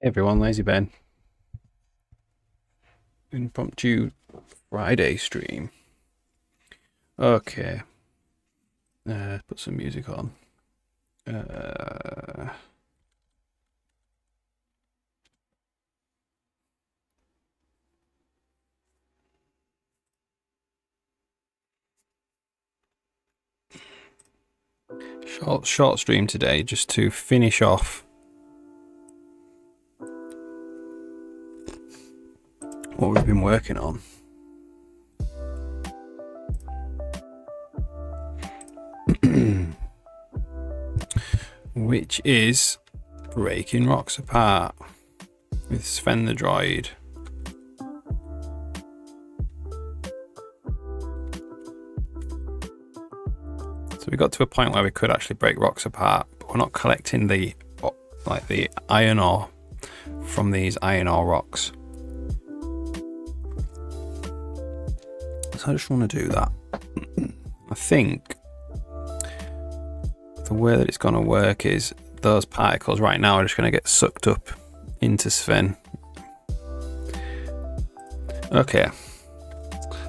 Hey everyone, Lazy Ben. Impromptu Friday stream. Okay. Put some music on. Short stream today, just to finish off what we've been working on. Which is breaking rocks apart with Sven the droid. So we got to a point where we could actually break rocks apart, but we're not collecting the iron ore from these iron ore rocks. So I just want to do that. I think the way that it's going to work is those particles right now are just going to get sucked up into Sven. Okay,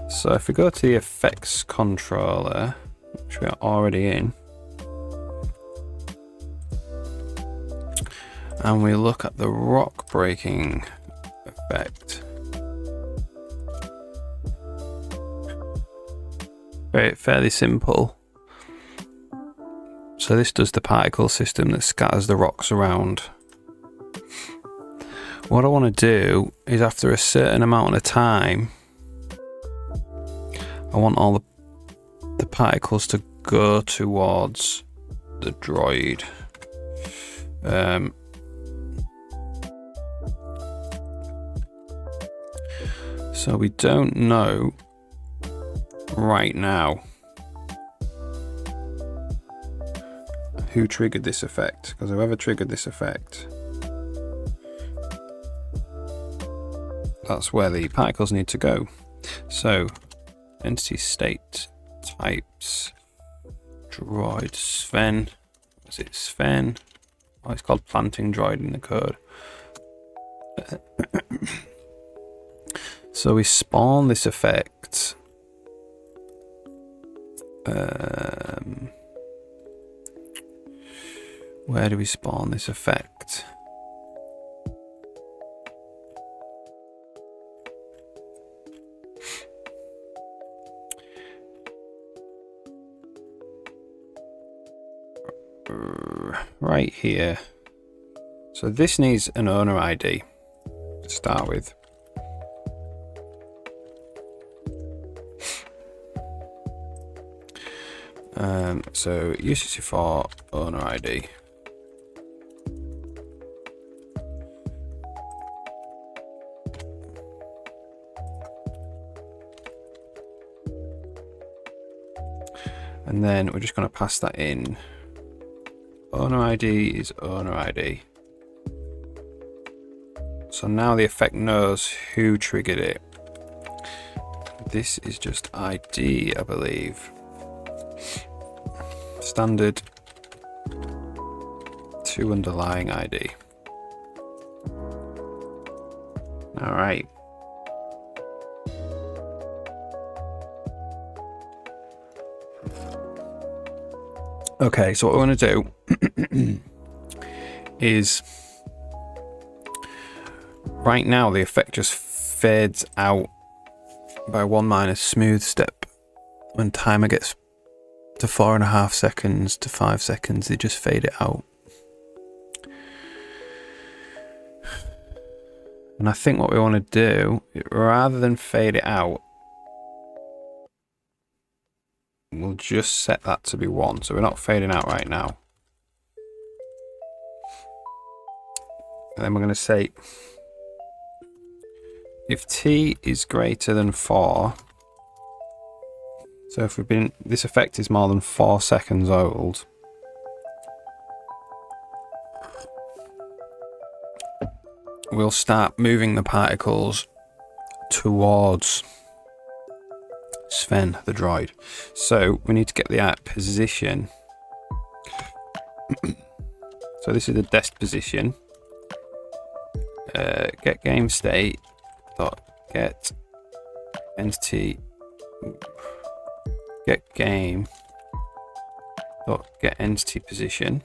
so if we go to the effects controller, which we are already in, and we look at the rock breaking effect, fairly simple. So this does the particle system that scatters the rocks around. What I want to do is, after a certain amount of time, I want all the particles to go towards the droid. So we don't know right now who triggered this effect, because whoever triggered this effect, that's where the particles need to go. So entity state types droid Sven. Was it Sven? Oh, it's called planting droid in the code. So we spawn this effect. Where do we spawn this effect? Right here. So this needs an owner ID to start with. So UCC4 owner ID. And then we're just going to pass that in. Owner ID is owner ID. So now the effect knows who triggered it. This is just ID, I believe. Standard to underlying ID. All right. Okay, so what we want to do is, right now the effect just fades out by 1 - smooth step. When timer gets to 4.5 seconds to 5 seconds, they just fade it out. And I think what we want to do, rather than fade it out, we'll just set that to be 1. So we're not fading out right now. And then we're going to say, if t is greater than 4, so if this effect is more than 4 seconds old, we'll start moving the particles towards Sven the droid. So we need to get the at position. So this is the dest position. get game state dot get entity get game dot get entity position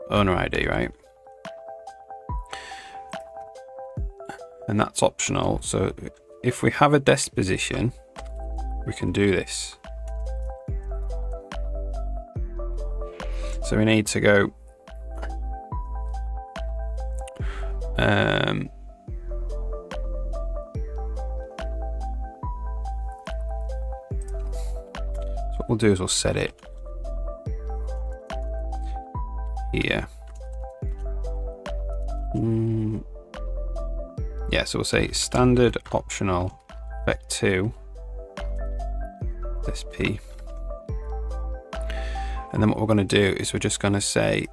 owner ID, right? And that's optional. So if we have a desk position, we can do this. So we need to go so what we'll do is we'll set it here. Yeah, so we'll say standard optional vec2 sp. And then what we're going to do is we're just going to say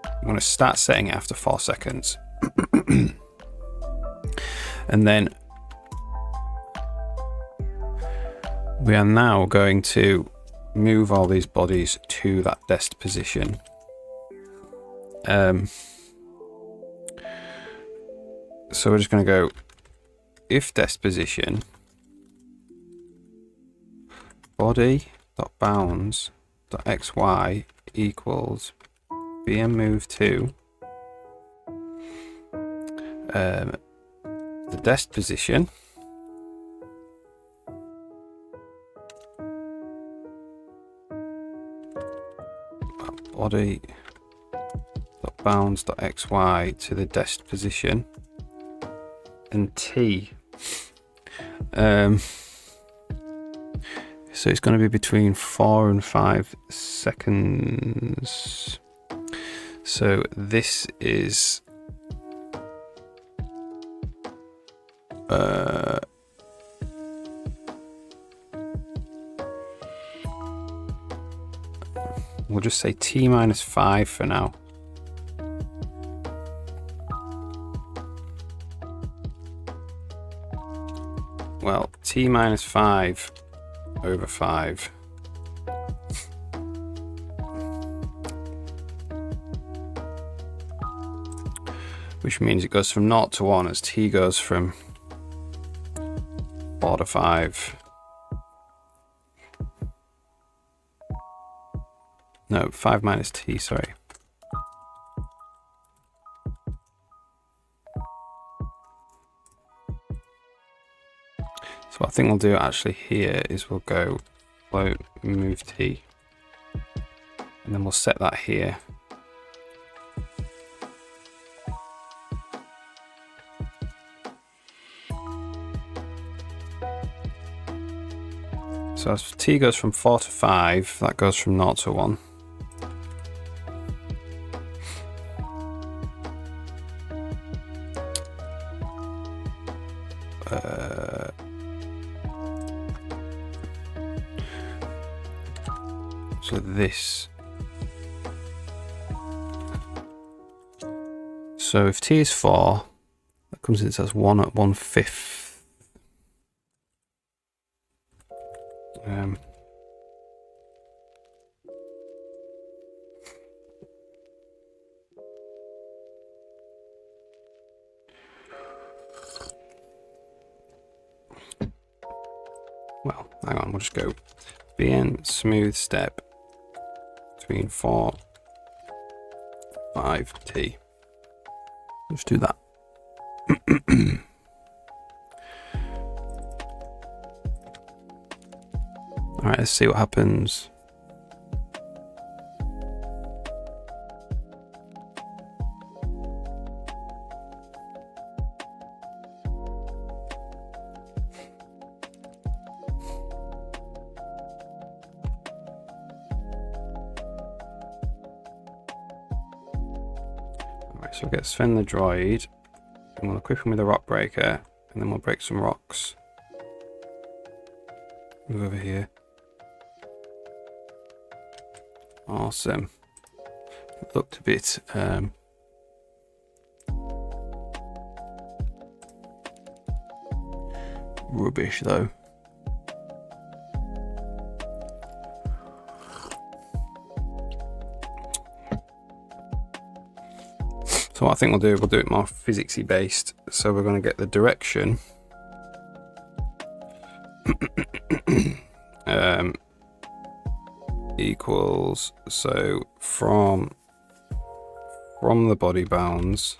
I'm going to start setting it after 4 seconds. And then we are now going to move all these bodies to that desk position. So we're just going to go if desk position body.bounds.xy equals bm move to the desk position body.bounds.xy to the desk position and t. So it's going to be between 4 and 5 seconds. So this is we'll just say t minus 5 for now. Well, t minus 5 over 5. Which means it goes from 0 to 1 as t goes from 4 to 5. No, 5 minus t, sorry. So what I think we'll do actually here is we'll go float move t, and then we'll set that here. So as t goes from 4 to 5, that goes from 0 to 1. So this. So if t is 4, that comes in, it says 1 at 1/5. Well, hang on, we'll just go bn smooth step between 4 5t. Let's do that. All right, let's see what happens. So we'll get Sven the droid, and we'll equip him with a rock breaker, and then we'll break some rocks. Move over here. Awesome. It looked a bit rubbish though. what I think we'll do it more physicsy based. So we're going to get the direction equals, so from the body bounds,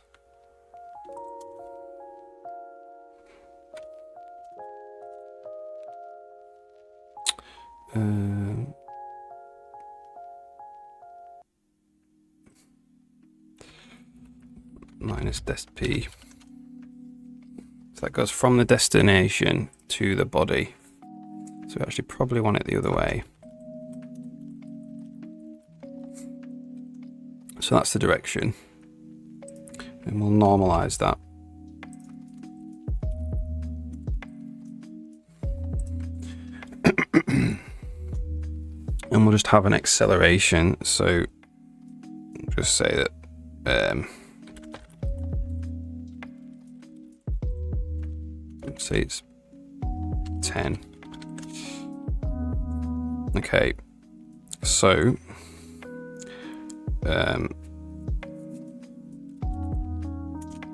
minus dest p. So that goes from the destination to the body. So we actually probably want it the other way. So that's the direction. And we'll normalize that. And we'll just have an acceleration. So just say that say it's 10. Okay, so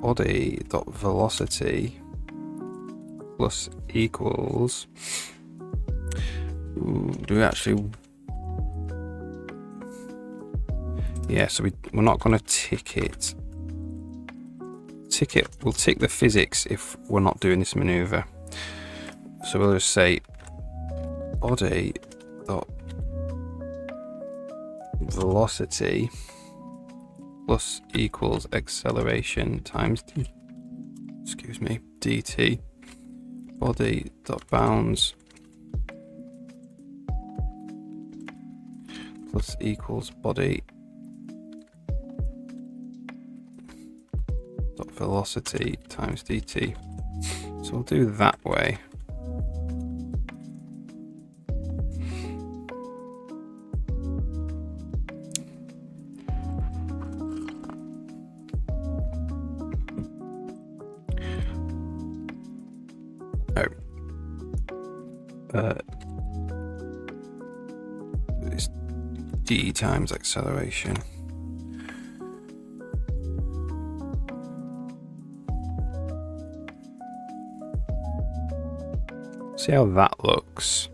body dot velocity plus equals, do we actually, yeah, so we're not going to tick it. We'll tick the physics if we're not doing this maneuver. So we'll just say body dot velocity plus equals acceleration times dt, body dot bounds plus equals body dot velocity times dt. So we'll do that way. It's d times acceleration. See how that looks.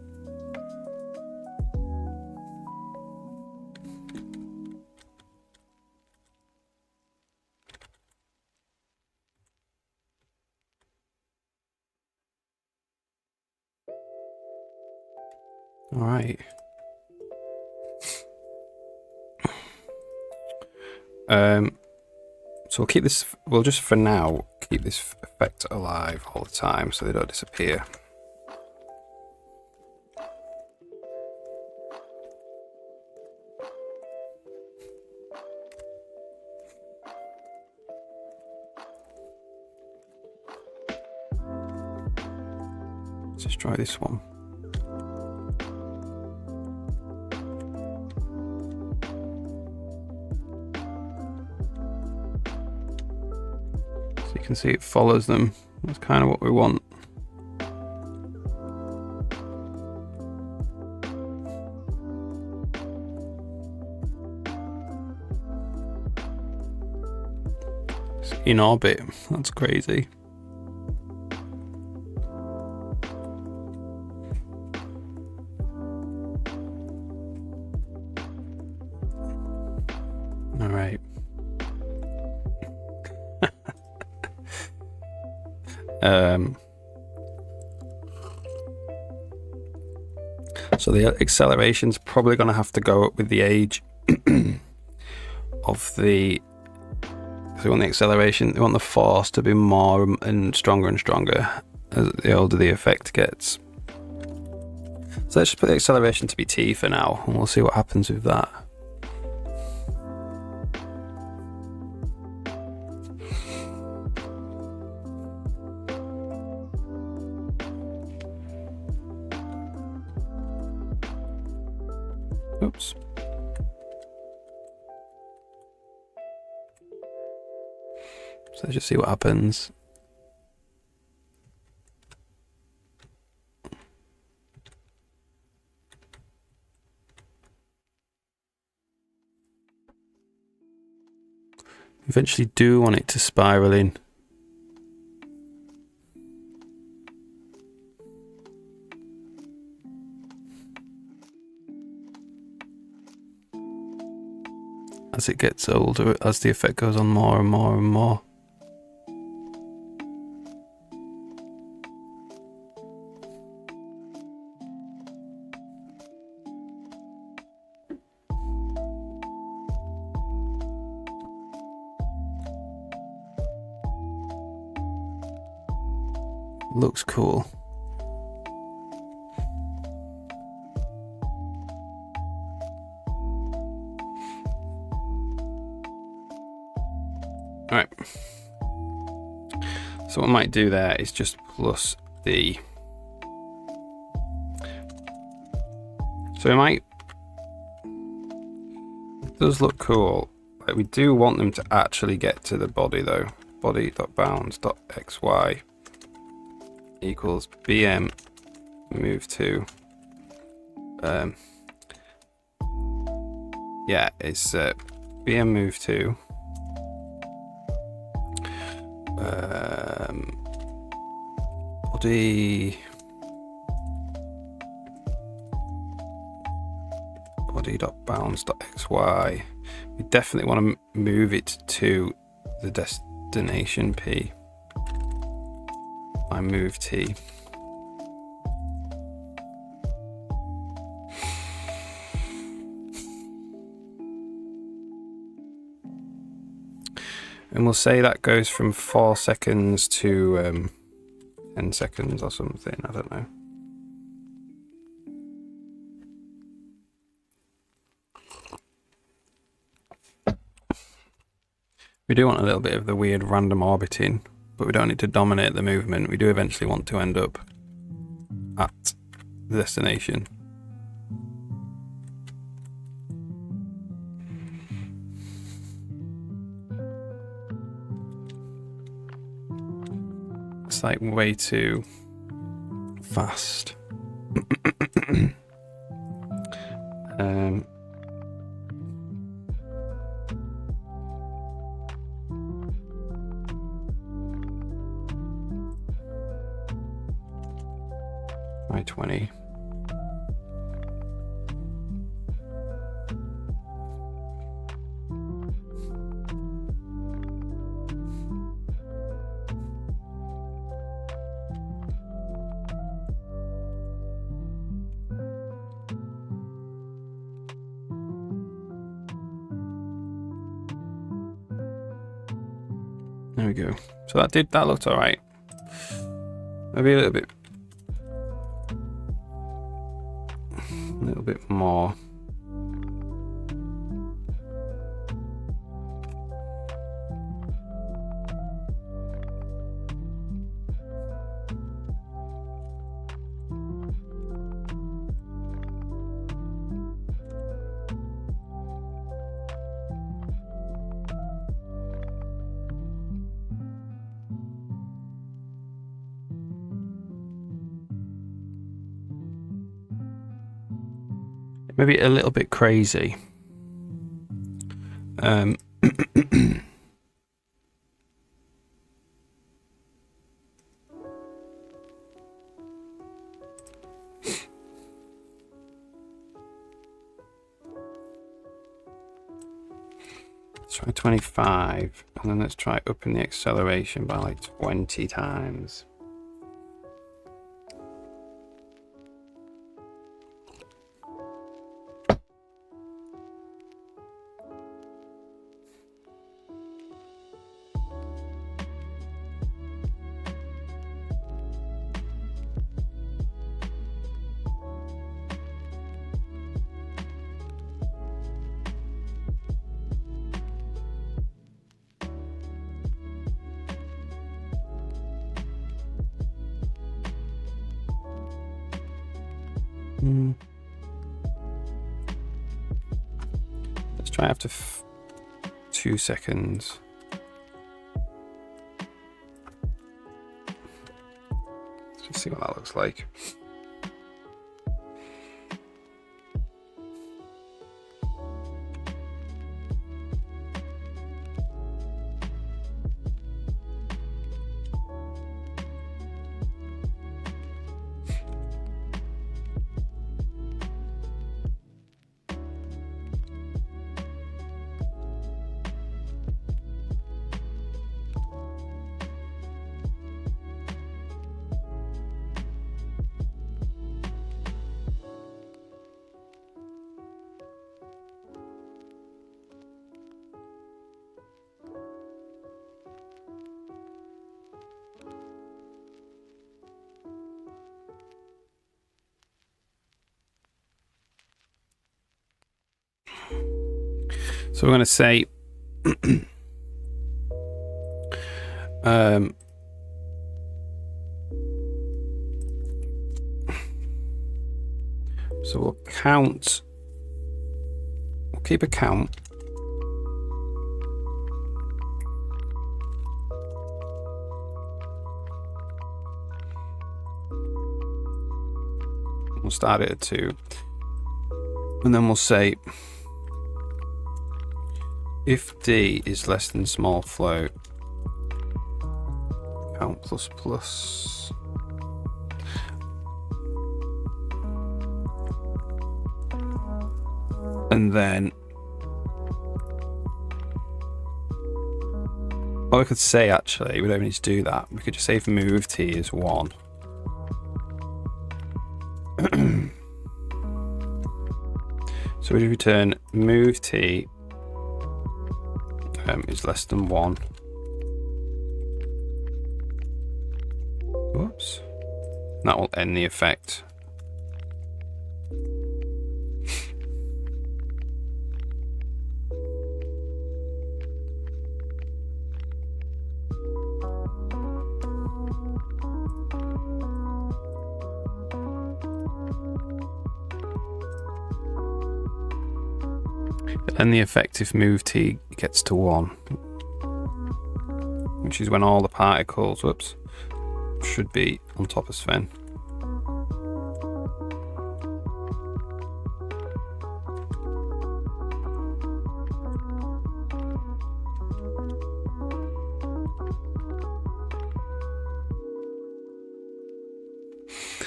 All right. So we'll keep this, we'll just for now keep this effect alive all the time so they don't disappear. Let's just try this one. So you can see it follows them. That's kind of what we want. It's in orbit. That's crazy. All right. So the acceleration's probably going to have to go up with the age of the. So we want the acceleration, we want the force to be more and stronger as the older the effect gets. So let's just put the acceleration to be t for now, and we'll see what happens with that. Oops. So let's just see what happens. Eventually do want it to spiral in. As it gets older, as the effect goes on more and more and more. Looks cool. Alright. So what I might do there is just plus the... So it might... It does look cool. Like, we do want them to actually get to the body though. Body.bounds.xy equals bm move to yeah, it's bm move to body.bounds.xy. We definitely want to move it to the destination P by move T. And we'll say that goes from 4 seconds to 10 seconds or something, I don't know. We do want a little bit of the weird random orbiting, but we don't need to dominate the movement. We do eventually want to end up at the destination. It's like way too fast. My 20. There we go. So that looked all right. Maybe a little bit more. Maybe a little bit crazy. Let's try 25, and then let's try upping the acceleration by like 20 times. Let's try after 2 seconds. Let's just see what that looks like. So we're going to say so we'll count, we'll keep a count. We'll start it at 2. And then we'll say if D is less than small float, count plus plus. And then what we could say, actually, we don't need to do that. We could just say if move T is 1. So we return move T is less than 1. Whoops. That will end the effect. And the effect if move T gets to 1, which is when all the particles, whoops, should be on top of Sven.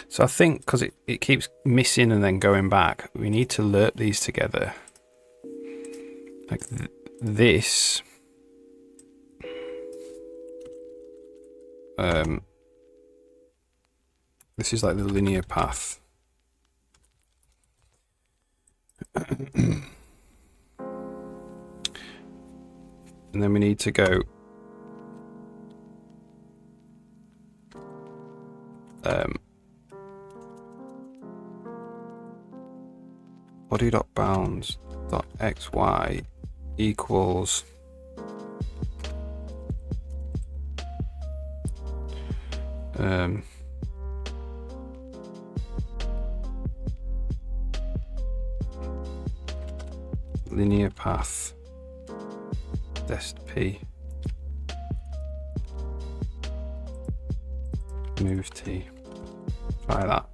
So I think because it keeps missing and then going back, we need to lerp these together. Like this. This is like the linear path. And then we need to go body.bounds.xy equals linear path dest p move T. Try that.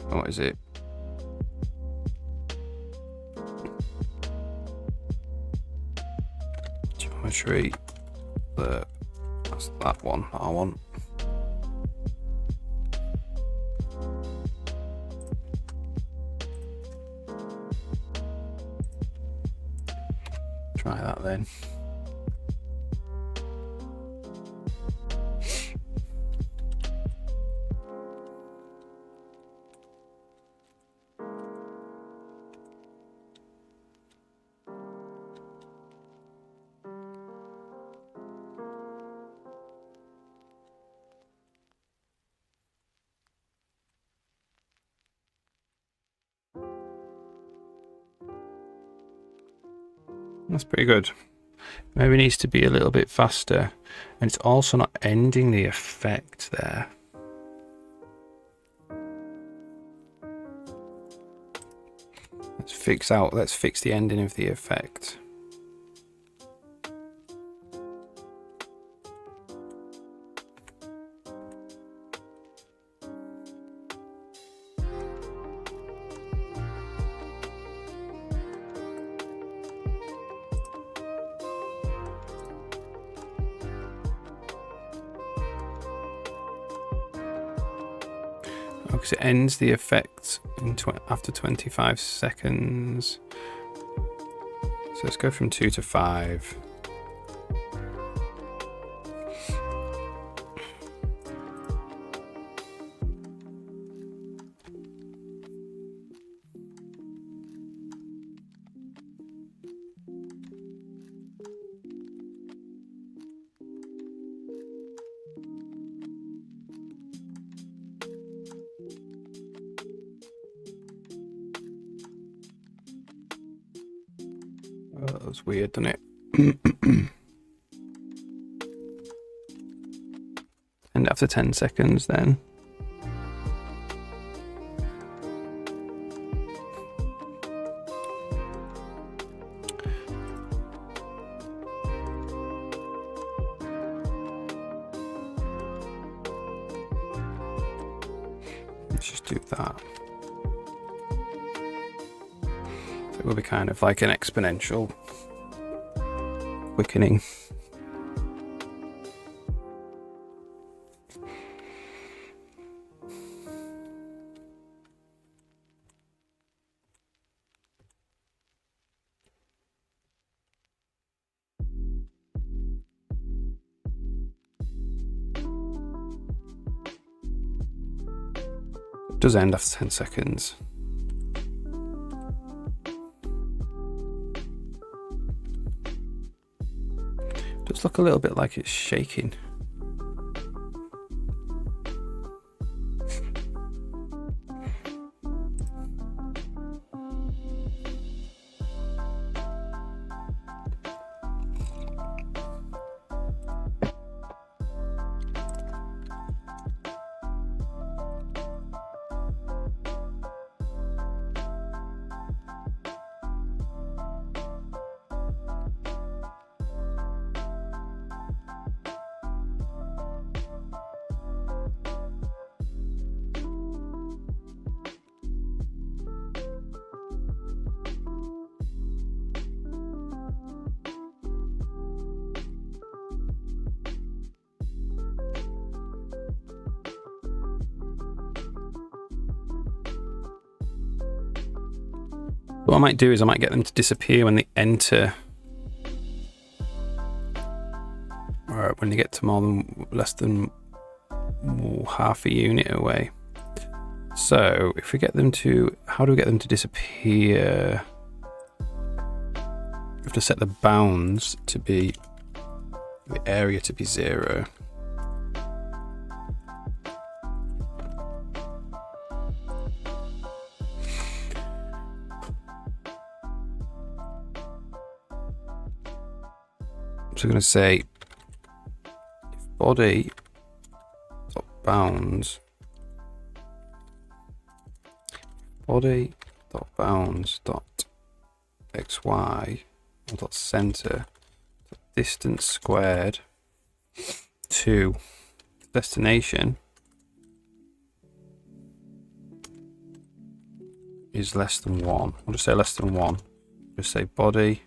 What is it? Geometry. That's that one I want. Try that then. That's pretty good. Maybe it needs to be a little bit faster, and it's also not ending the effect there. Let's fix the ending of the effect. Because it ends the effect in after 25 seconds. So let's go from 2 to 5. Oh, that was weird, didn't it? And after 10 seconds then. Let's just do that. So it will be kind of like an exponential quickening. It does end after 10 seconds. It does look a little bit like it's shaking. What I might do is I might get them to disappear when they enter, or when they get to less than half a unit away. So if we get them to, how do we get them to disappear? We have to set the bounds to be, the area to be 0. So I'm going to say if body dot bounds dot xy or dot center distance squared to destination is less than 1. I'll just say less than 1. Just say body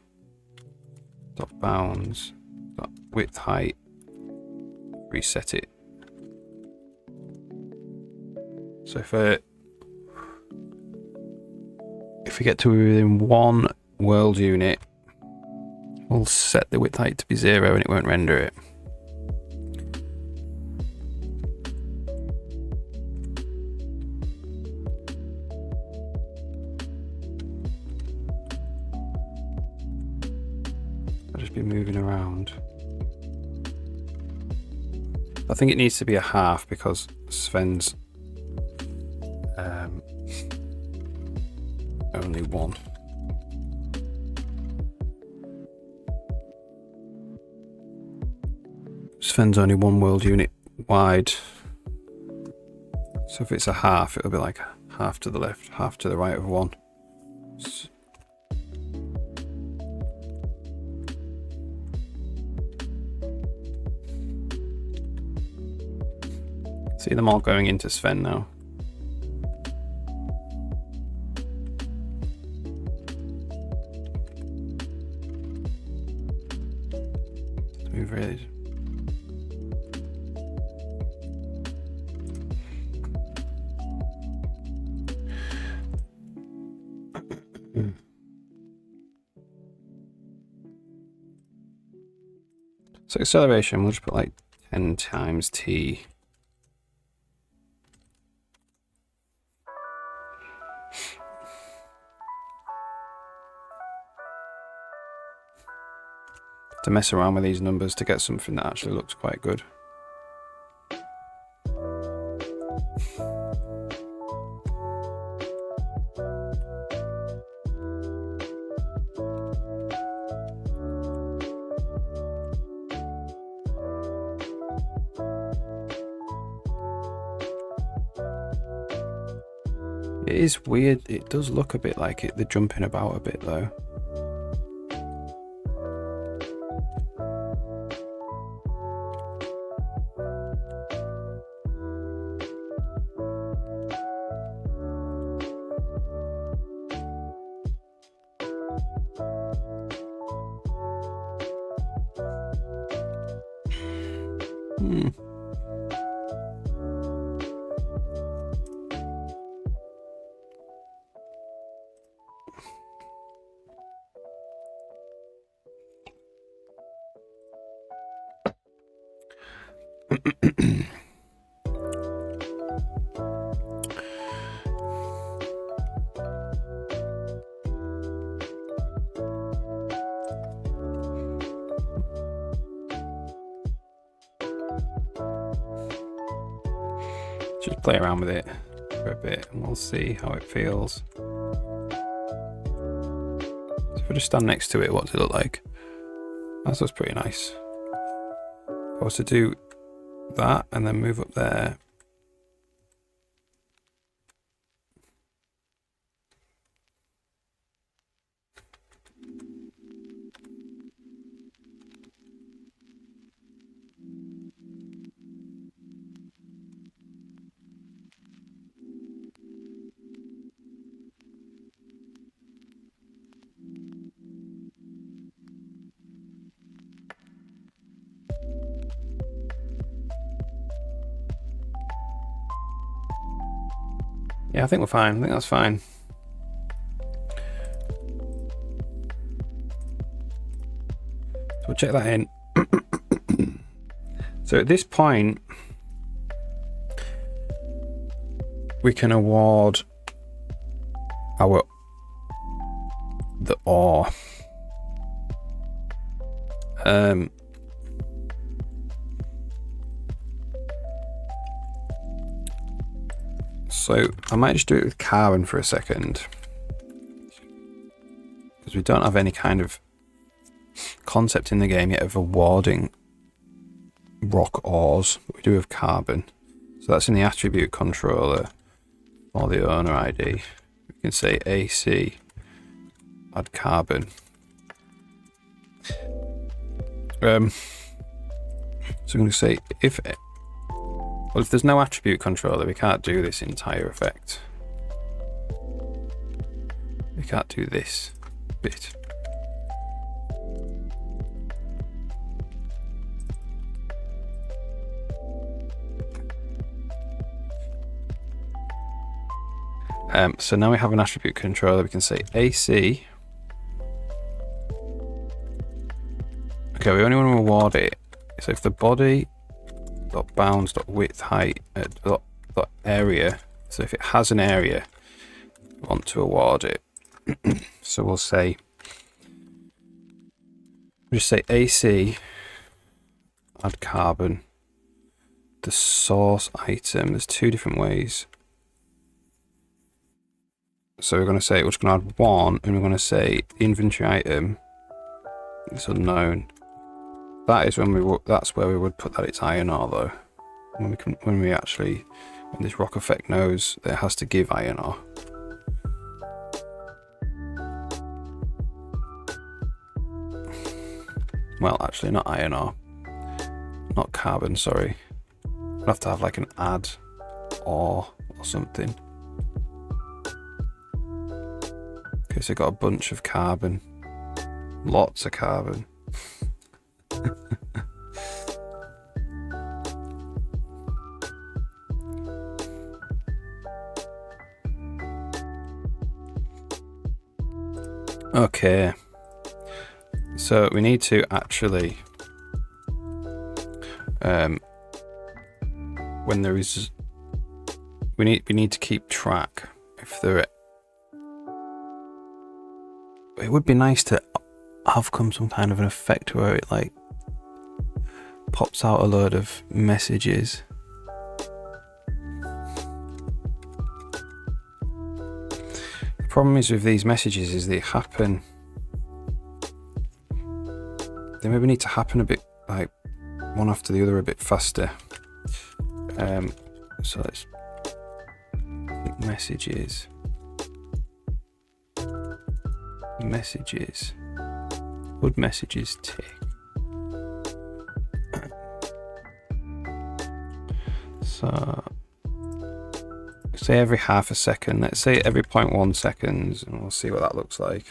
dot bounds dot width height, reset it. So if we get to within 1 world unit, we'll set the width height to be 0 and it won't render it. I'll just be moving around. I think it needs to be a half because Sven's only 1. Sven's only 1 world unit wide. So if it's a half, it'll be like half to the left, half to the right of 1. See them all going into Sven now. Move really. So acceleration, we'll just put like 10 times t. To mess around with these numbers to get something that actually looks quite good. It is weird. It does look a bit like it. They're jumping about a bit though. Just play around with it for a bit and we'll see how it feels. So if I just stand next to it, what does it look like? That looks pretty nice. If I was to do that and then move up there. Yeah, I think we're fine. I think that's fine. So we'll check that in. So at this point, we can award the ore. So I might just do it with carbon for a second, because we don't have any kind of concept in the game yet of awarding rock ores, but we do have carbon. So that's in the attribute controller or the owner ID. We can say AC, add carbon. So I'm going to say if there's no attribute controller, we can't do this entire effect. We can't do this bit. So now we have an attribute controller, we can say AC. Okay, we only want to award it. So if the body bounds width height area, so if it has an area, we want to award it. So we'll just say AC, add carbon, the source item. There's two different ways. So we're going to say we're just going to add one, and we're going to say the inventory item is unknown. That is that's where we would put that it's iron ore though. When this rock effect knows that it has to give iron ore. Well, actually not iron ore. Not carbon, sorry. I'll have to have like an add ore or something. Okay, so got a bunch of carbon. Lots of carbon. Okay, so we need to actually when there is we need to keep track if there it would be nice to have some kind of an effect where it like pops out a load of messages. The problem is with these messages is they happen, they maybe need to happen a bit like one after the other a bit faster. So let's pick messages. messages. Would messages tick? So say every half a second. Let's say every 0.1 seconds, and we'll see what that looks like.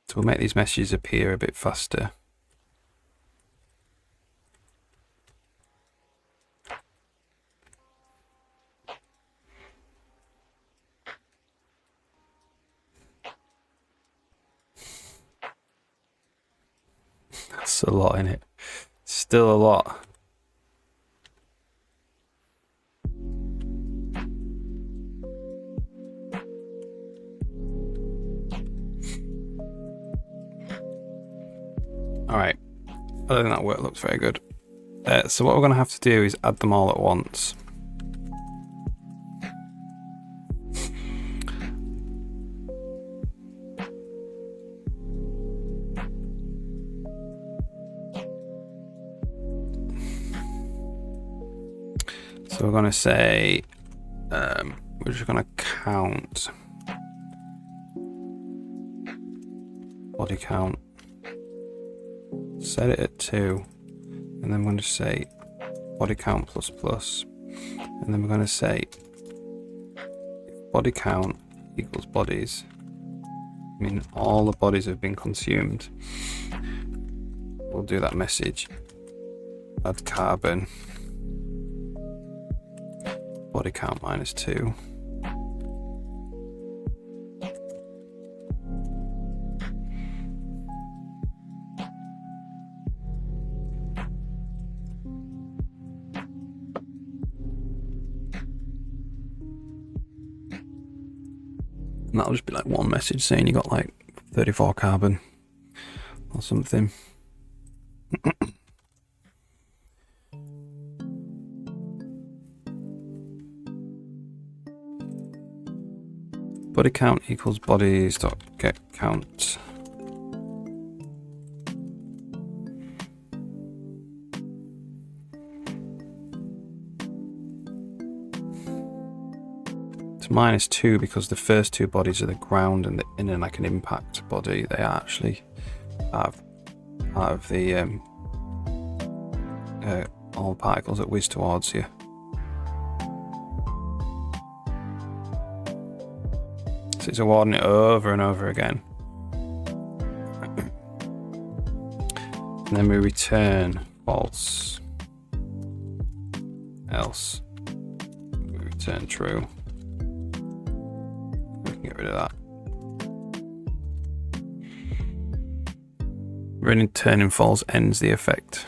So we'll make these messages appear a bit faster. That's a lot in it. Still a lot. Alright, I don't think that work looks very good. So what we're going to have to do is add them all at once. So we're going to say, we're just going to count body count, set it at 2, and then we're going to say body count plus plus, and then we're going to say if body count equals bodies, I mean all the bodies have been consumed, we'll do that message, add carbon, body count minus 2. And that'll just be like one message saying you got like 34 carbon or something. Body count equals bodies dot get count. It's minus 2 because the first 2 bodies are the ground and the inner like an impact body. They actually have the all particles that whiz towards you. So it's awarding it over and over again. And then we return false, else we return true. We can get rid of that. Returning false ends the effect.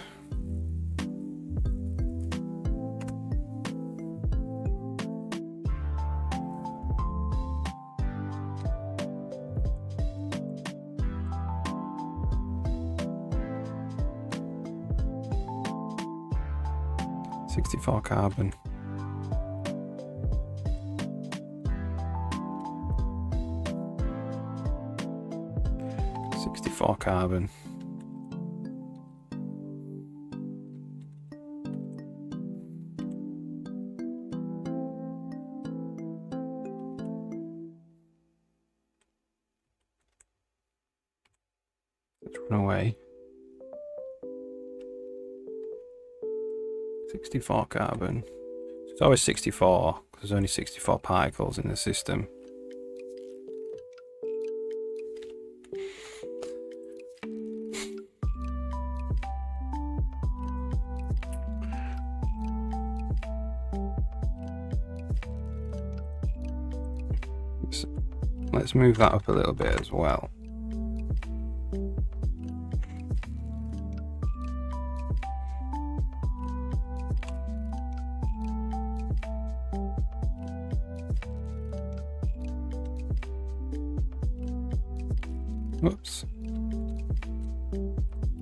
.64 carbon. .64 carbon. Let's run away. 64 carbon. It's always 64 because there's only 64 particles in the system. Let's move that up a little bit as well. Whoops.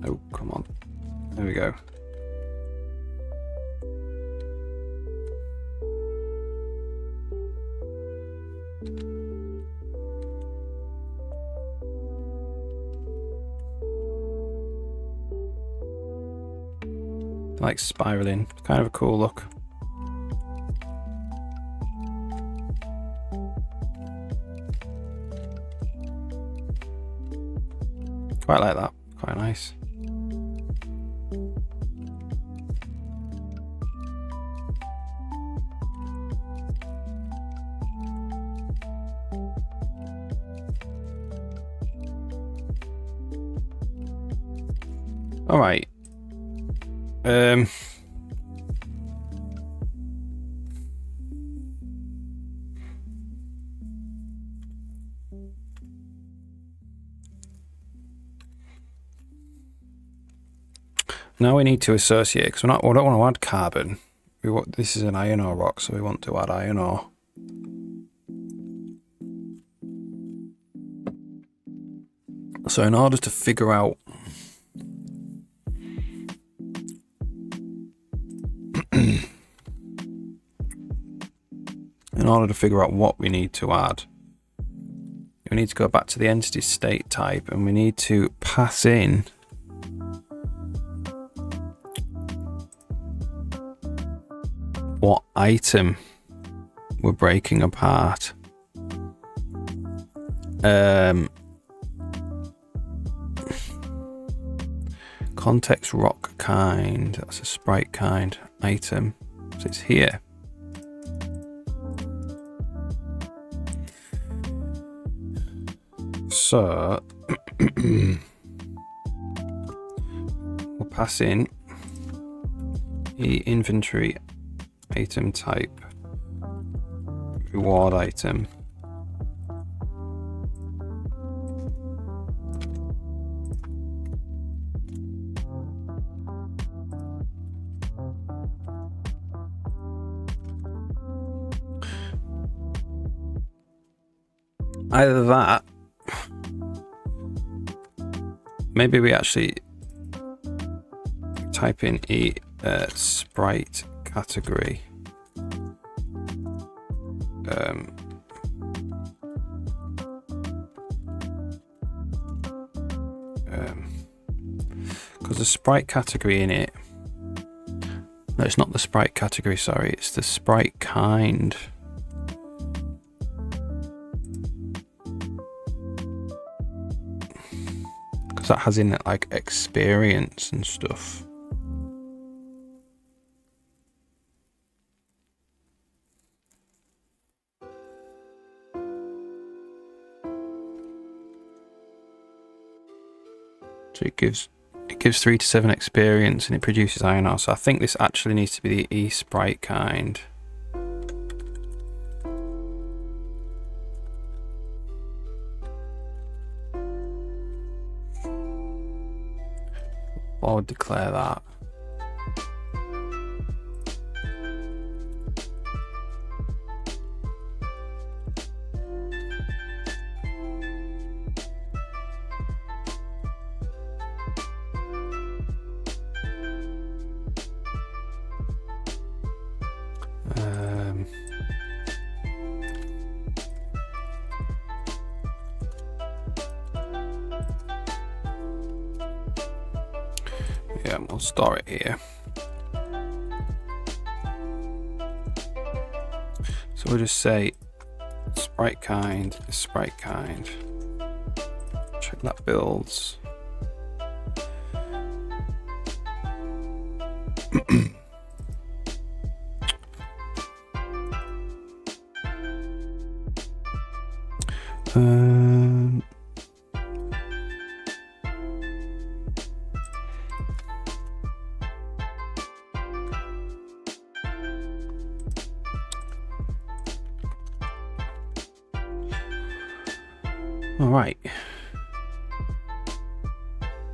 Oh, come on. There we go. like spiraling. Kind of a cool look. Quite like that. Quite nice. All right. Now we need to associate, because we don't want to add carbon. This is an iron ore rock, so we want to add iron ore. So in order to figure out what we need to add, we need to go back to the entity state type, and we need to pass in what item we're breaking apart. Context rock kind, that's a sprite kind item, so it's here. So we'll pass in the inventory item type reward item. Either that, maybe we actually type in sprite category. Because the sprite category in it, no, it's not the sprite category, sorry, it's the sprite kind. Because that has in it like experience and stuff. So it gives 3 to 7 experience and it produces iron ore. So I think this actually needs to be the E-sprite kind. I would declare that. Yeah, we'll store it here. So we'll just say sprite kind is sprite kind. Check that builds. All right.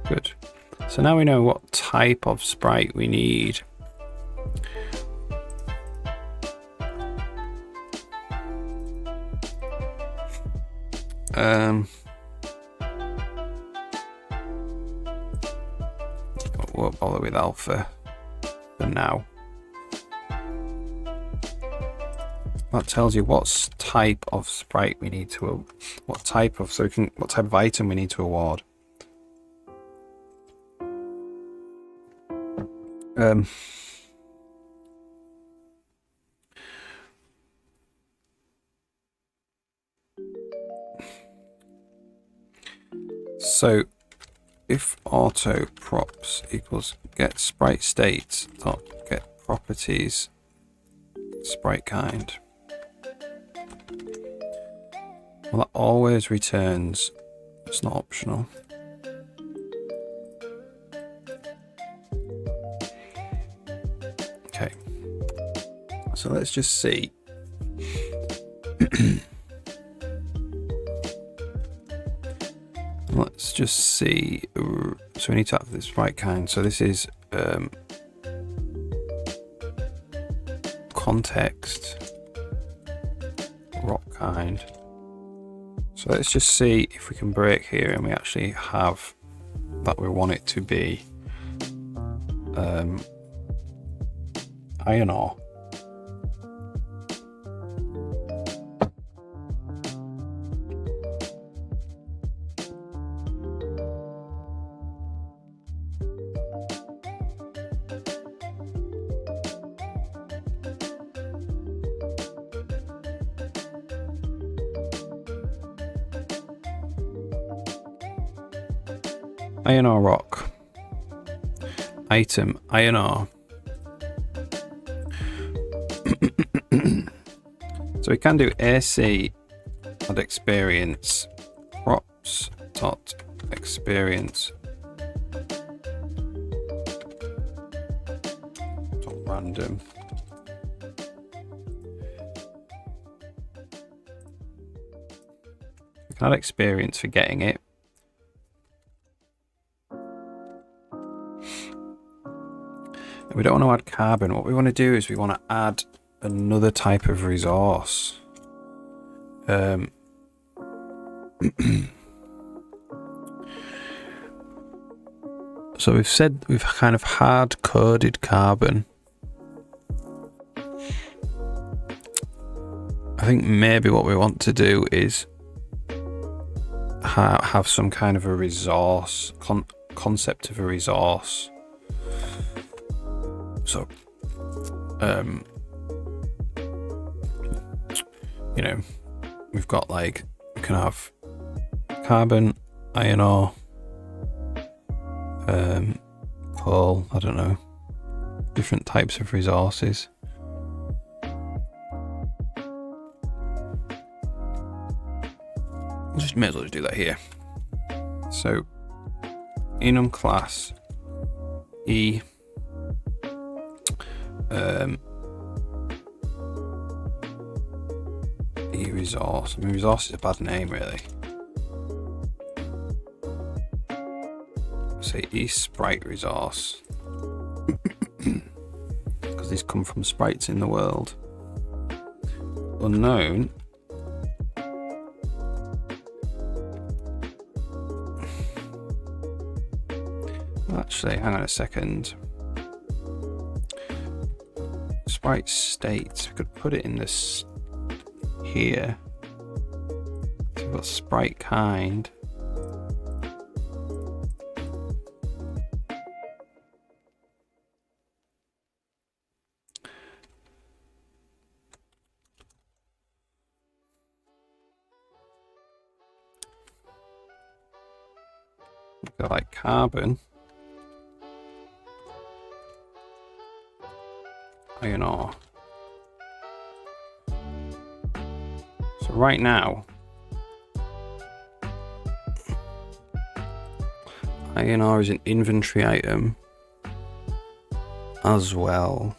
Good. So now we know what type of sprite we need. Won't bother with alpha for now. That tells you what type of sprite we need to, what type of item we need to award. Um, so if auto props equals get sprite state dot get properties sprite kind, well, that always returns. It's not optional. Okay, so let's just see. Let's just see. So we need to have this sprite kind. So this is context rock kind. So let's just see if we can break here and we actually have that we want it to be iron ore. Iron ore rock. Item iron ore. So we can do AC add experience props dot experience dot random. We can add experience for getting it. We don't want to add carbon. What we want to do is we want to add another type of resource. So we've said we've kind of hard coded carbon. I think maybe what we want to do is have some kind of a resource, concept of a resource. So, you know, we've got like, we can have carbon, iron ore, coal, I don't know, different types of resources. Just may as well just do that here. So, enum class E E-resource. I mean, resource is a bad name, really. Say E-sprite resource. Because these come from sprites in the world. Unknown. Actually, hang on a second. Sprite state, we could put it in this here. So we've got sprite kind. We've got like carbon. Iron ore. So right now, iron ore is an inventory item as well.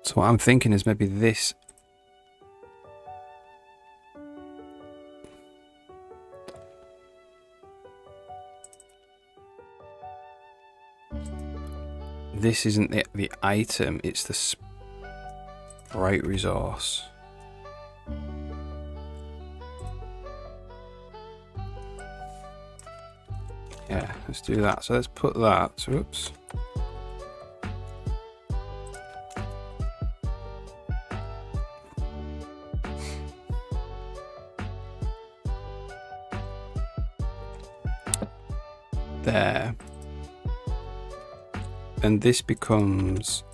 So what I'm thinking is maybe this. This isn't the item, it's the sprite resource. Yeah, let's do that. So let's put that. Oops. There. And this becomes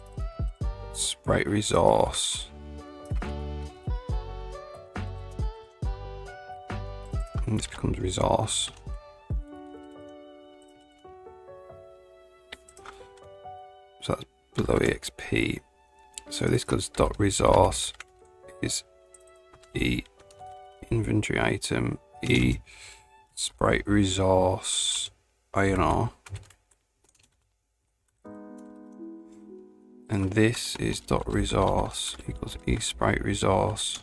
sprite resource. And this becomes resource. So that's below exp. So this goes dot resource is e inventory item e sprite resource INR. And this is dot resource equals e sprite resource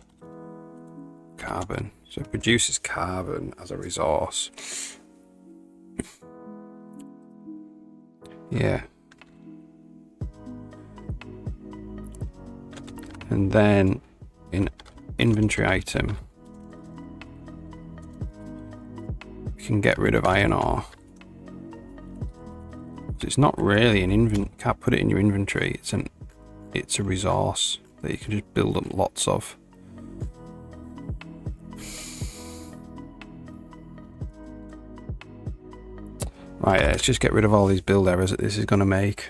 carbon. So it produces carbon as a resource. Yeah. And then in inventory item, we can get rid of iron ore. It's not really an can't put it in your inventory. It's a resource that you can just build up lots of. Right, let's just get rid of all these build errors that this is going to make.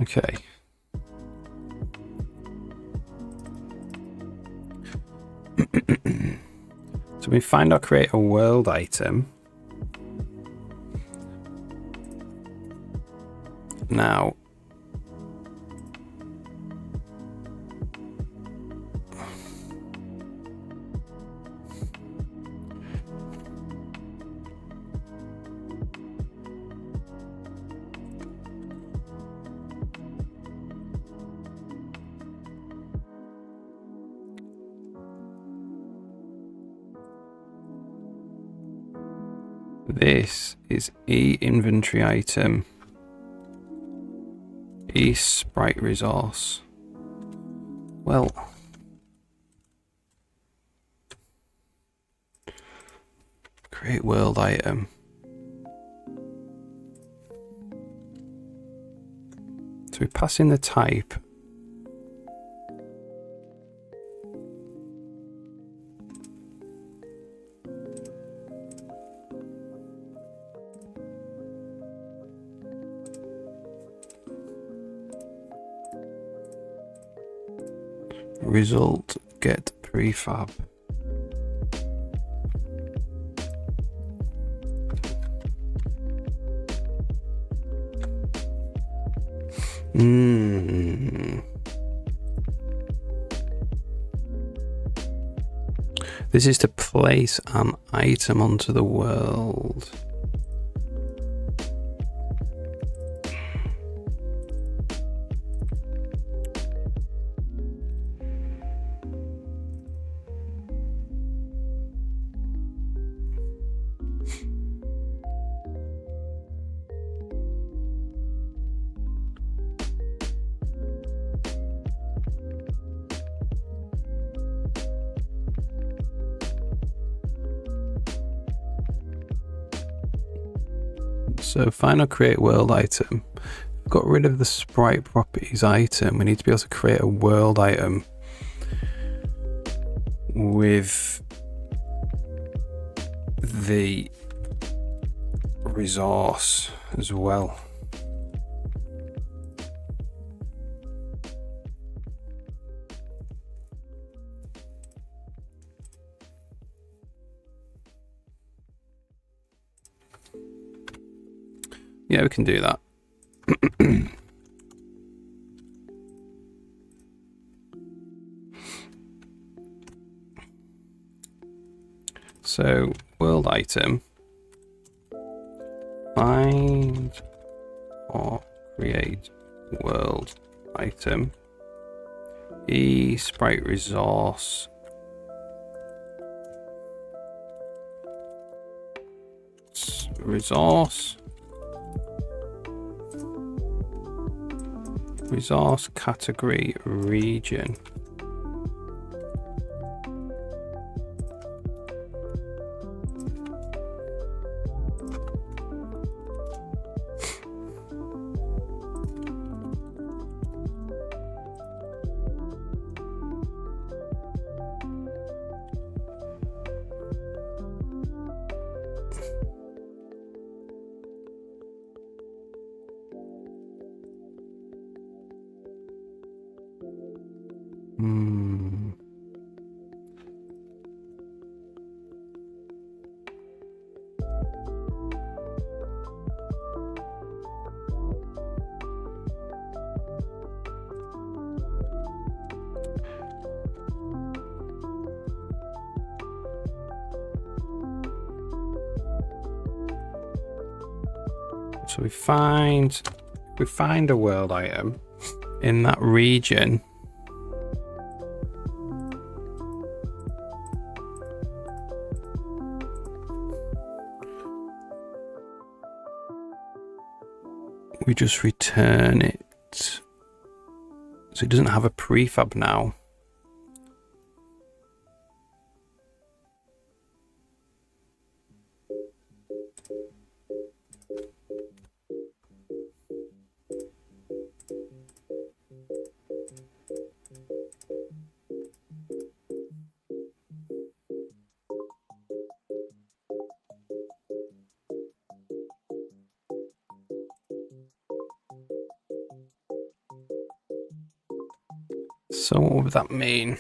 Okay. So we find or create a world item. Now, this is e inventory item, e sprite resource. Well, create world item. So we pass in the type. Result get prefab. This is to place an item onto the world. So final create world item. We've got rid of the sprite properties item. We need to be able to create a world item with the resource as well. Yeah, we can do that. So, world item, find or create world item, e sprite resource, resource category region. So we find a world item in that region. We just return it. So it doesn't have a prefab now. So what would that mean?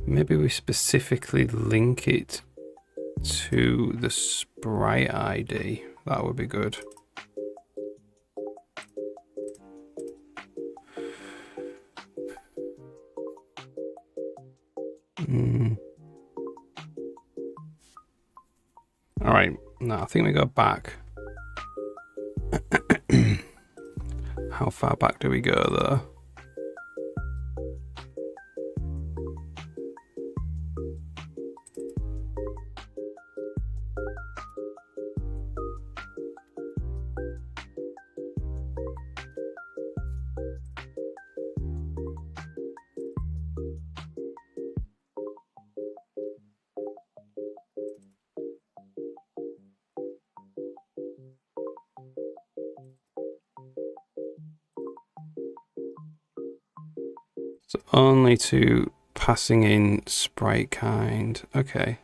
Maybe we specifically link it to the sprite ID. That would be good. All right, now I think we go back. How far back do we go though? So only to passing in sprite kind. Okay.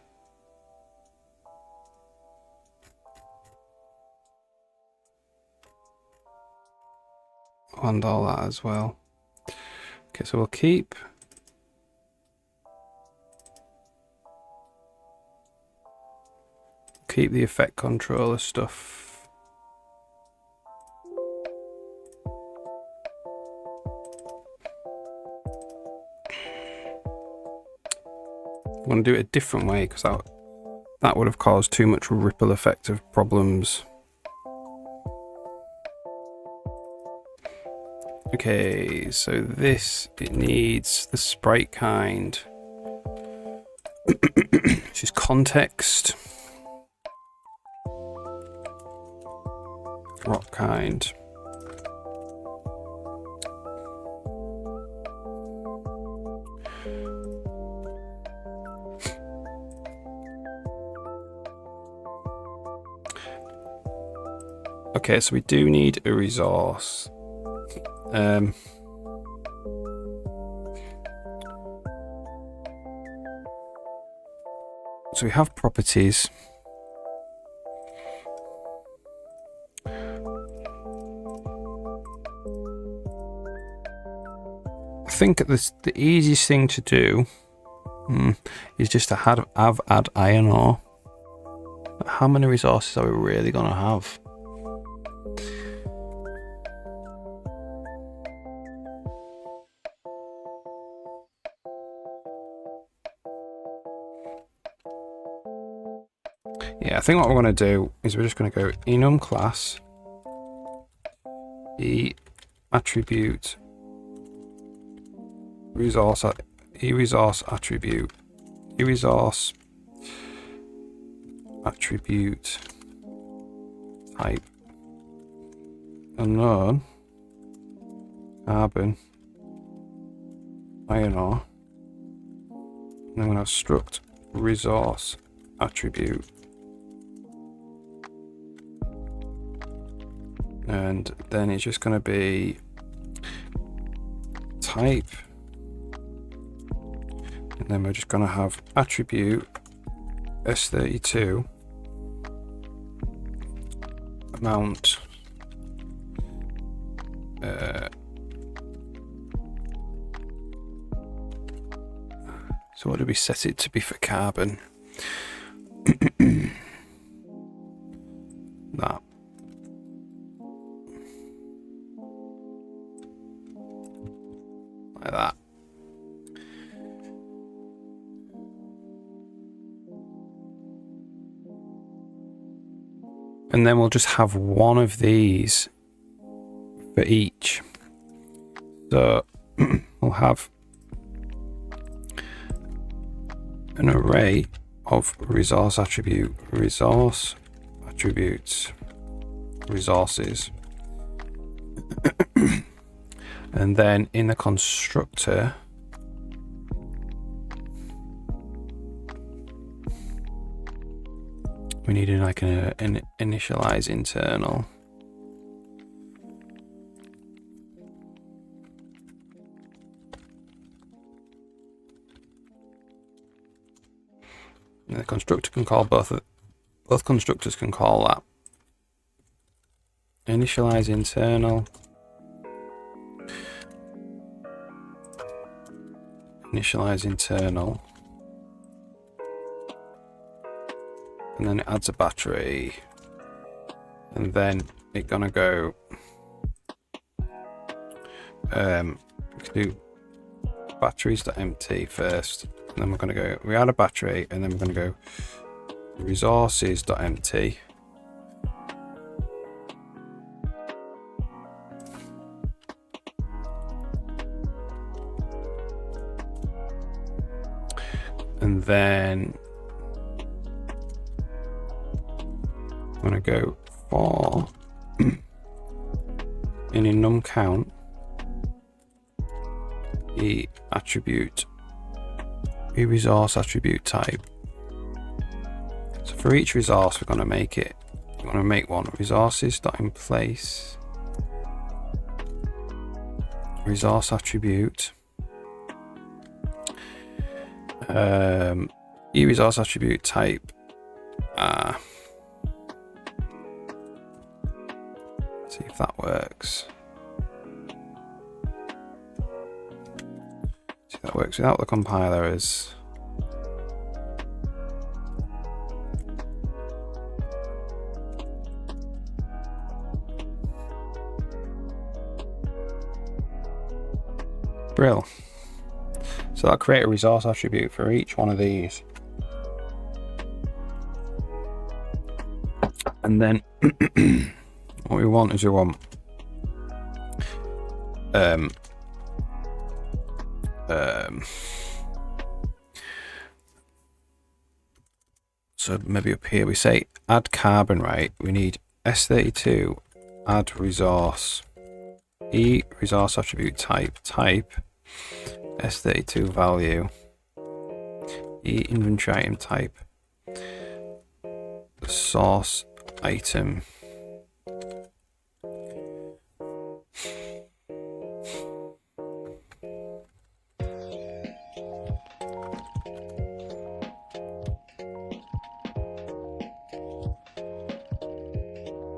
And all that as well. Okay, so we'll keep the effect controller stuff. I'm going to do it a different way because that would have caused too much ripple effect of problems. Okay, so this, it needs the sprite kind, which is context, rock kind. Okay, so we do need a resource. So we have properties. I think the easiest thing to do is just to add iron ore. How many resources are we really going to have? think what we're going to do is we're just going to go enum class e attribute resource attribute resource attribute type unknown carbon iron ore, and then we're going to struct resource attribute, and then it's just going to be type, and then we're just going to have attribute S32 amount so what do we set it to be for carbon? That. Like that. And then we'll just have one of these for each. So we'll have an array of resource attribute, resource attributes, resources. And then in the constructor, we need like an initialize internal. And the constructor can call both constructors can call that. Initialize internal. Initialize internal. And then it adds a battery. And then it's gonna go we can do batteries.empty first. And then we're going to go, we add a battery, and then we're going to go resources.empty. And then I'm going to go for in enum count the attribute resource attribute type. So for each resource we're going to make one resources.inplace resource attribute resource attribute type see if that works. That works without the compiler is Brill. So I'll create a resource attribute for each one of these, and then what we want is so maybe up here we say add carbon, right? We need S32 add resource resource attribute type S32 value inventory item type source item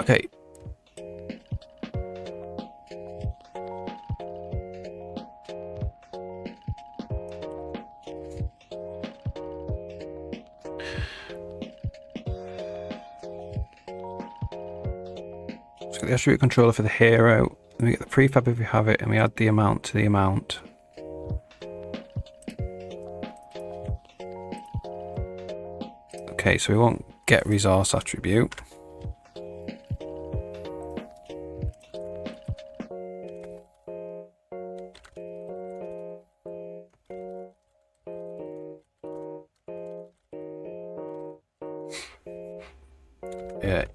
okay. So get the attribute controller for the hero, then we get the prefab if we have it, and we add the amount to the amount. Okay, so we want get resource attribute.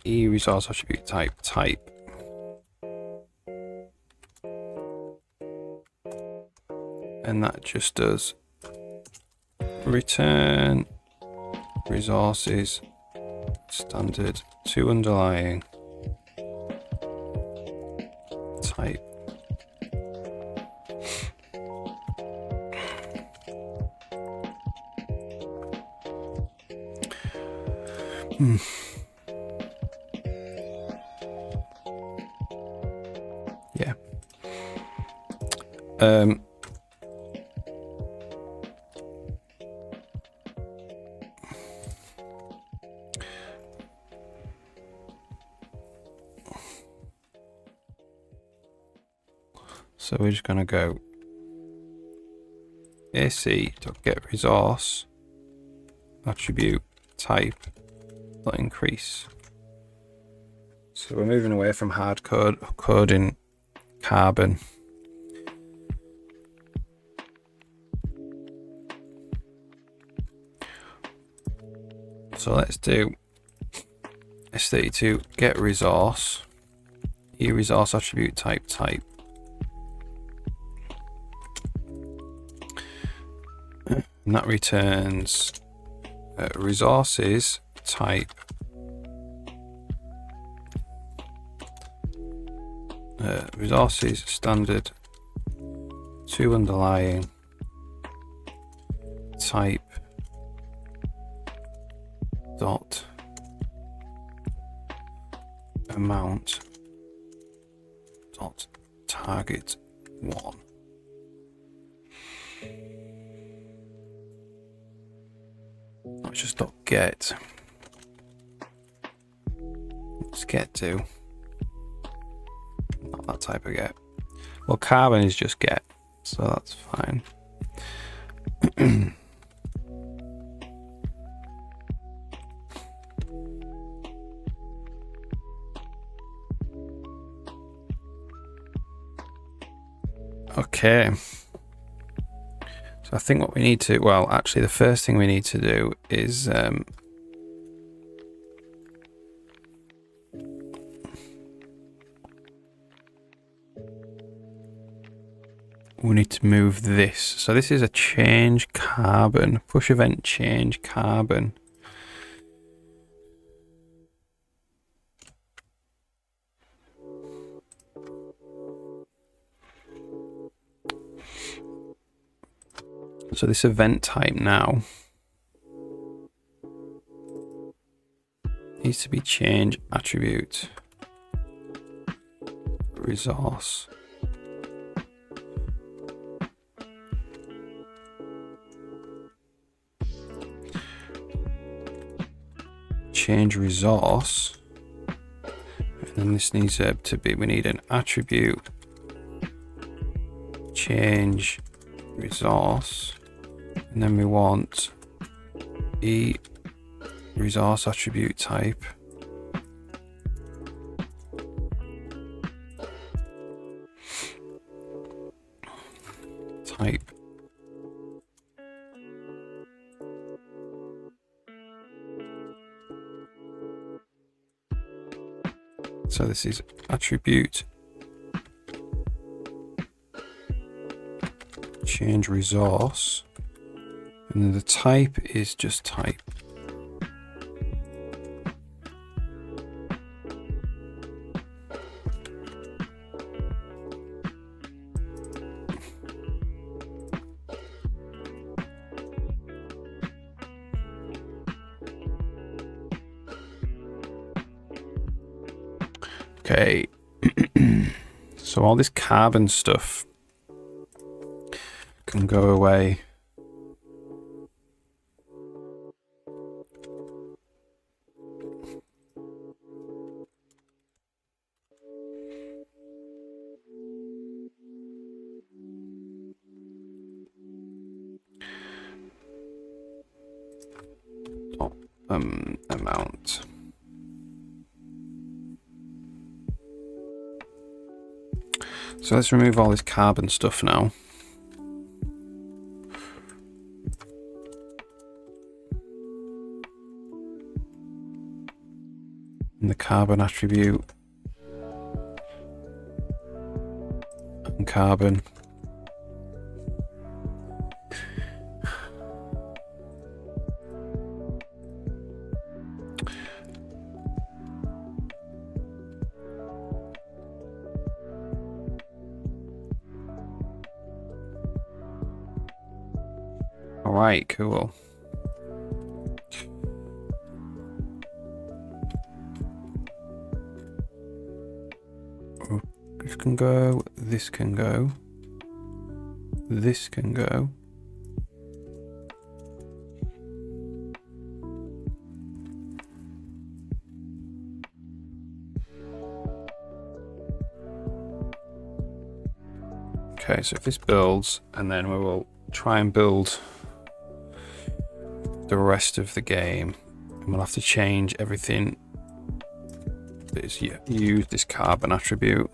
E resource attribute type. And that just does return resources standard to underlying type. Yeah. So we're just gonna go AC.get resource attribute type increase. So we're moving away from hard coding Carbon. So let's do S32 get resource, E resource attribute type. And that returns resources type resources standard to underlying type dot amount dot target 1. Let's just dot get. Let's get to. Not that type of get. Well, Carbon is just get, so that's fine. Okay. So I think what we need to, well, actually the first thing we need to do is we need to move this. So this is a change carbon, push event change carbon. So this event type now needs to be change attribute resource. Change resource, and then this needs to be, we need an attribute change resource, and then we want E resource attribute type so this is attribute change resource, and then the type is just type. Okay, so all this carbon stuff can go away. amount. So let's remove all this carbon stuff now. And the carbon attribute. And carbon. Alright, cool. This can go, this can go, this can go. Okay, so if this builds, and then we will try and build the rest of the game, and we'll have to change everything that is use this carbon attribute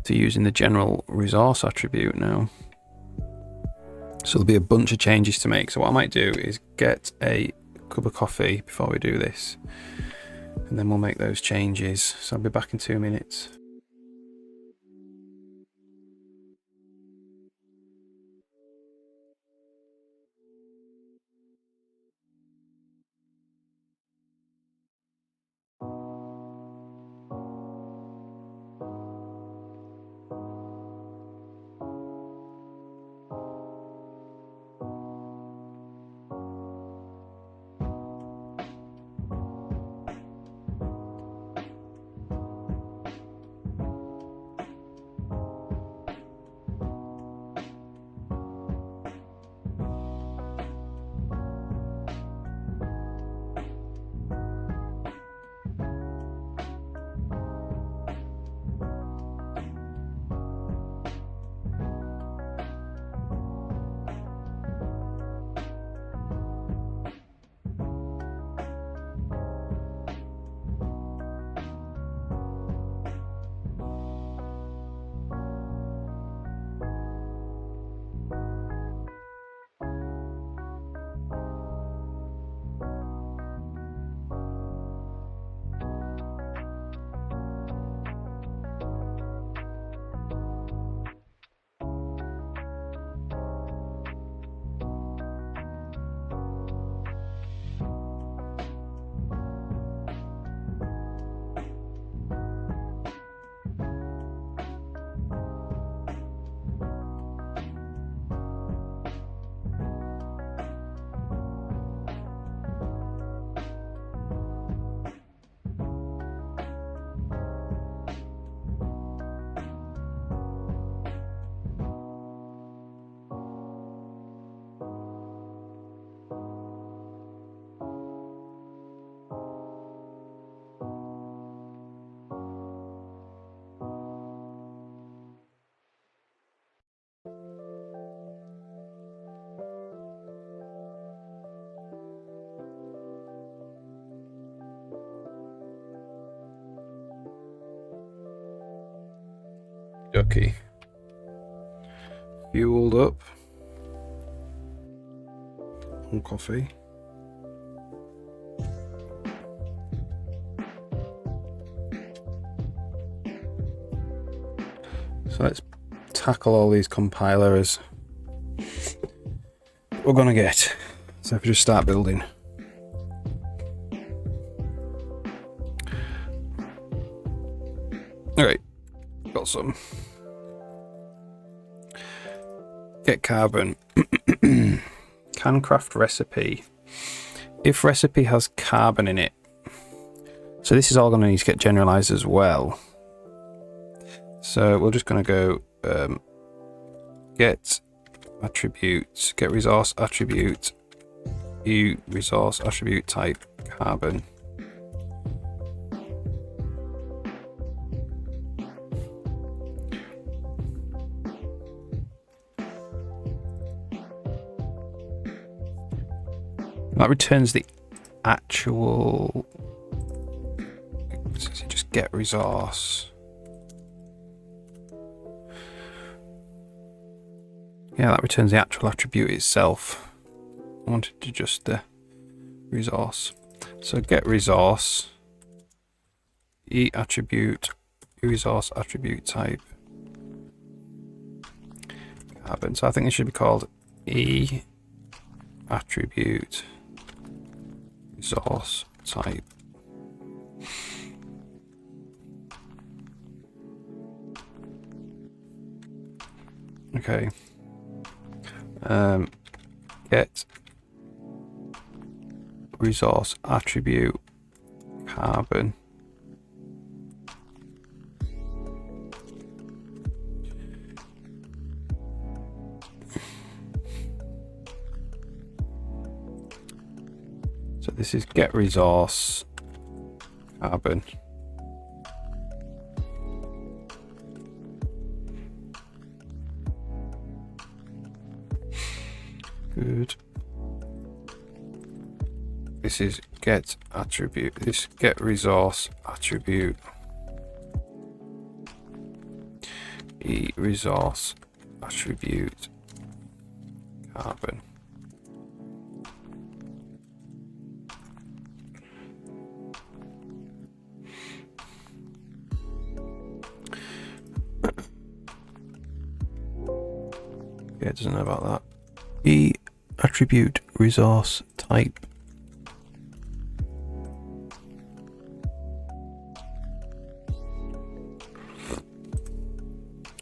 to using the general resource attribute now. So there'll be a bunch of changes to make. So what I might do is get a cup of coffee before we do this, and then we'll make those changes. So I'll be back in 2 minutes. Okay. Fueled up on coffee. So let's tackle all these compilers we're gonna get. So if we just start building. Alright, got some. Get carbon. Can craft recipe. If recipe has carbon in it, so this is all going to need to get generalized as well. So we're just going to go get attributes, get resource attribute, resource attribute type carbon. That returns the actual. So just get resource. Yeah, that returns the actual attribute itself. I wanted to just resource. So get resource, e attribute, resource attribute type, carbon. So I think it should be called e attribute resource type. Okay. Get resource attribute carbon. So this is get resource carbon. Good. This is get attribute. This get resource attribute. E resource attribute carbon. Yeah, it doesn't know about that. E attribute resource type.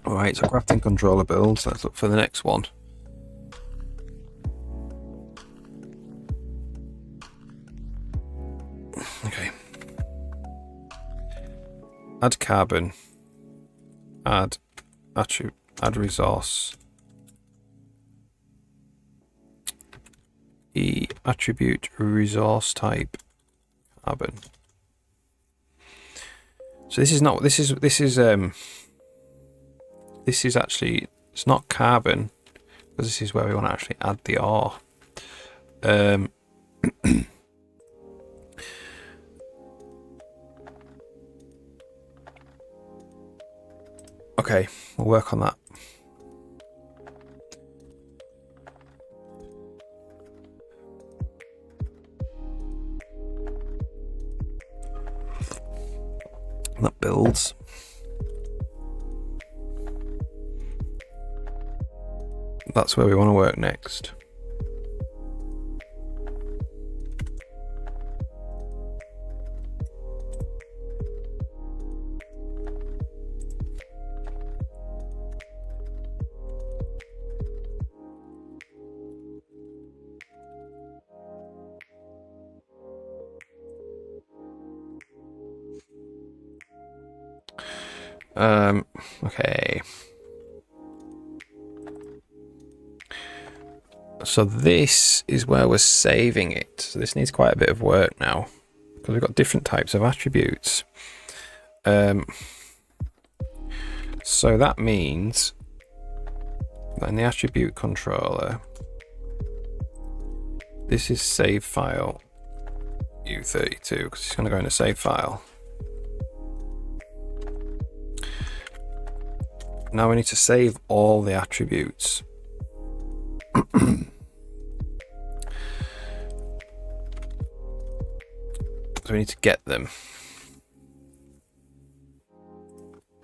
Alright, so crafting controller builds. Let's look for the next one. Okay. Add carbon. Add attribute. Add resource. E attribute resource type carbon. So this is not. This is actually, it's not carbon, because this is where we want to actually add the ore. Okay, we'll work on that. That builds. That's where we want to work next. Okay. So this is where we're saving it. So this needs quite a bit of work now, because we've got different types of attributes. So that means that in the attribute controller, this is save file U32, because it's going to go in a save file. Now we need to save all the attributes. So we need to get them.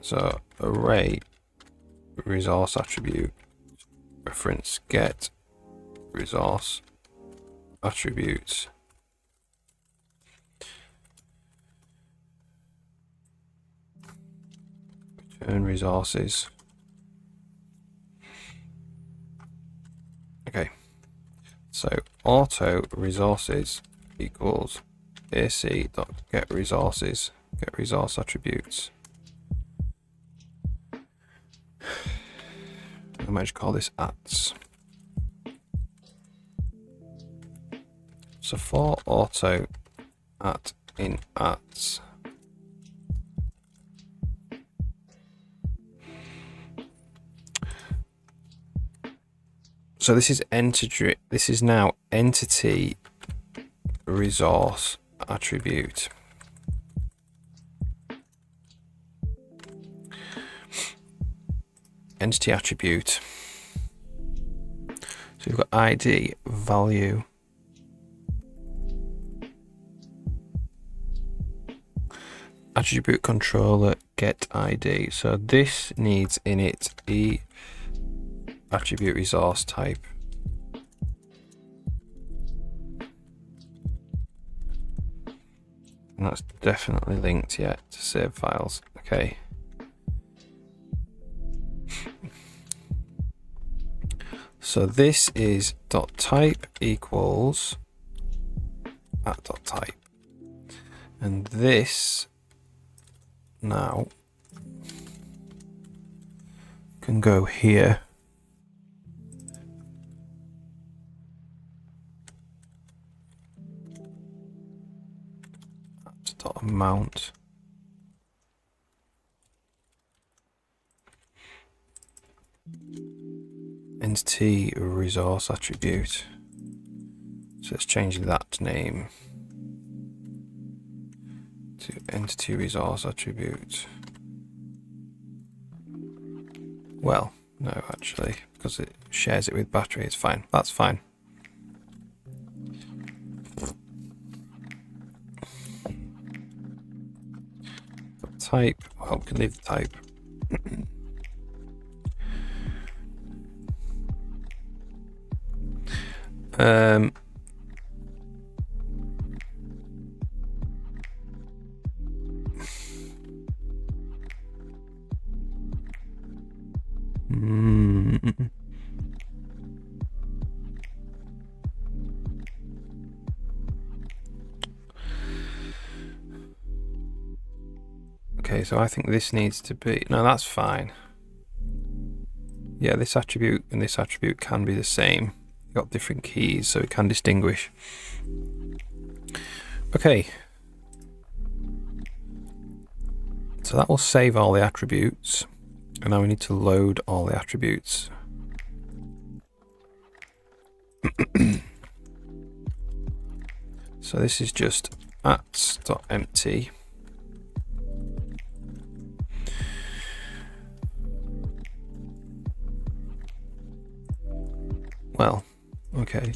So array resource attribute reference get resource attributes. Return resources. Okay. So auto resources equals ac.get resources, get resource attributes. I might just call this ats. So for auto at in ats, so this is entity. This is now entity resource attribute. Entity attribute. So we've got ID, value. Attribute controller, get ID. So this needs in it e attribute resource type. And that's definitely linked yet to save files. Okay. So this is .type equals at .type. And this now can go here. That's .amount. Entity resource attribute. So it's changing that name to entity resource attribute. Well, no, actually, because it shares it with battery, it's fine. That's fine. Type, well, we can leave the type. Okay, so I think this needs to be, no, that's fine. Yeah, this attribute and this attribute can be the same. You've got different keys, so it can distinguish. Okay. So that will save all the attributes. And now we need to load all the attributes. So this is just @.empty. Well, okay.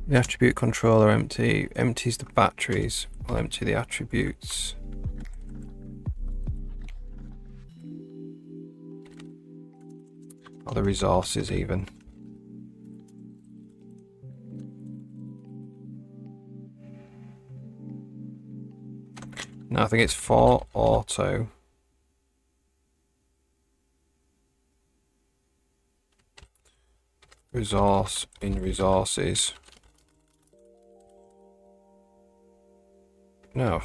The attribute controller empties the batteries. We'll empty the attributes. Or the resources even. Now I think it's for auto. Resource in resources. No.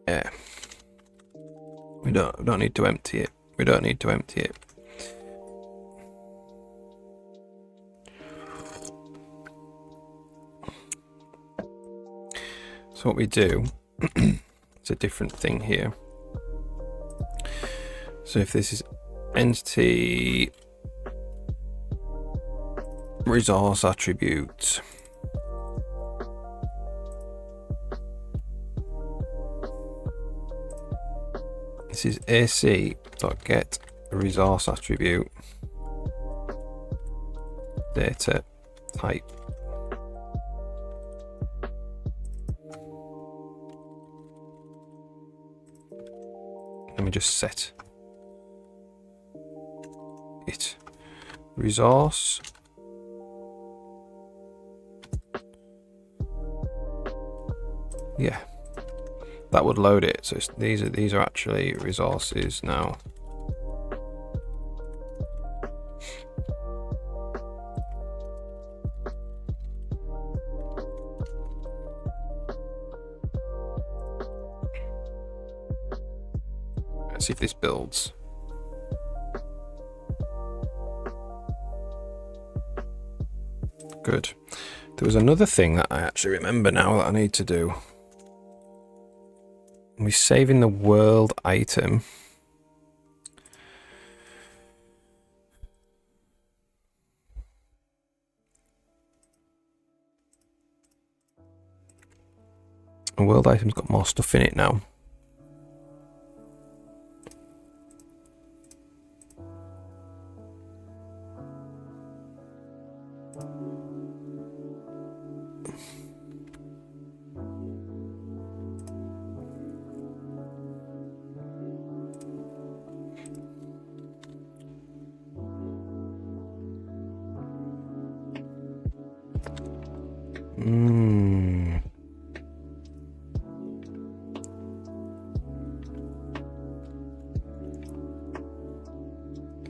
Yeah. We don't need to empty it. We don't need to empty it. So what we do, it's a different thing here. So if this is entity resource attribute, this is ac.get resource attribute data type. Let me just set it. Resource. Yeah, that would load it. So these are actually resources now. Let's see if this builds. Good. There was another thing that I actually remember now that I need to do. We're saving the world item. The world item's got more stuff in it now.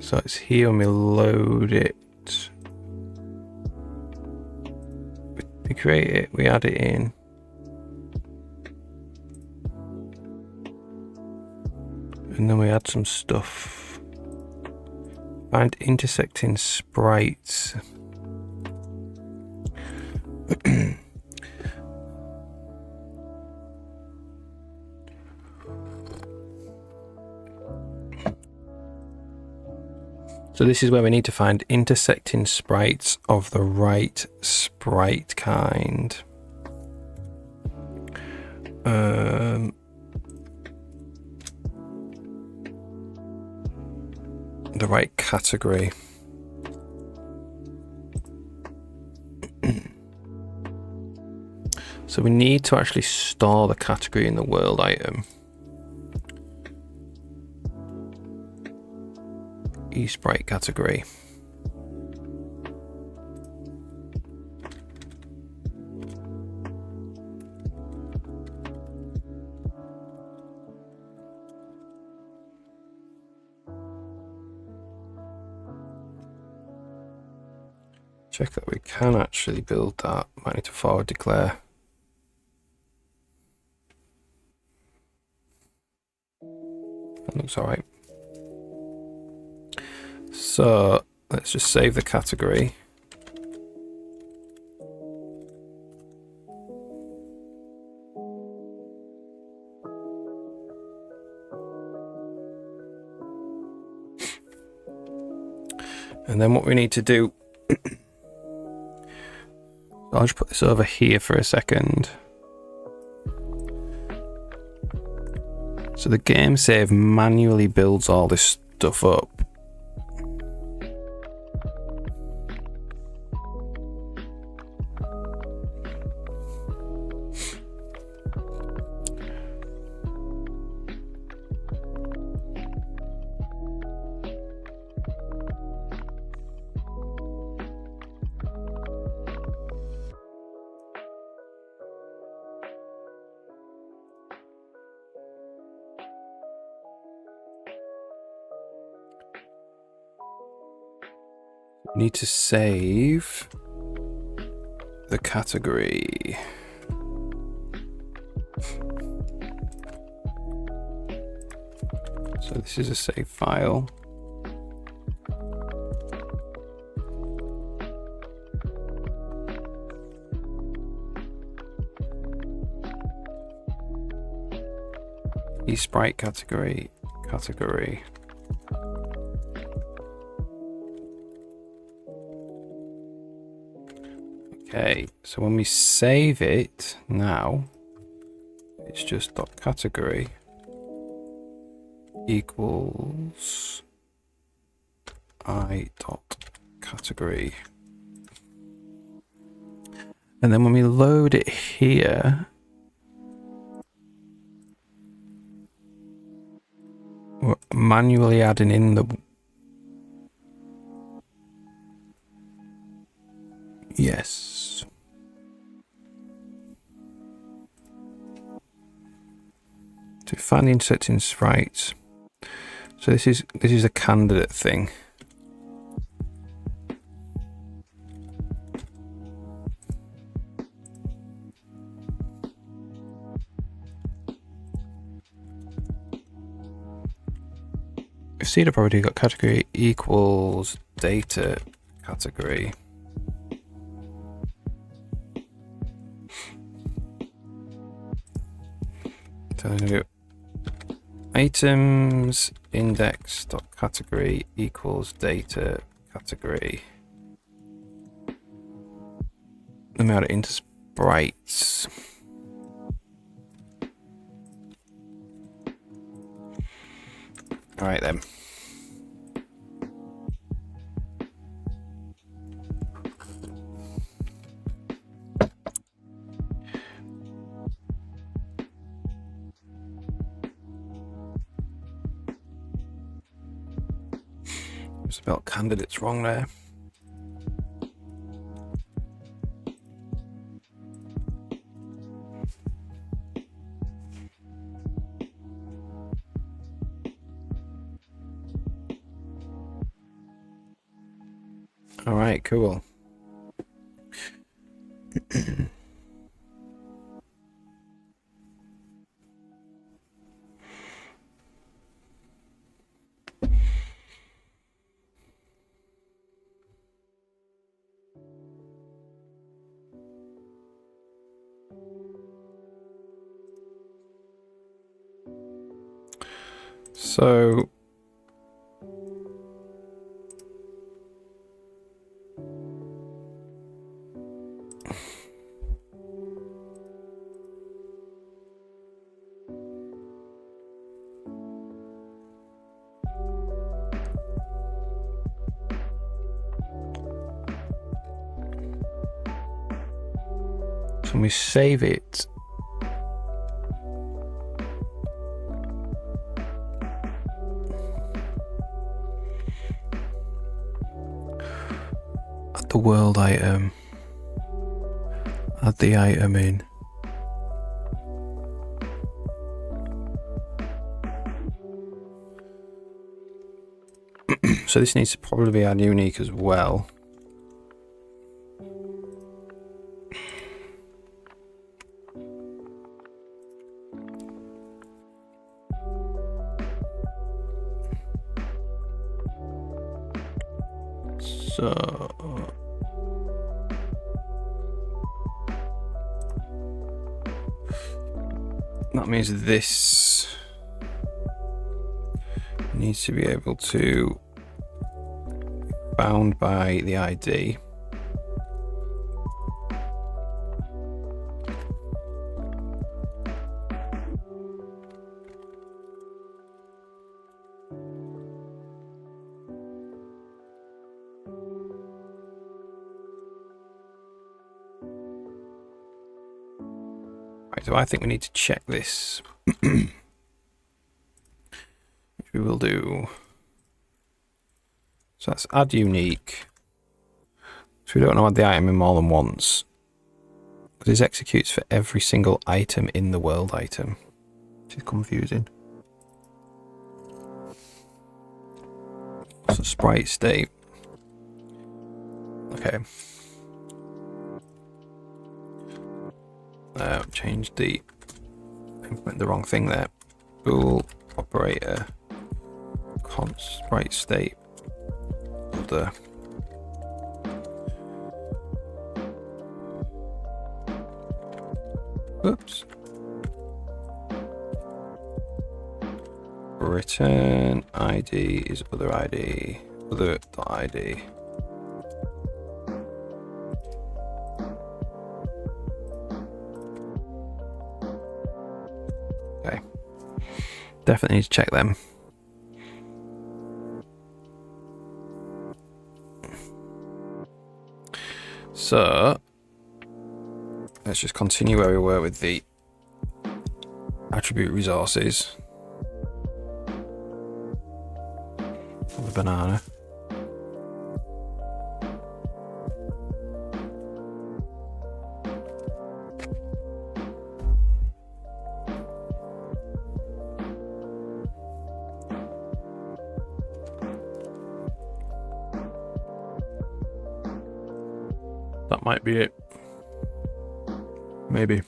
So it's here when we load it. We create it, we add it in. And then we add some stuff. Find intersecting sprites. So this is where we need to find intersecting sprites of the right sprite kind. The right category. So we need to actually store the category in the world item. eSprite category. Check that we can actually build that. Might need to forward declare. That looks all right. So let's just save the category. And then what we need to do, I'll just put this over here for a second. So the game save manually builds all this stuff up. Need to save the category. So this is a save file. eSprite category. Okay, so when we save it now, it's just .category equals I.category. And then when we load it here, we're manually adding in the yes. To find the intersecting sprites. So this is a candidate thing. If seed property got category equals data category. So I'm going to do items index dot category equals data category. Let me add it into sprites. Alright then. Spelled candidates wrong there. All right, cool. So when we save it, add the world item, add the item in. So this needs to probably be add unique as well. So that means this needs to be able to be bound by the ID. So I think we need to check this, which we will do. So that's add unique. So we don't want to add the item in more than once, because this executes for every single item in the world item, which is confusing. So sprite state. Okay. Change the, implement the wrong thing there. Bool operator const sprite state other. Oops. Return ID is other ID, other.id. Okay. Definitely need to check them. So let's just continue where we were with the attribute resources. The banana. That might be it. Maybe.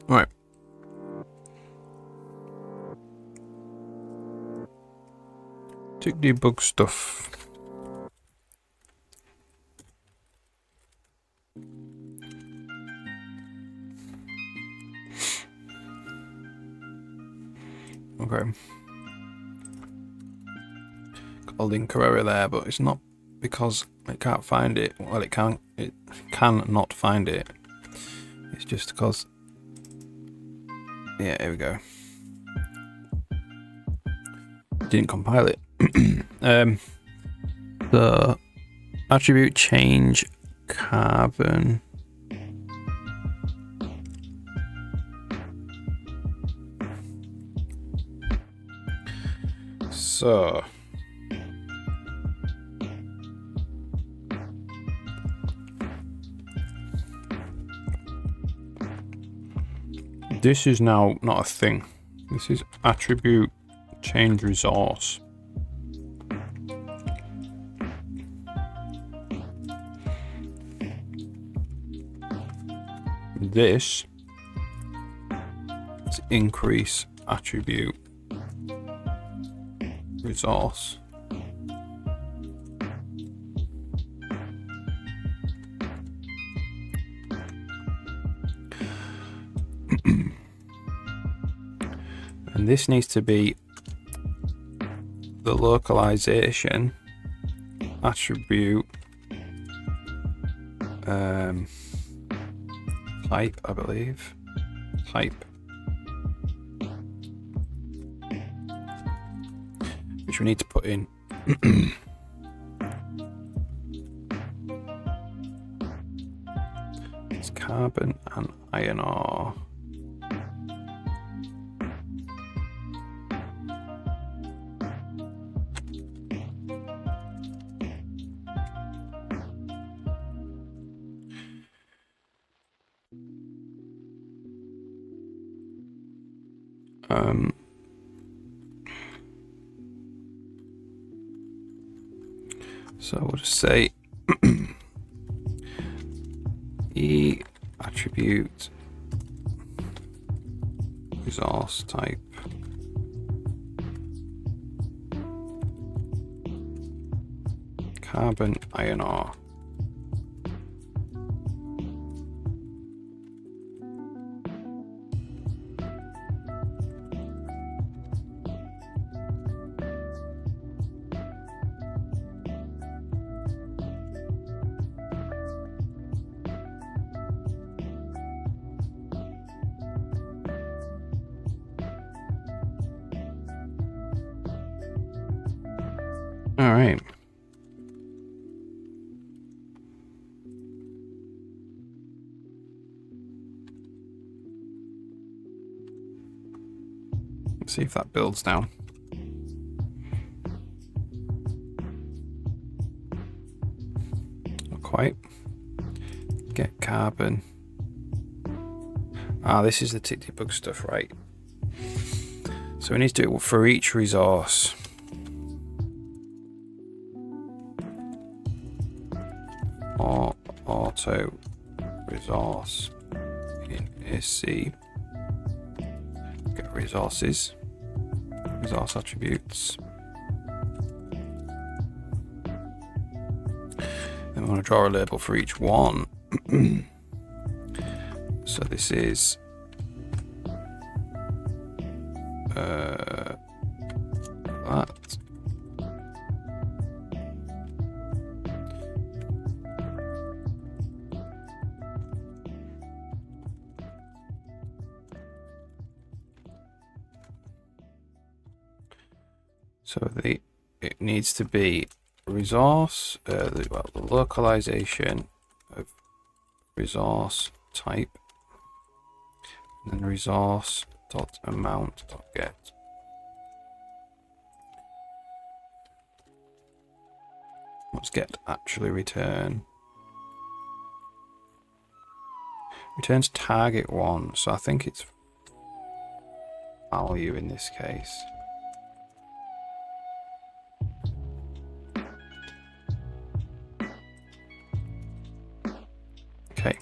All right. Tick debug stuff. Okay. Got a link error there, but it's not because it can't find it. Well, it can not find it. It's just because Yeah, here we go. Didn't compile it. The attribute change carbon. So this is now not a thing. This is attribute change resource. This is increase attribute resource. And this needs to be the localization attribute type, I believe. Type. Which we need to put in. It's carbon and iron ore. So we'll just say E attribute resource type carbon iron ore. All right. Let's see if that builds now. Not quite. Get carbon. Ah, this is the tick debug stuff, right? So we need to do it for each resource. Or auto resource in AC. Get resources, resource attributes. Then we want to draw a label for each one. So this is that. So it needs to be resource, the localization of resource type, and then resource dot amount dot get. What's get actually return? Returns target one, so I think it's value in this case. Okay.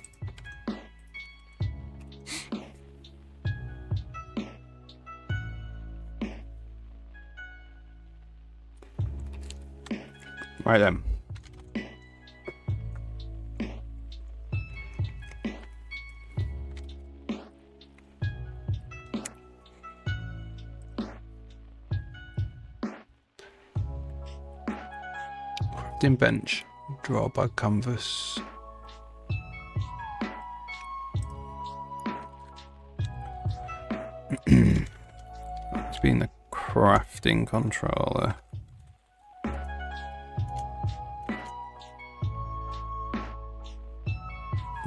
Right then. Crafting bench, draw by canvas. crafting controller.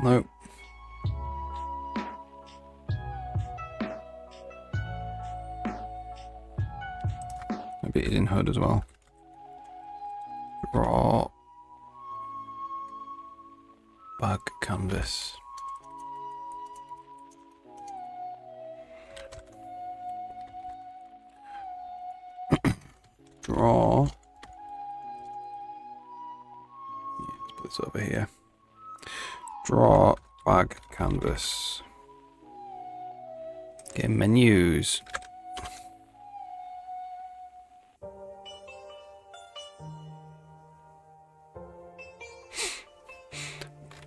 Nope. Maybe it is in HUD as well. Draw. Bag canvas. Draw. Yeah, let's put this over here. Draw bag canvas. Get menus.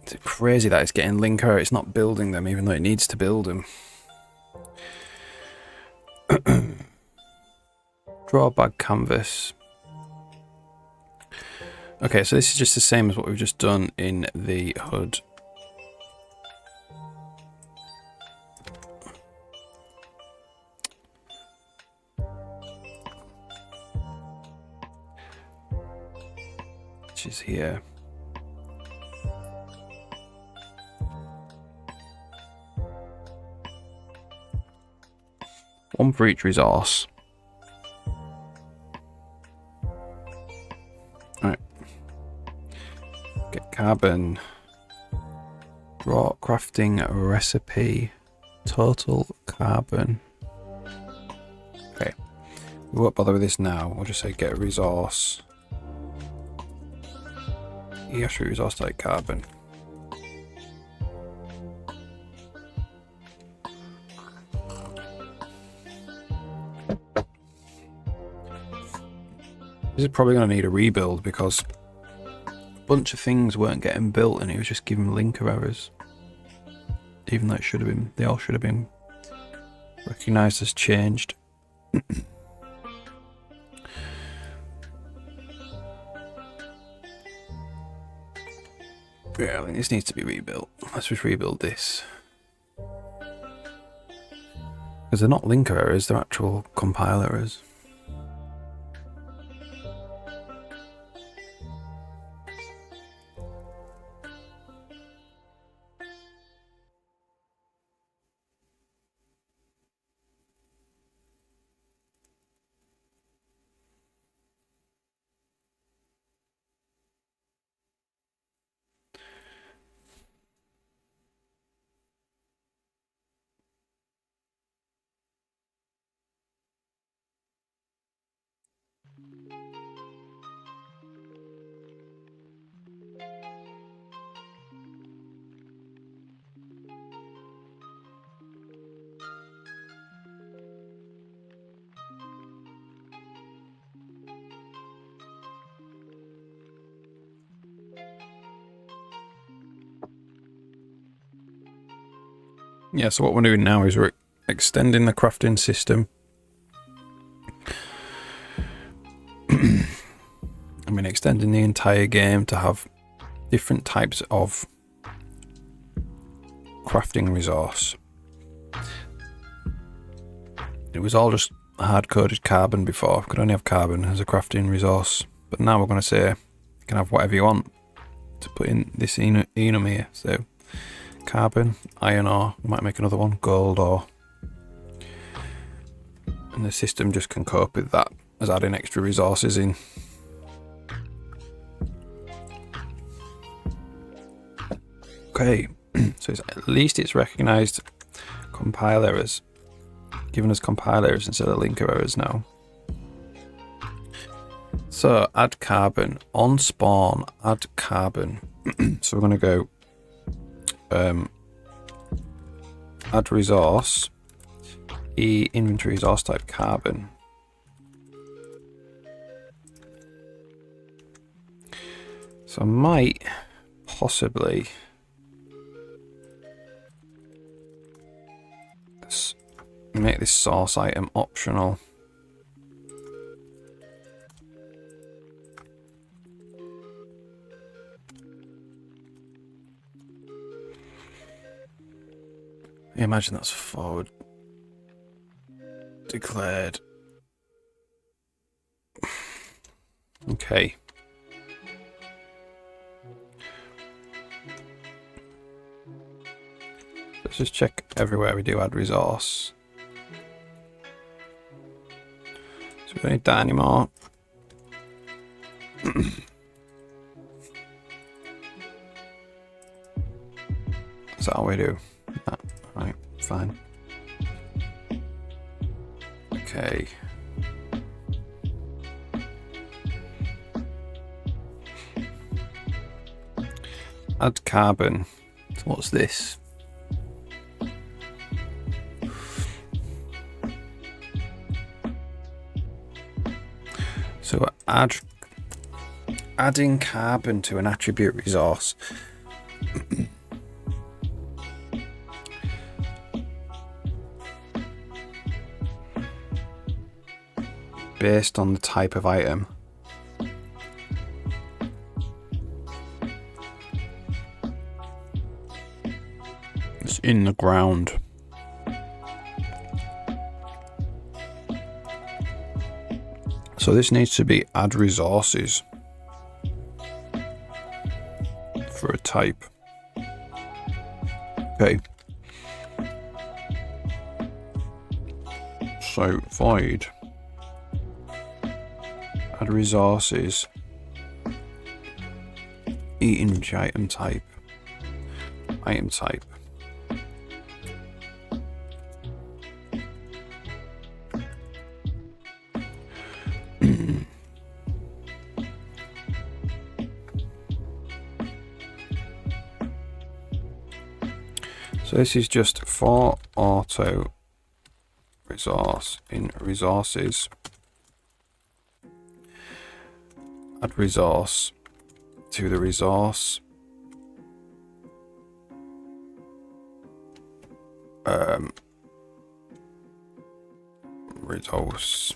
It's crazy that it's getting linker. It's not building them, even though it needs to build them. Draw bag canvas. Okay, so this is just the same as what we've just done in the HUD. Which is here. One for each resource. Alright. Get carbon. Draw crafting recipe. Total carbon. Okay. We won't bother with this now. We'll just say get a resource. Yes, resource type carbon. This is probably going to need a rebuild because a bunch of things weren't getting built and it was just giving linker errors. Even though it should have been, they all should have been recognised as changed. Yeah, I think this needs to be rebuilt. Let's just rebuild this. Because they're not linker errors, they're actual compile errors. Yeah, so what we're doing now is we're extending the crafting system. I mean, extending the entire game to have different types of crafting resource. It was all just hard-coded carbon before. Could only have carbon as a crafting resource. But now we're going to say you can have whatever you want to put in this enum here. So carbon, iron ore, we might make another one, gold ore. And the system just can cope with that as adding extra resources in. Okay, so at least it's recognised compile errors, giving us compile errors instead of linker errors now. So add carbon, on spawn, add carbon. So we're going to go add resource, inventory resource type carbon. So I might possibly make this source item optional. Imagine that's forward declared. Okay. Let's just check everywhere we do add resource. So we don't need that anymore. That's how we do that. Right, fine. Okay. Add carbon. So what's this? So adding carbon to an attribute resource. Based on the type of item. It's in the ground. So this needs to be add resources for a type. Okay. So void add resources eat item type. Item type. So this is just for auto resource in resources. Add resource to the resource. Resource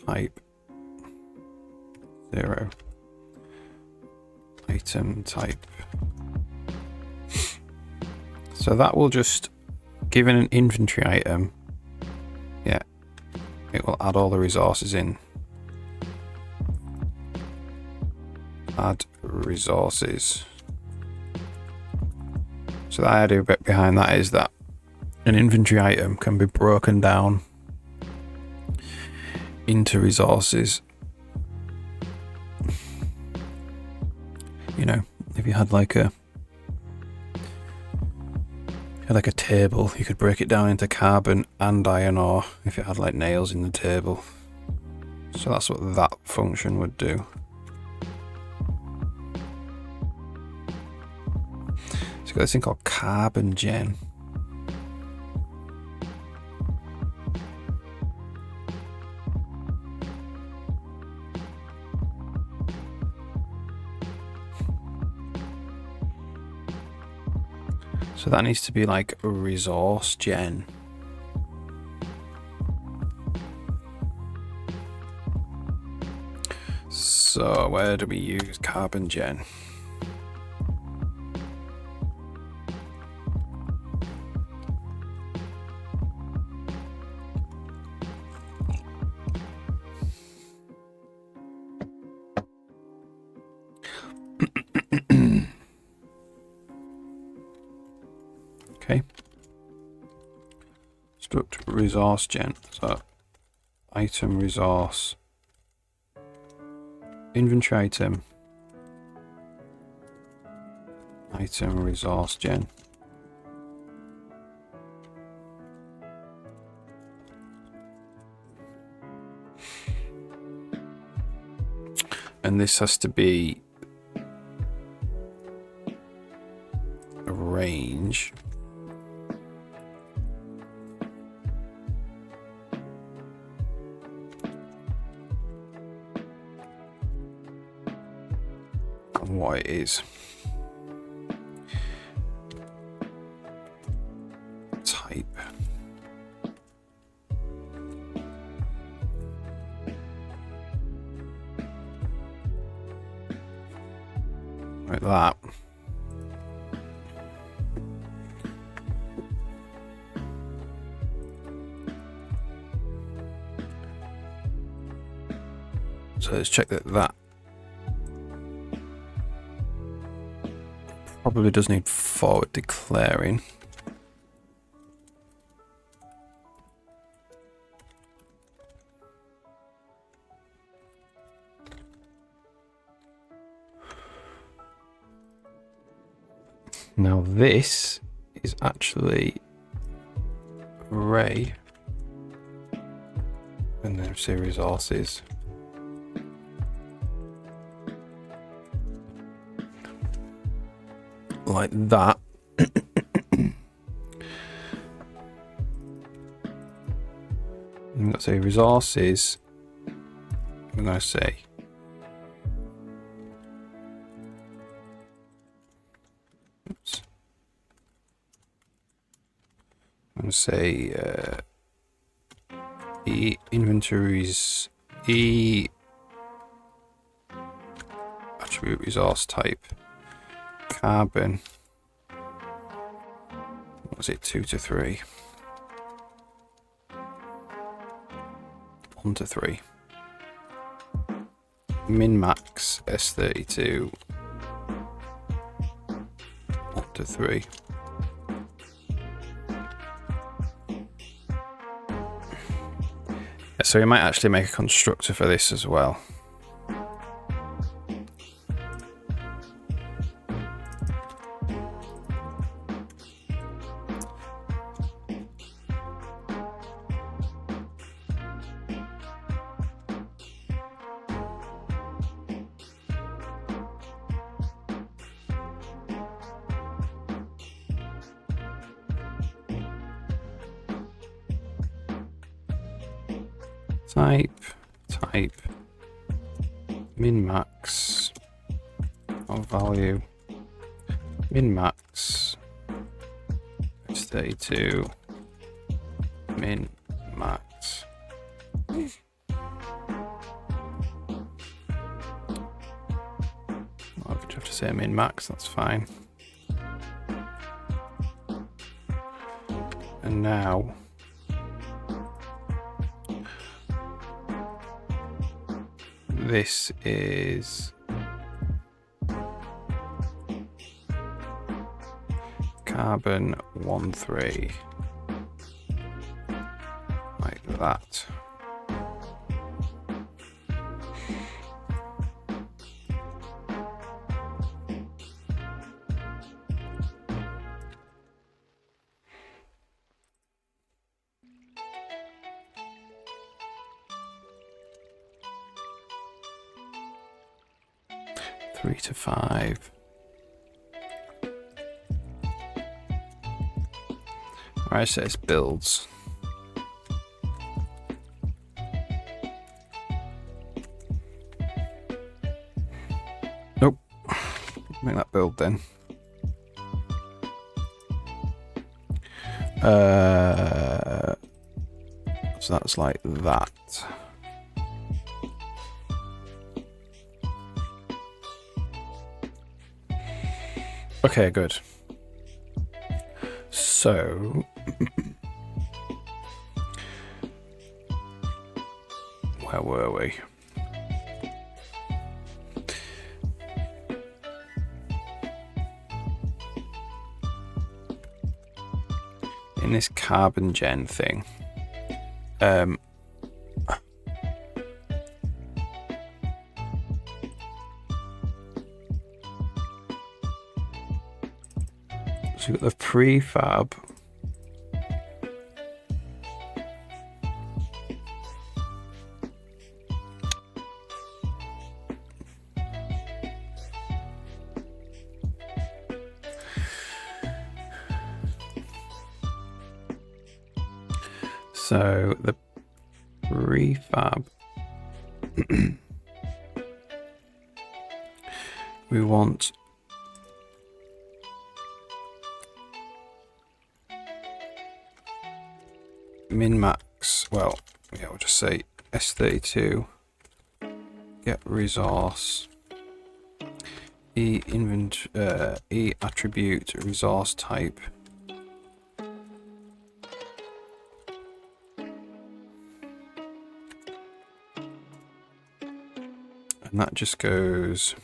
type 0. Item type. So that will just, given an inventory item, yeah, it will add all the resources in. Add resources. So the idea behind that is that an inventory item can be broken down into resources. You know, if you had like a table, you could break it down into carbon and iron ore if it had like nails in the table. So that's what that function would do. So you've got this thing called carbon gen. So that needs to be like a resource gen. So where do we use carbon gen? Okay. Struct resource gen. So item resource. Inventory item. Item resource gen. And this has to be a range. And what it is. Type. Like that. So let's check that probably does need forward declaring. Now this is actually array, and then say resources. Like that. I'm going to say resources. I'm going to say oops. I'm going to say E inventories E attribute resource type carbon. What was it? 2 to 3. 1 to 3. Min max S32. 1 to 3. So we might actually make a constructor for this as well. Type min max of value min max S32 min max. I'll just have to say min max, that's fine. And now this is carbon 1,3 like that. Three to 5. Right, so it's builds. Nope. Make that build then. So that's like that. Okay, good. So where were we? In this carbon gen thing. So you've got the prefab. So the prefab, we want min max, well, yeah, we'll just say S32 get resource E attribute resource type And that just goes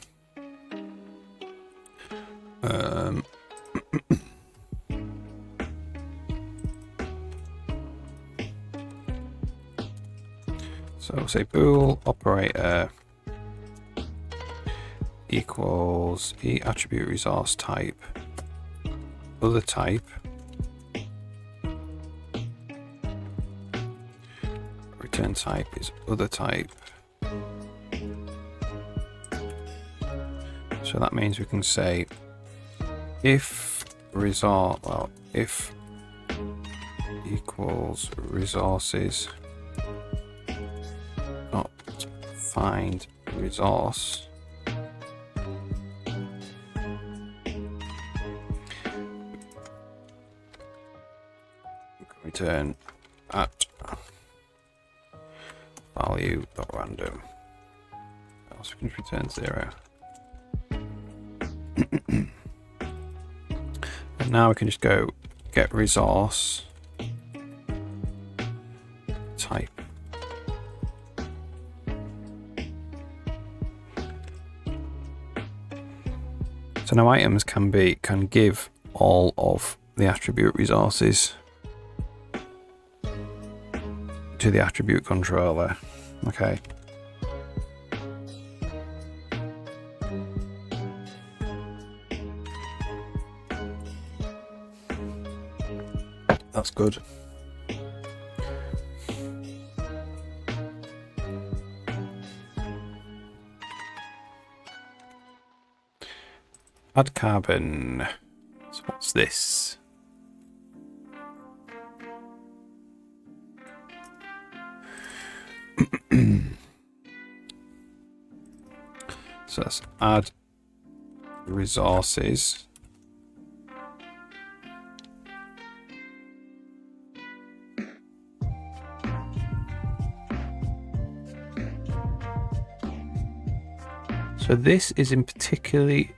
so say bool operator equals e attribute resource type other type return type is other type. So that means we can say if if equals resources not find resource, return at value.random. Also we can return 0. And now we can just go get resource type. So now items can give all of the attribute resources to the attribute controller. Okay. That's good. Add carbon. So what's this? So let's add resources. So this is in particularly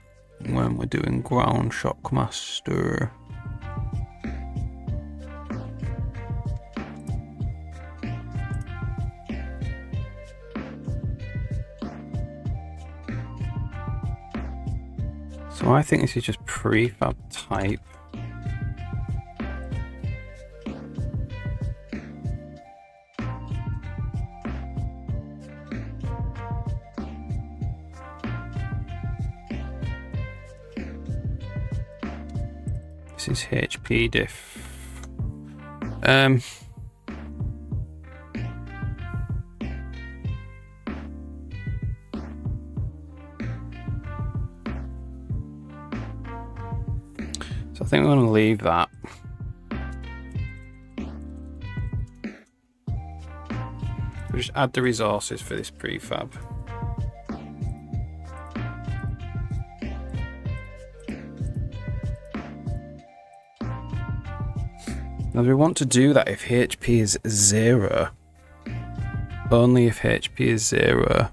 when we're doing ground shockmaster. So I think this is just prefab type. This is HP diff. So I think we're going to leave that. We'll just add the resources for this prefab. Now we want to do that if HP is 0. Only if HP is 0.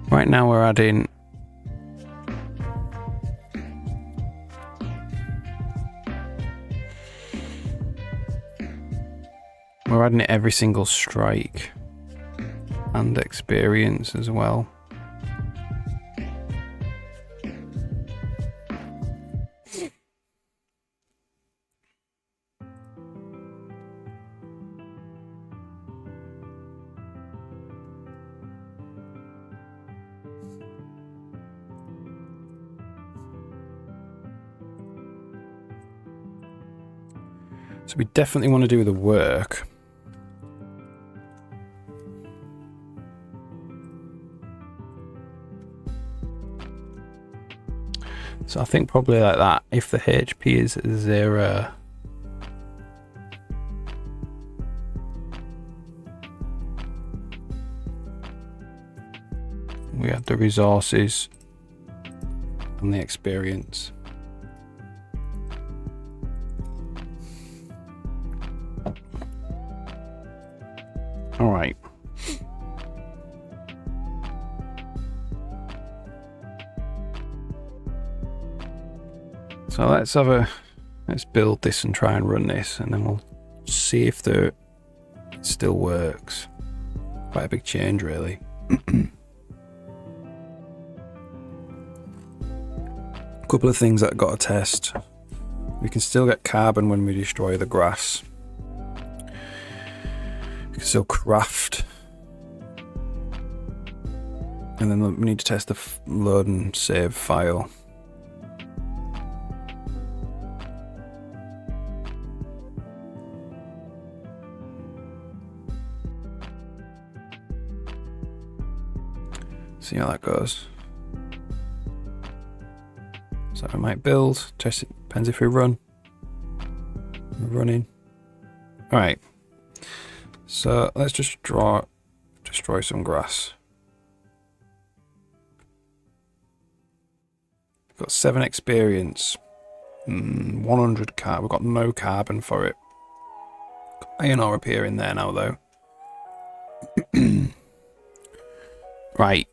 Right now we're adding every single strike and experience as well. So we definitely want to do the work. So I think probably like that. If the HP is 0, we have the resources and the experience. All right. So let's build this and try and run this, and then we'll see if it still works. Quite a big change, really. A couple of things that I've got to test. We can still get carbon when we destroy the grass. We can still craft. And then we need to test the load and save file. See how that goes. So I might build, test it, depends if we run. We're running. Alright. So let's just destroy some grass. We've got 7 experience. 100 carbon. We've got no carbon for it. Iron ore appearing there now though. Right.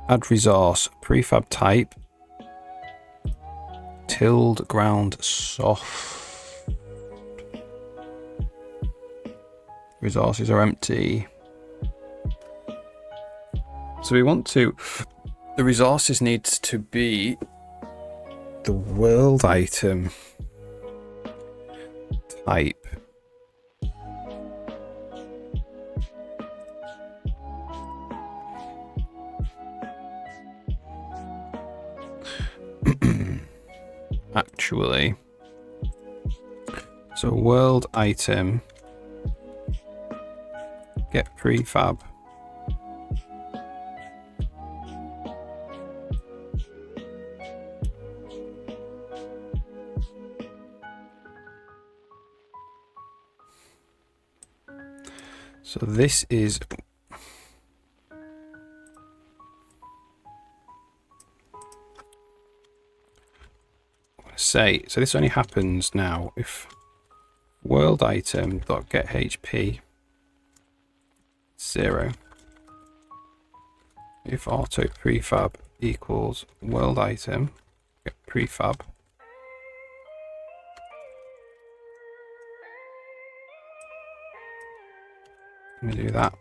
Add resource, prefab type, tilled ground soft. Resources are empty. So we want to, the resources needs to be the world item type. Actually, so world item, get prefab. So this is say, so this only happens now if world item dot get HP 0, if auto prefab equals world item get prefab, let me do that.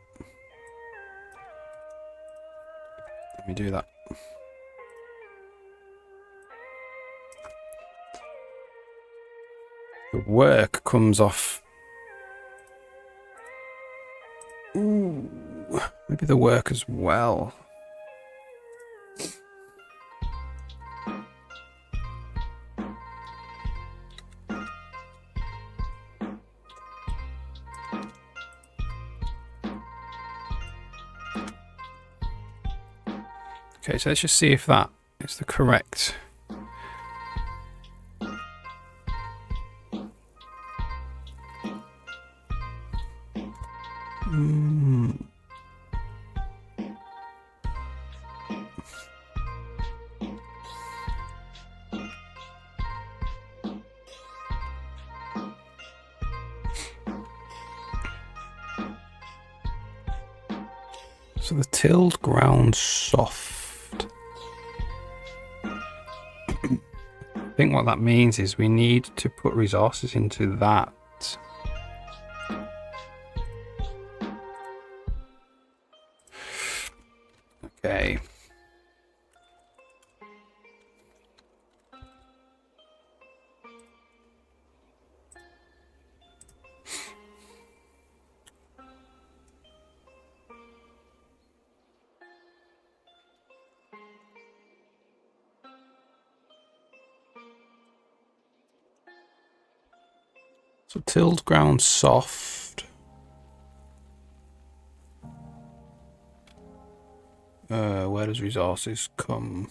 Let me do that. The work comes off. Ooh, maybe the work as well. Okay, so let's just see if that is the correct. So the tilled ground soft. I think what that means is we need to put resources into that. Okay. So tilled ground soft. Where does resources come?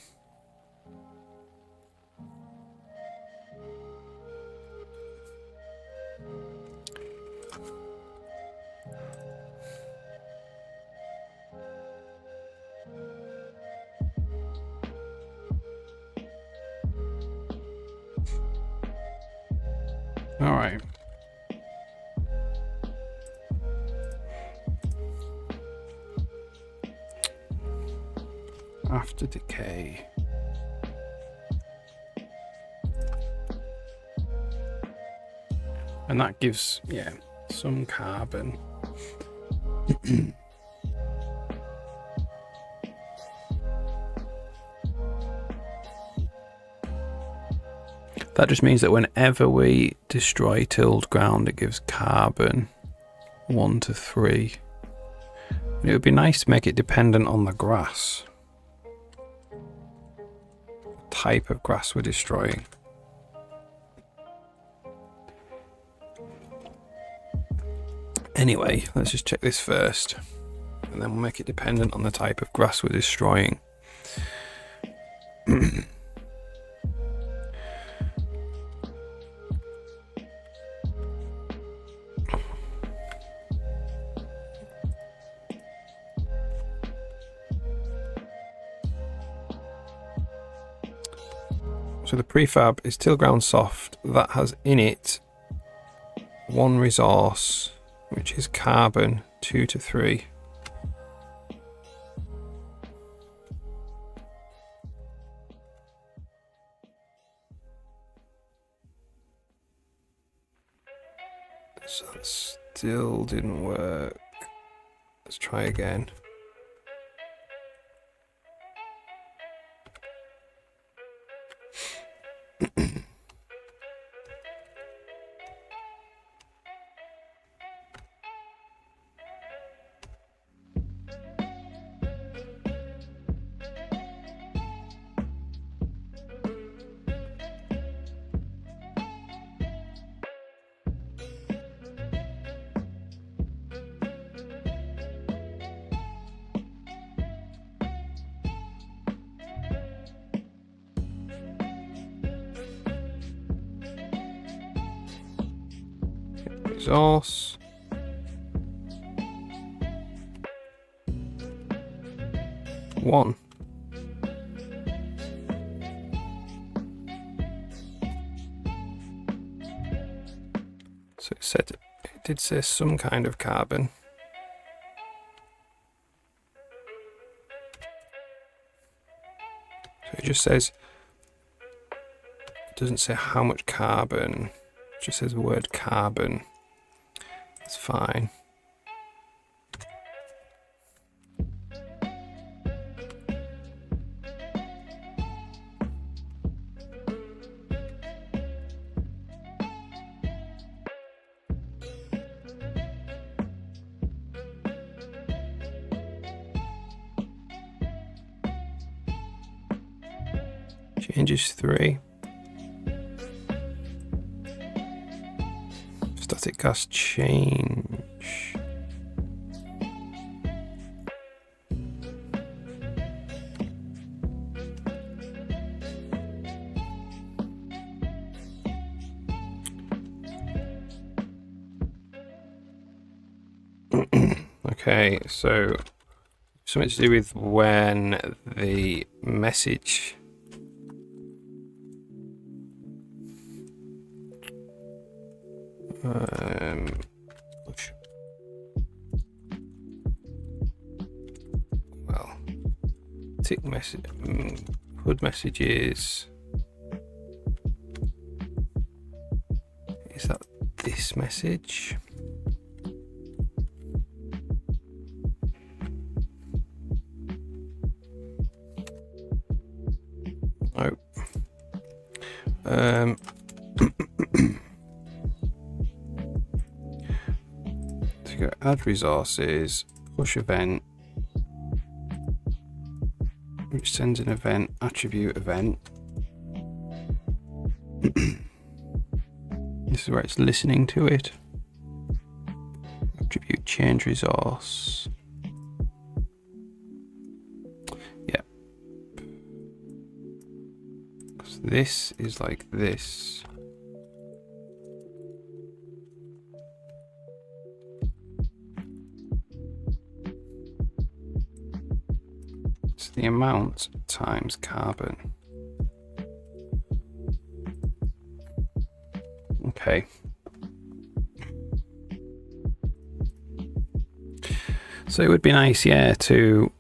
All right. after decay. And that gives, yeah, some carbon. That just means that whenever we destroy tilled ground, it gives carbon 1 to 3. And it would be nice to make it dependent on the grass. The type of grass we're destroying. Anyway, let's just check this first. And then we'll make it dependent on the type of grass we're destroying. So the prefab is till ground soft. That has in it one resource, which is carbon 2 to 3. So that still didn't work. Let's try again. Resource. One. So it said it did say some kind of carbon. So it just says, it doesn't say how much carbon, it just says the word carbon. It's fine. Changes 3. Static gas change. Okay, so something to do with when the message well, tick message, hood messages. Is that this message? No. To go add resources, push event, which sends an event, attribute event. This is where it's listening to it. Attribute change resource. Yeah. So this is like this. It's the amount times carbon. Okay. So it would be nice, yeah, to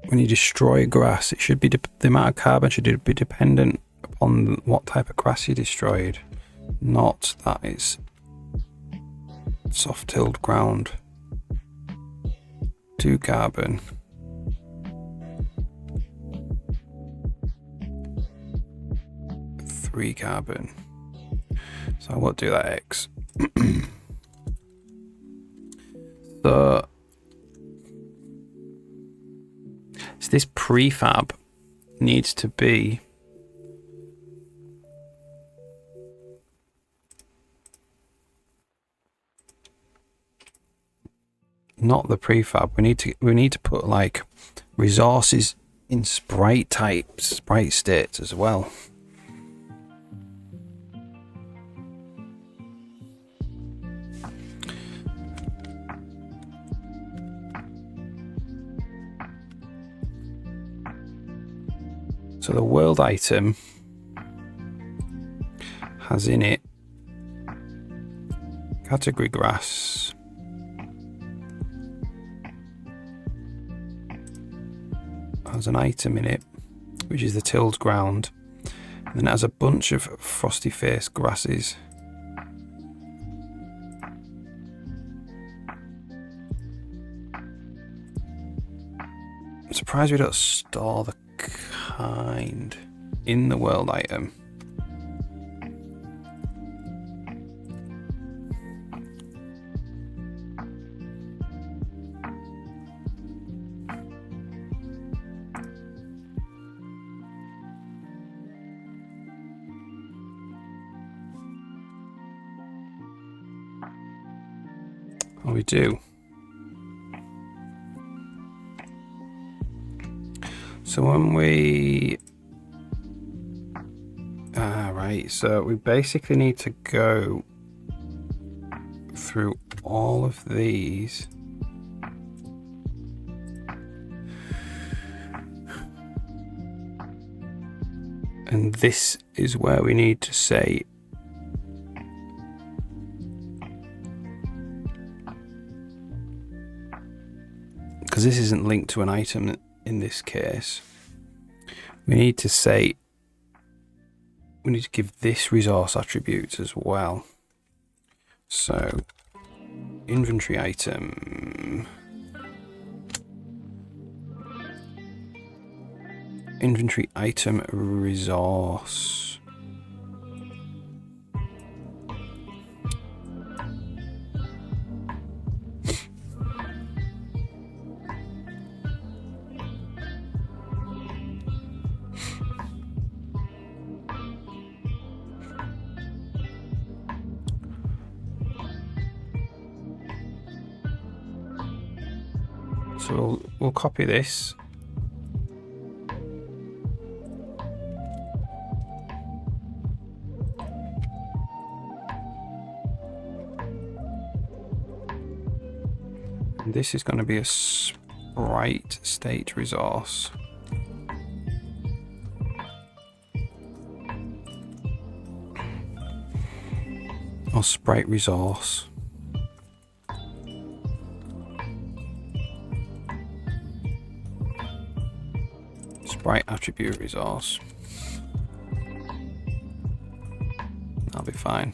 when you destroy grass, it should be the amount of carbon should be dependent upon what type of grass you destroyed, not that it's soft-tilled ground. 2 carbon. Three carbon. So I won't do that X. So this prefab needs to be not the prefab. We need to put like resources in sprite types, sprite states as well. So the world item has in it category grass, has an item in it, which is the tilled ground, and then it has a bunch of frosty faced grasses. I'm surprised we don't store the kind in the world item. Oh, we do. So when we right, so we basically need to go through all of these and this is where we need to say because this isn't linked to an item in this case, we need to say we need to give this resource attributes as well. So inventory item, resource. So we'll copy this. And this is going to be a sprite state resource. Or sprite resource. Sprite attribute resource. That'll be fine.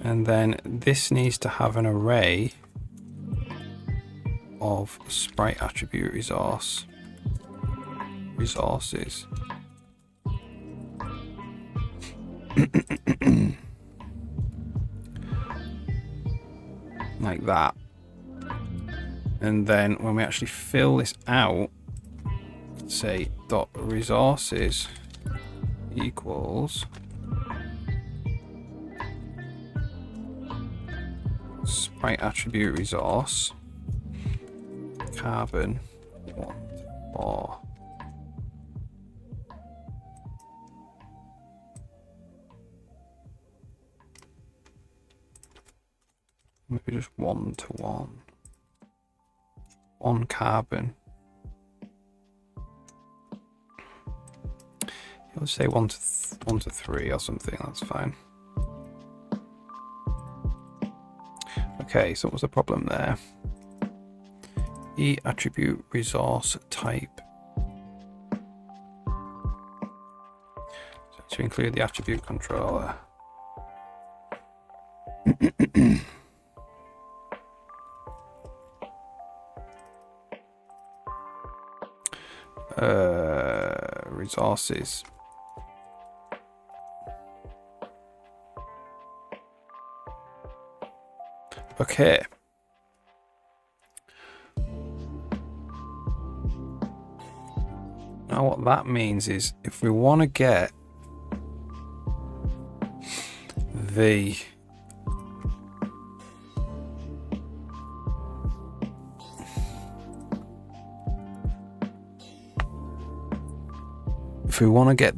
And then this needs to have an array of sprite attribute resources. Like that. And then when we actually fill this out, say dot resources equals sprite attribute resource carbon 1 4. Maybe just 1 to 1. 1 carbon. Let's say 1 to 3 or something. That's fine. Okay, so what was the problem there? E attribute resource type. So to include the attribute controller. Resources. Okay. Now what that means is if we want to get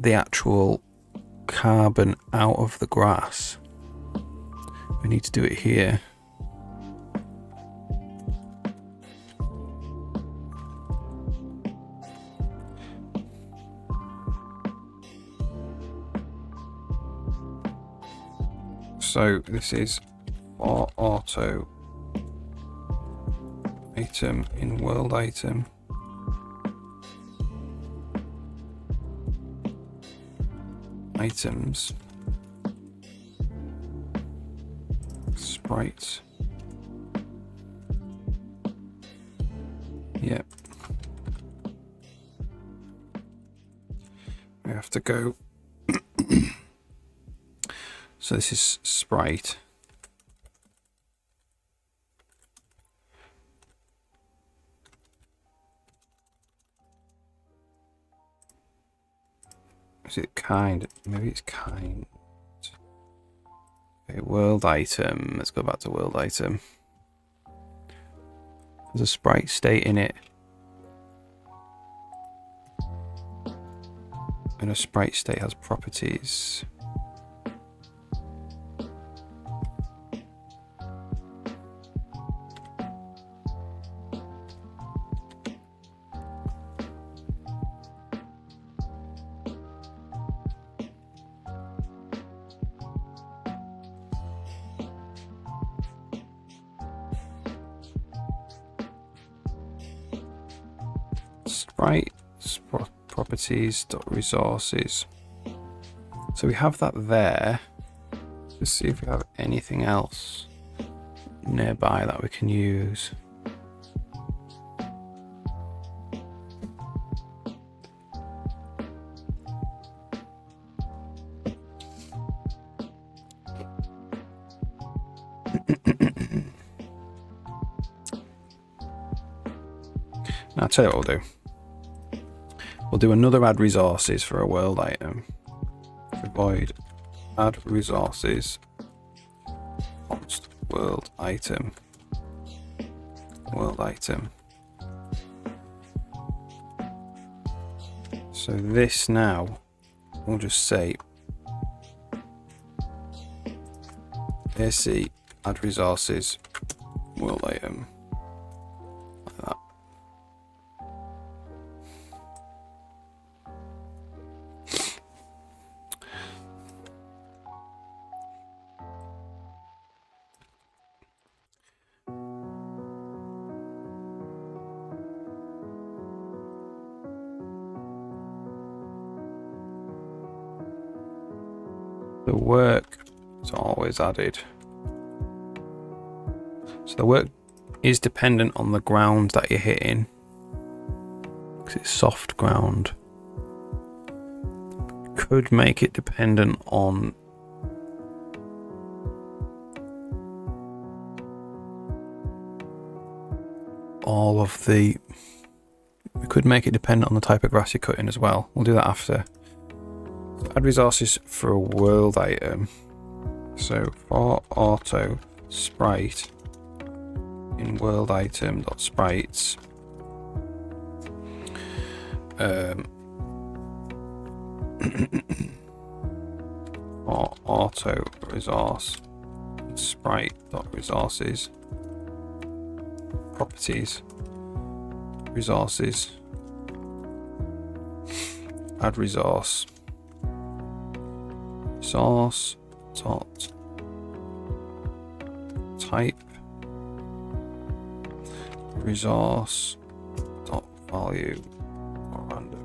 the actual carbon out of the grass, we need to do it here. So this is for auto item in world item. Items. Sprites. Yep. We have to go. So this is sprite. Is it kind? Maybe it's kind. Okay, world item. Let's go back to world item. There's a sprite state in it. And a sprite state has properties. Sprite properties dot resources. So we have that there. Let's see if we have anything else nearby that we can use. Now I'll tell you what we'll do. We'll do another add resources for a world item. Void add resources const world item. World item. So this now we'll just say AC add resources world item. Like that. The work is always added. So the work is dependent on the ground that you're hitting, because it's soft ground. Could make it dependent on all of the. We could make it dependent on the type of grass you're cutting as well. We'll do that after. Add resources for a world item. So for auto sprite in world item dot sprites. For auto resource sprite dot resources properties resources add resource source dot type resource dot value or random.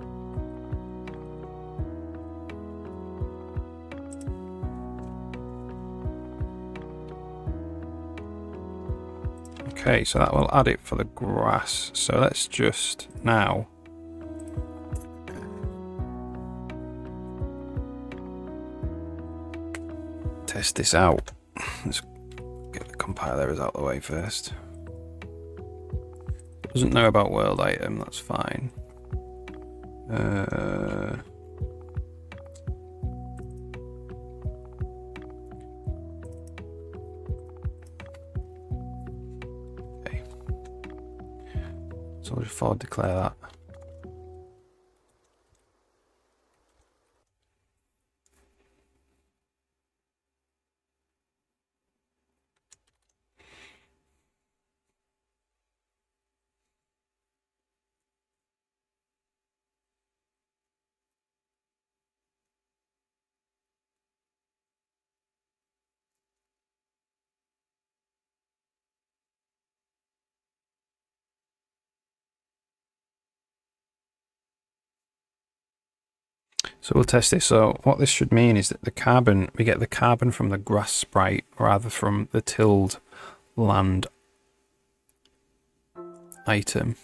Okay, so that will add it for the grass. So let's just now test this out. Let's get the compilers out of the way first. Doesn't know about world item, that's fine. Okay. So I'll just forward declare that. So we'll test this. So what this should mean is that the carbon, we get the carbon from the grass sprite rather from the tilled land item.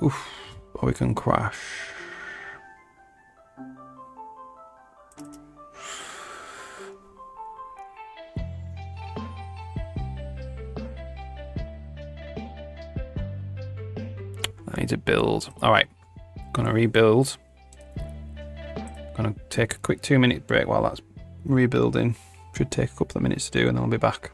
Oof, or we can crash. I need to build. All right, gonna rebuild. Gonna take a quick 2-minute break while that's rebuilding. Should take a couple of minutes to do, and then I'll be back.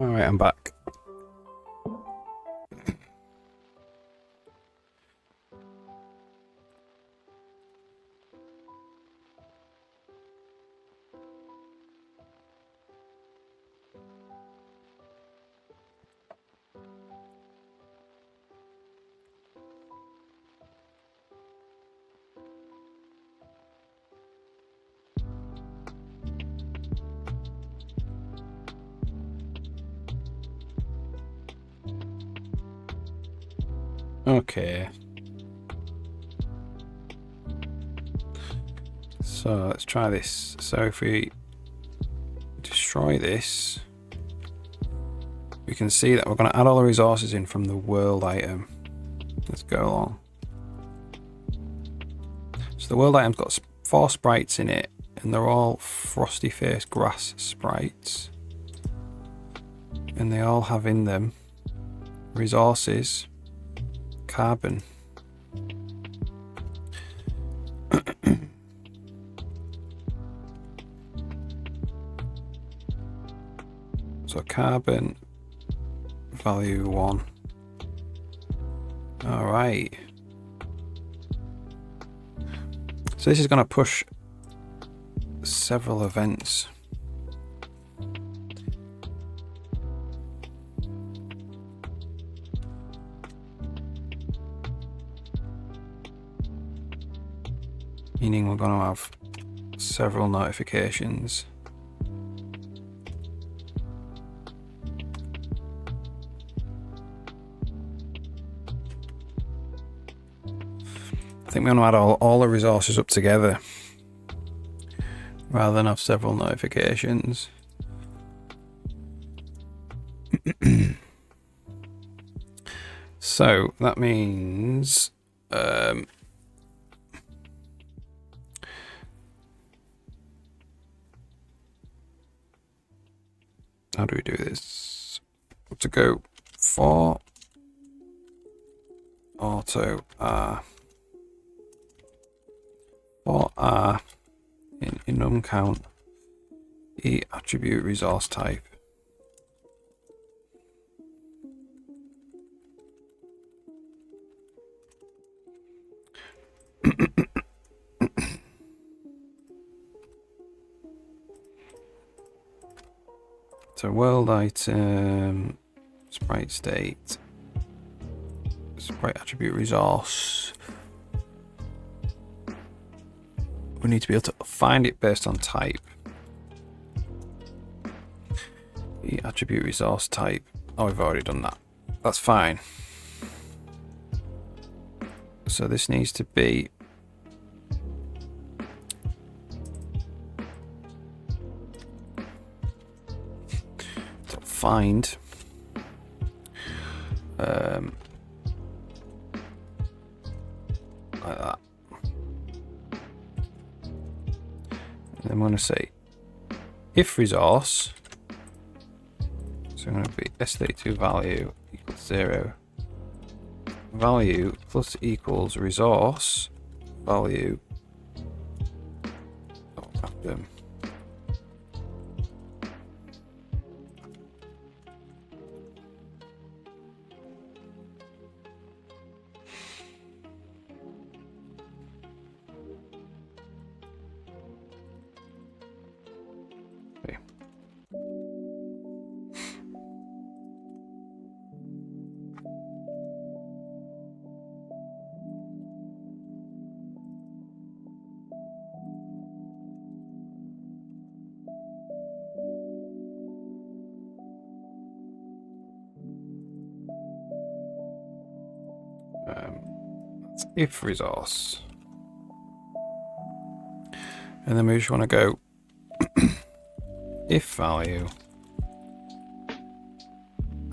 All right, I'm back. Okay. So let's try this. So if we destroy this, we can see that we're going to add all the resources in from the world item. Let's go along. So the world item's got 4 sprites in it, and they're all frosty faced grass sprites. and they all have in them resources, carbon. So carbon value 1. All right. So this is going to push several events. Meaning we're going to have several notifications. I think we're going to add all the resources up together rather than have several notifications. So that means how do we do this? To go for auto R. For R in enum count E attribute resource type. So world item, sprite state, sprite attribute resource. We need to be able to find it based on type. The attribute resource type. Oh, we've already done that. That's fine. So this needs to be to find like that. And I'm going to say if resource, so I'm going to be s32 value equals 0, value plus equals resource value. That's if resource, and then we just want to go if value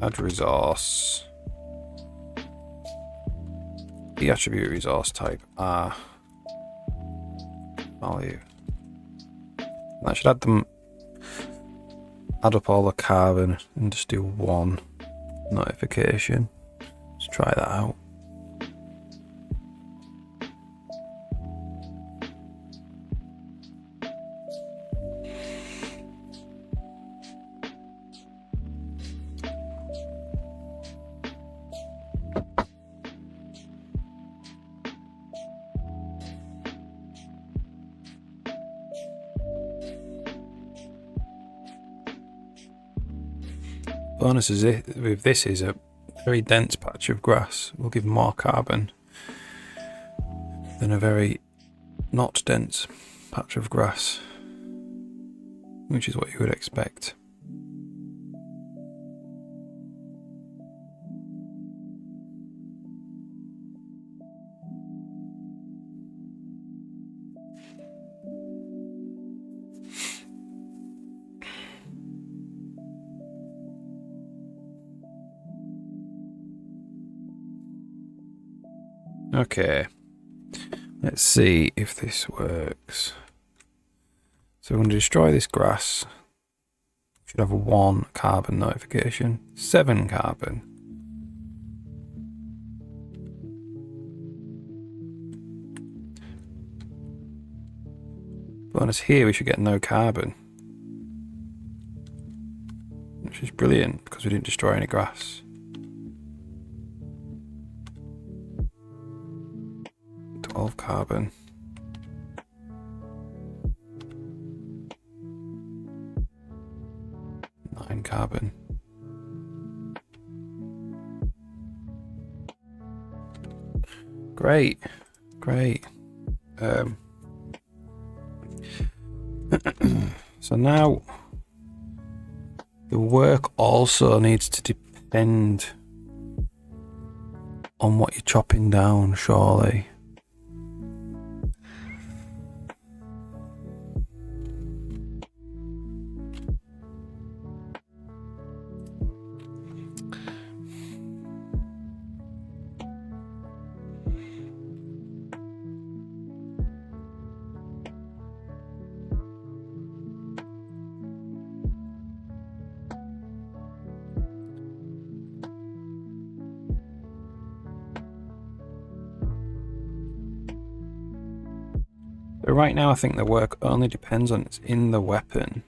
add resource the attribute resource type R value. And that should add up all the carbon and just do one notification. Let's try that out. Bonus is with this is a very dense patch of grass will give more carbon than a very not dense patch of grass, which is what you would expect. Okay, let's see if this works. So we're going to destroy this grass, Should have a 1 carbon notification. 7 carbon. Bonus here, we should get no carbon. Which is brilliant because we didn't destroy any grass. Of carbon. Nine carbon. Great, great. So now the work also needs to depend on what you're chopping down, surely. So right now I think the work only depends on it's in the weapon.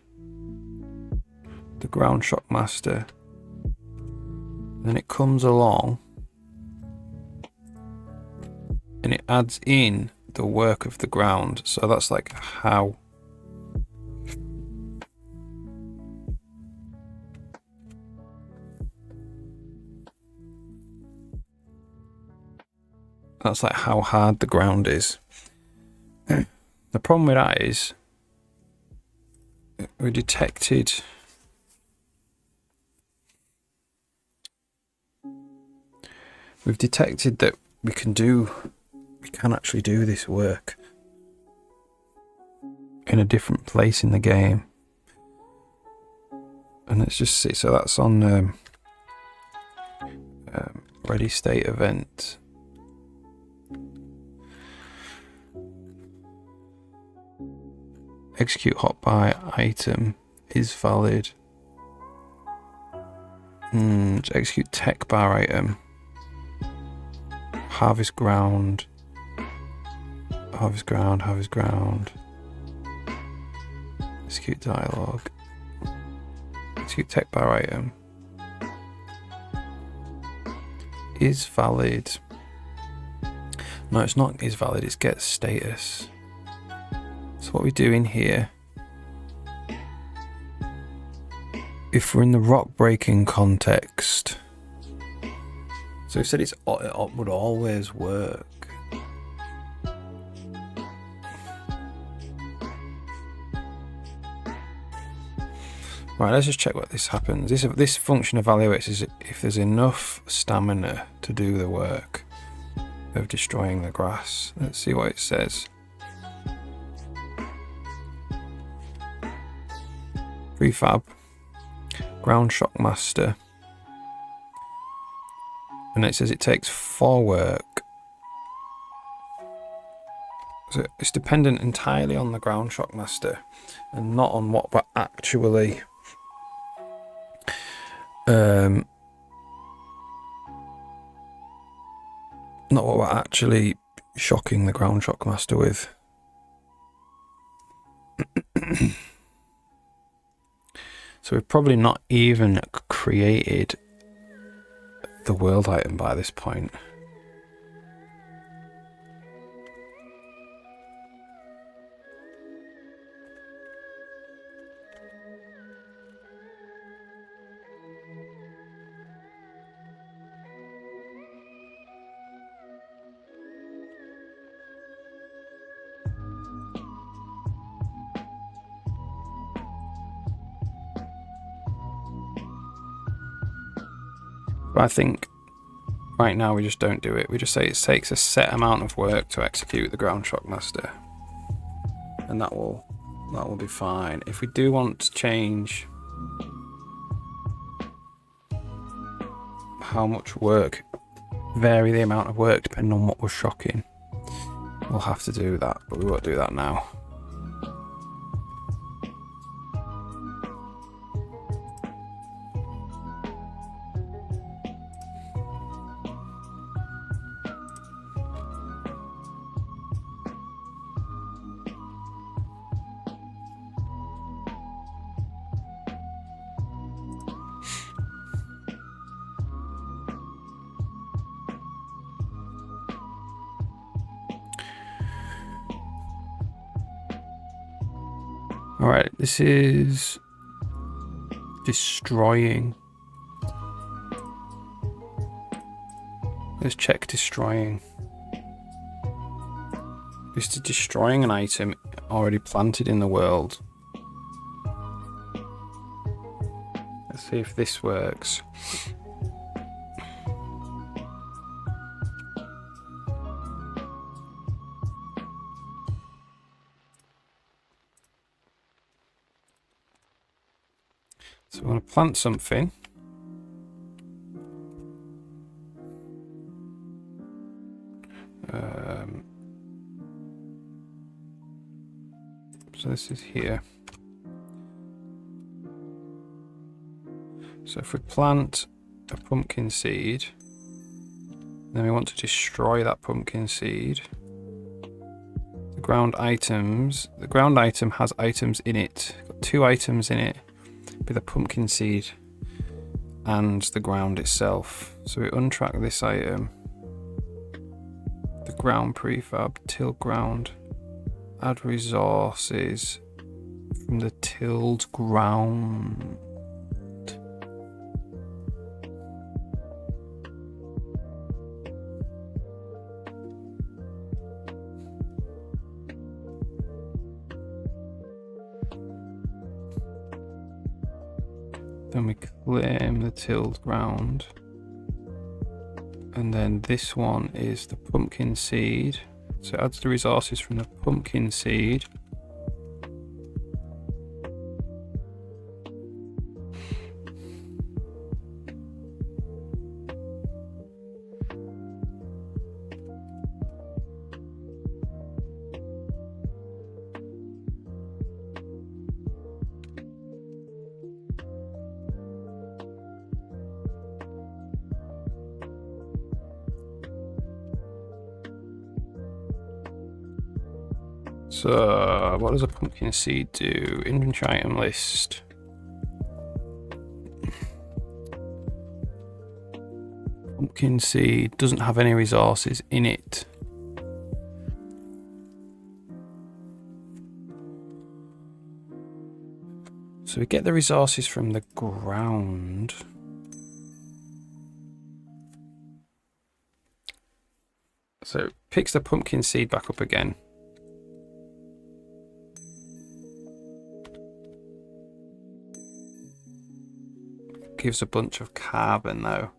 The Ground Shockmaster. Then it comes along and it adds in the work of the ground. So that's like how hard the ground is. The problem with that is we detected that we can actually do this work in a different place in the game. And let's just see, so that's on ready state event. Execute hot buy item is valid. Execute tech bar item. Harvest ground. Harvest ground. Execute dialogue. Execute tech bar item. Is valid. No, it's not is valid, it's get status. So what we do in here, if we're in the rock breaking context, so we said it would always work. Right, let's just check what this happens. This function evaluates if there's enough stamina to do the work of destroying the grass. Let's see what it says. Prefab, Ground Shockmaster, and it says it takes 4 work. So it's dependent entirely on the Ground Shockmaster and not on what we're actually shocking the Ground Shockmaster with. So we've probably not even created the world item by this point. But I think right now we just don't do it. We just say it takes a set amount of work to execute the Ground Shockmaster, and that will be fine. If we do want to change how much work, vary the amount of work depending on what we're shocking, we'll have to do that, but we won't do that now. Alright, this is destroying. Let's check destroying. This is destroying an item already planted in the world. Let's see if this works. So we're going to plant something. So this is here. So if we plant a pumpkin seed, then we want to destroy that pumpkin seed. The ground item has items in it. Got 2 items in it, with a pumpkin seed and the ground itself. So we untrack this item. The ground prefab, till ground. Add resources from the tilled ground. Then we claim the tilled ground. And then this one is the pumpkin seed. So it adds the resources from the pumpkin seed. So, what does a pumpkin seed do? Inventory item list. Pumpkin seed doesn't have any resources in it. So we get the resources from the ground. So it picks the pumpkin seed back up again. Gives a bunch of carbon though.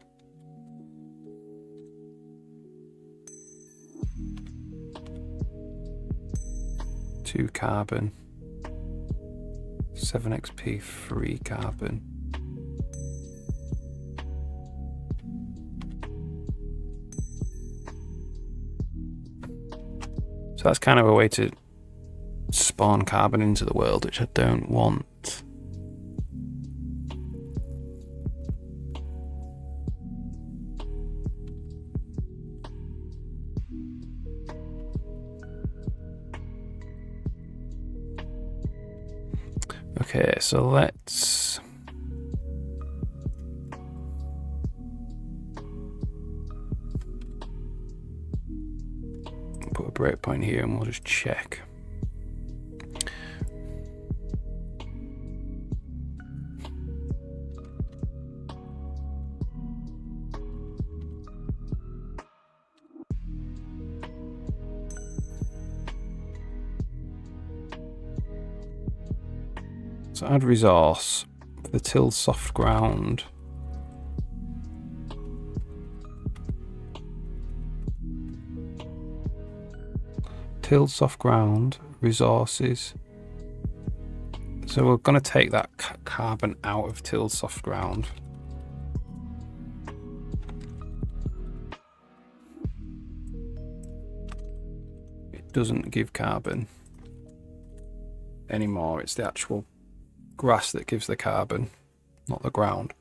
Two carbon. 7 XP, 3 carbon. So that's kind of a way to spawn carbon into the world, which I don't want. Okay, so let's put a breakpoint here and we'll just check. So add resource for the tilled soft ground. Tilled soft ground, resources. So we're going to take that carbon out of tilled soft ground. It doesn't give carbon anymore, it's the actual grass that gives the carbon, not the ground.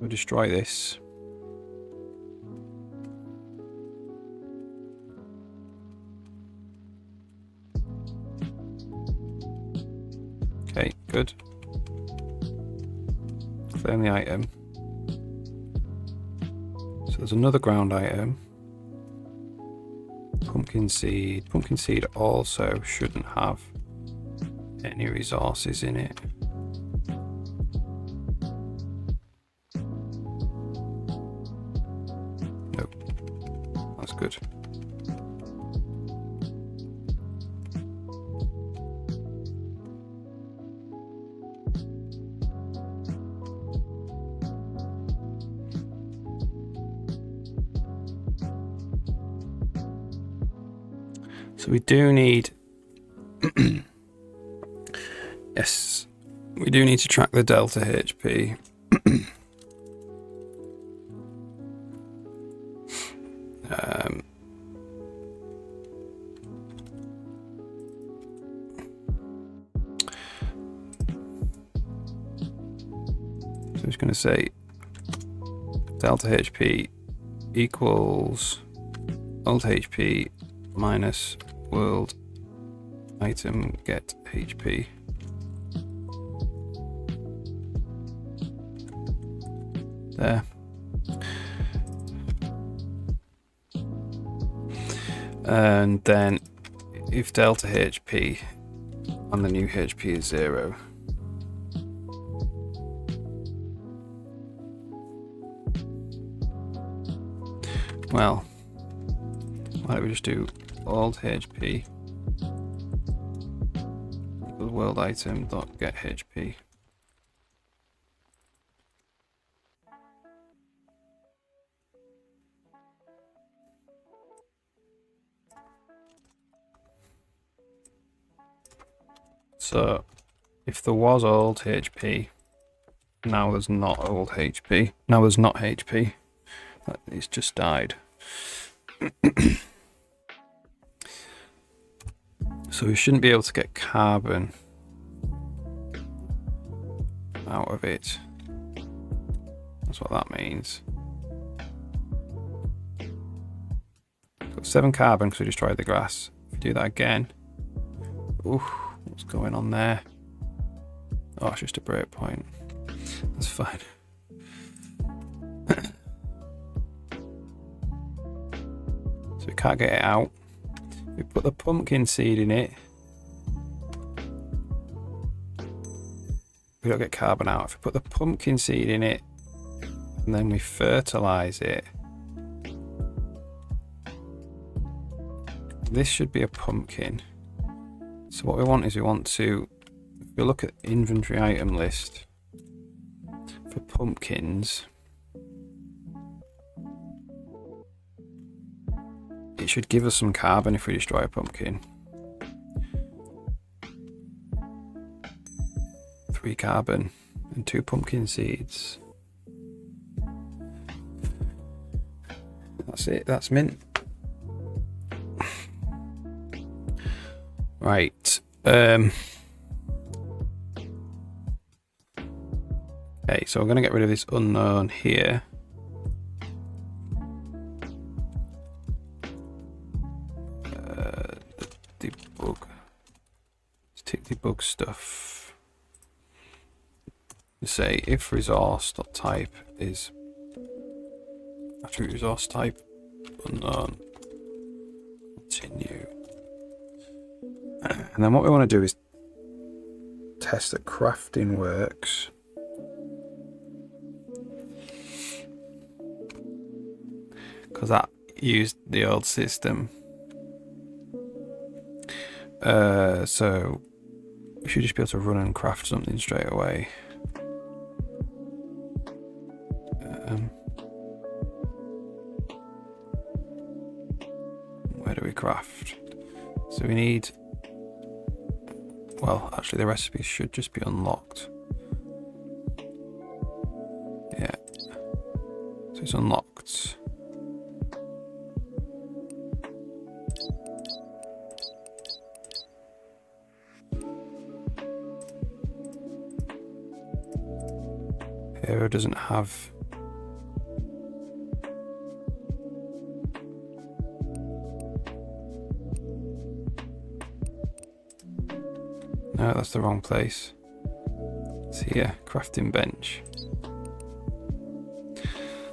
We'll destroy this. Good. Claim the item. So there's another ground item. Pumpkin seed. Pumpkin seed also shouldn't have any resources in it. Nope. That's good. So we do need, yes, we do need to track the delta HP. So I'm just going to say delta HP equals alt HP minus world item get HP. There. And then if delta HP and the new HP is 0, well, why don't we just do alt HP equals world item dot get HP. So if there was old HP, now there's not old HP. Now there's not HP. It's just died. So we shouldn't be able to get carbon out of it. That's what that means. Got 7 carbon because we destroyed the grass. If we do that again, ooh, what's going on there? Oh, it's just a breakpoint. That's fine. So we can't get it out. We put the pumpkin seed in it. We don't get carbon out. If we put the pumpkin seed in it and then we fertilize it, this should be a pumpkin. So what we want is we want to, if we look at inventory item list for pumpkins, it should give us some carbon if we destroy a pumpkin. 3 carbon and 2 pumpkin seeds. That's it, that's mint. Right. Okay, so I'm going to get rid of this unknown here. Debug. Let's take debug stuff. Say if resource.type is attribute resource type unknown. Continue. And then what we want to do is test that crafting works. Because that used the old system. So we should just be able to run and craft something straight away. Where do we craft? So we need, well, actually the recipe should just be unlocked. Yeah, so it's unlocked. Hero doesn't have no, that's the wrong place. It's here, crafting bench.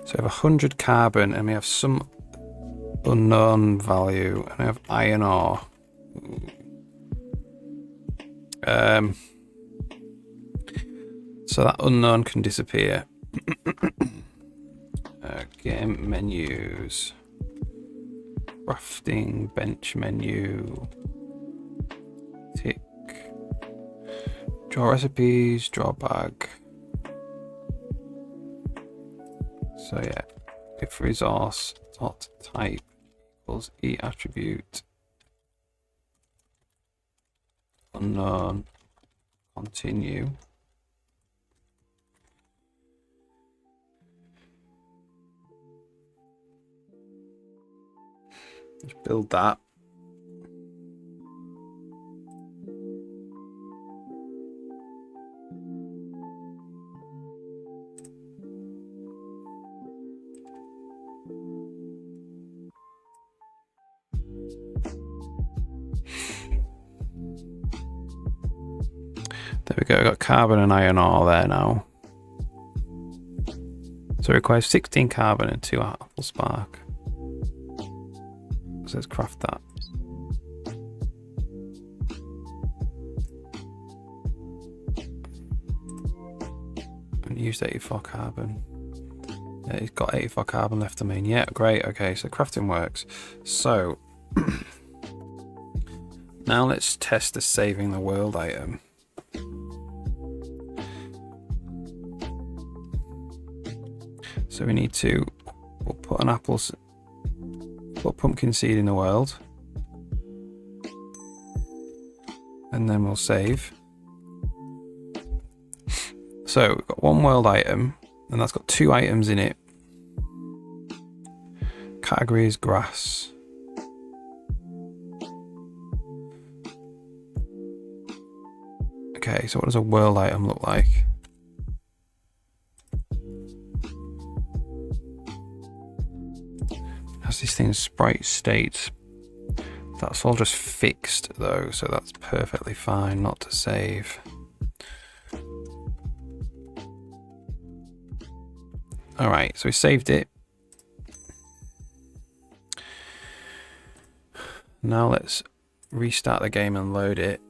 So we have 100 carbon and we have some unknown value, and we have iron ore. So that unknown can disappear. Game menus. Crafting bench menu. Tick. Draw recipes, draw bag. So yeah, if resource dot type equals e attribute unknown continue. Let's build that. There we go, got carbon and iron ore there now. So it requires 16 carbon and 2 apple spark. So let's craft that. And used 84 carbon. Yeah, he's got 84 carbon left, I mean. Yeah, great, okay, so crafting works. So, now let's test the saving the world item. So we need to, we'll put an put pumpkin seed in the world. And then we'll save. So we've got one world item, and that's got 2 items in it. Category is grass. Okay, so what does a world item look like? Has these things sprite states. That's all just fixed though, so that's perfectly fine not to save. Alright, so we saved it. Now let's restart the game and load it.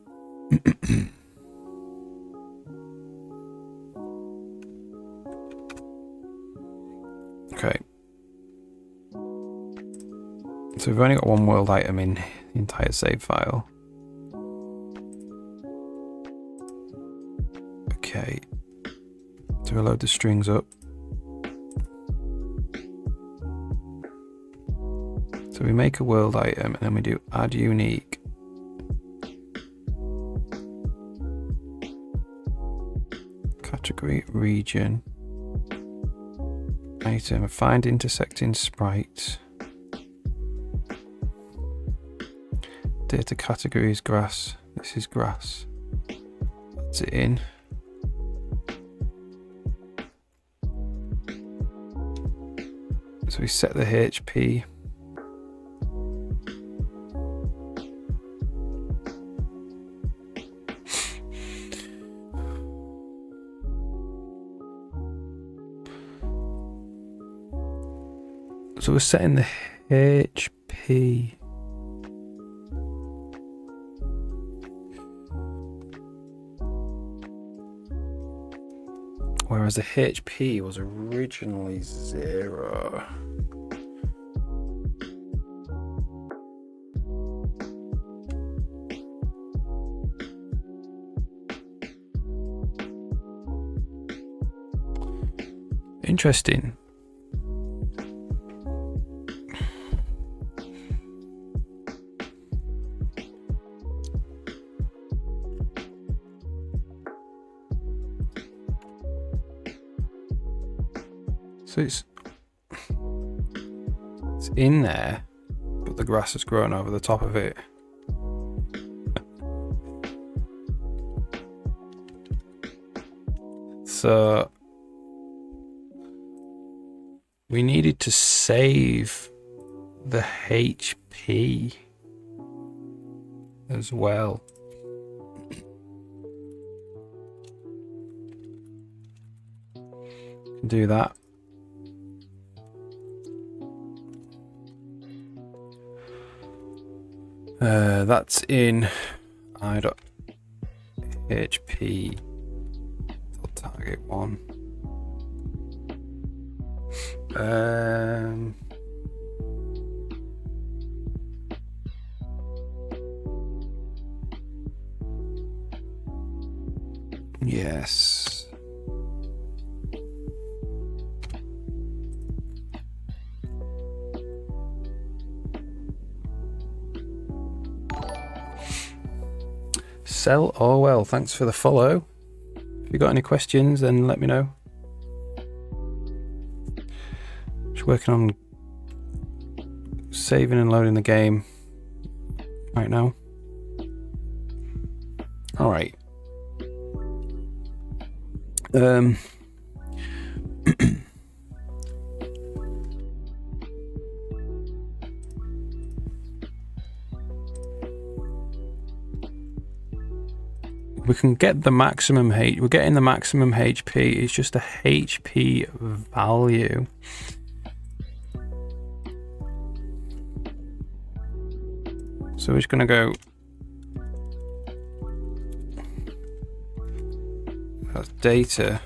Okay. So we've only got one world item in the entire save file. Okay. So we load the strings up. So we make a world item and then we do add unique. Category, region, item, find intersecting sprites. Data category is grass. This is grass. That's it in. So we set the HP. So we're setting the HP. Whereas the HP was originally 0. Interesting. So it's in there, but the grass has grown over the top of it. So we needed to save the HP as well. can do that. That's in i.hp target 1. Yes. Sell Orwell, thanks for the follow. If you got any questions, then let me know. Just working on saving and loading the game right now. All right. We can get the maximum we're getting the maximum HP. It's just a HP value. So we're just gonna go. That's data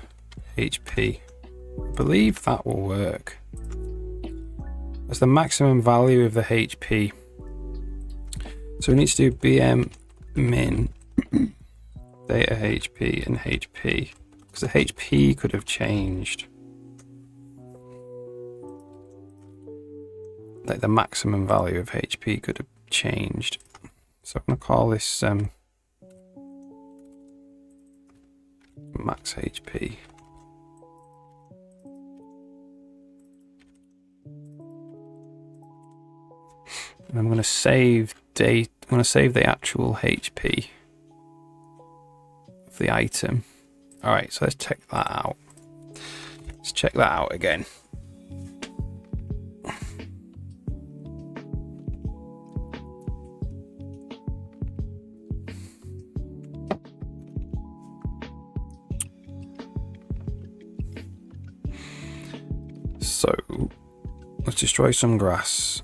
HP. I believe that will work. That's the maximum value of the HP. So we need to do BM min data HP and HP, because the HP could have changed. Like the maximum value of HP could have changed. So I'm gonna call this max HP. And I'm gonna save date. I'm gonna save the actual HP of the item. All right, so let's check that out. Let's check that out again. So let's destroy some grass.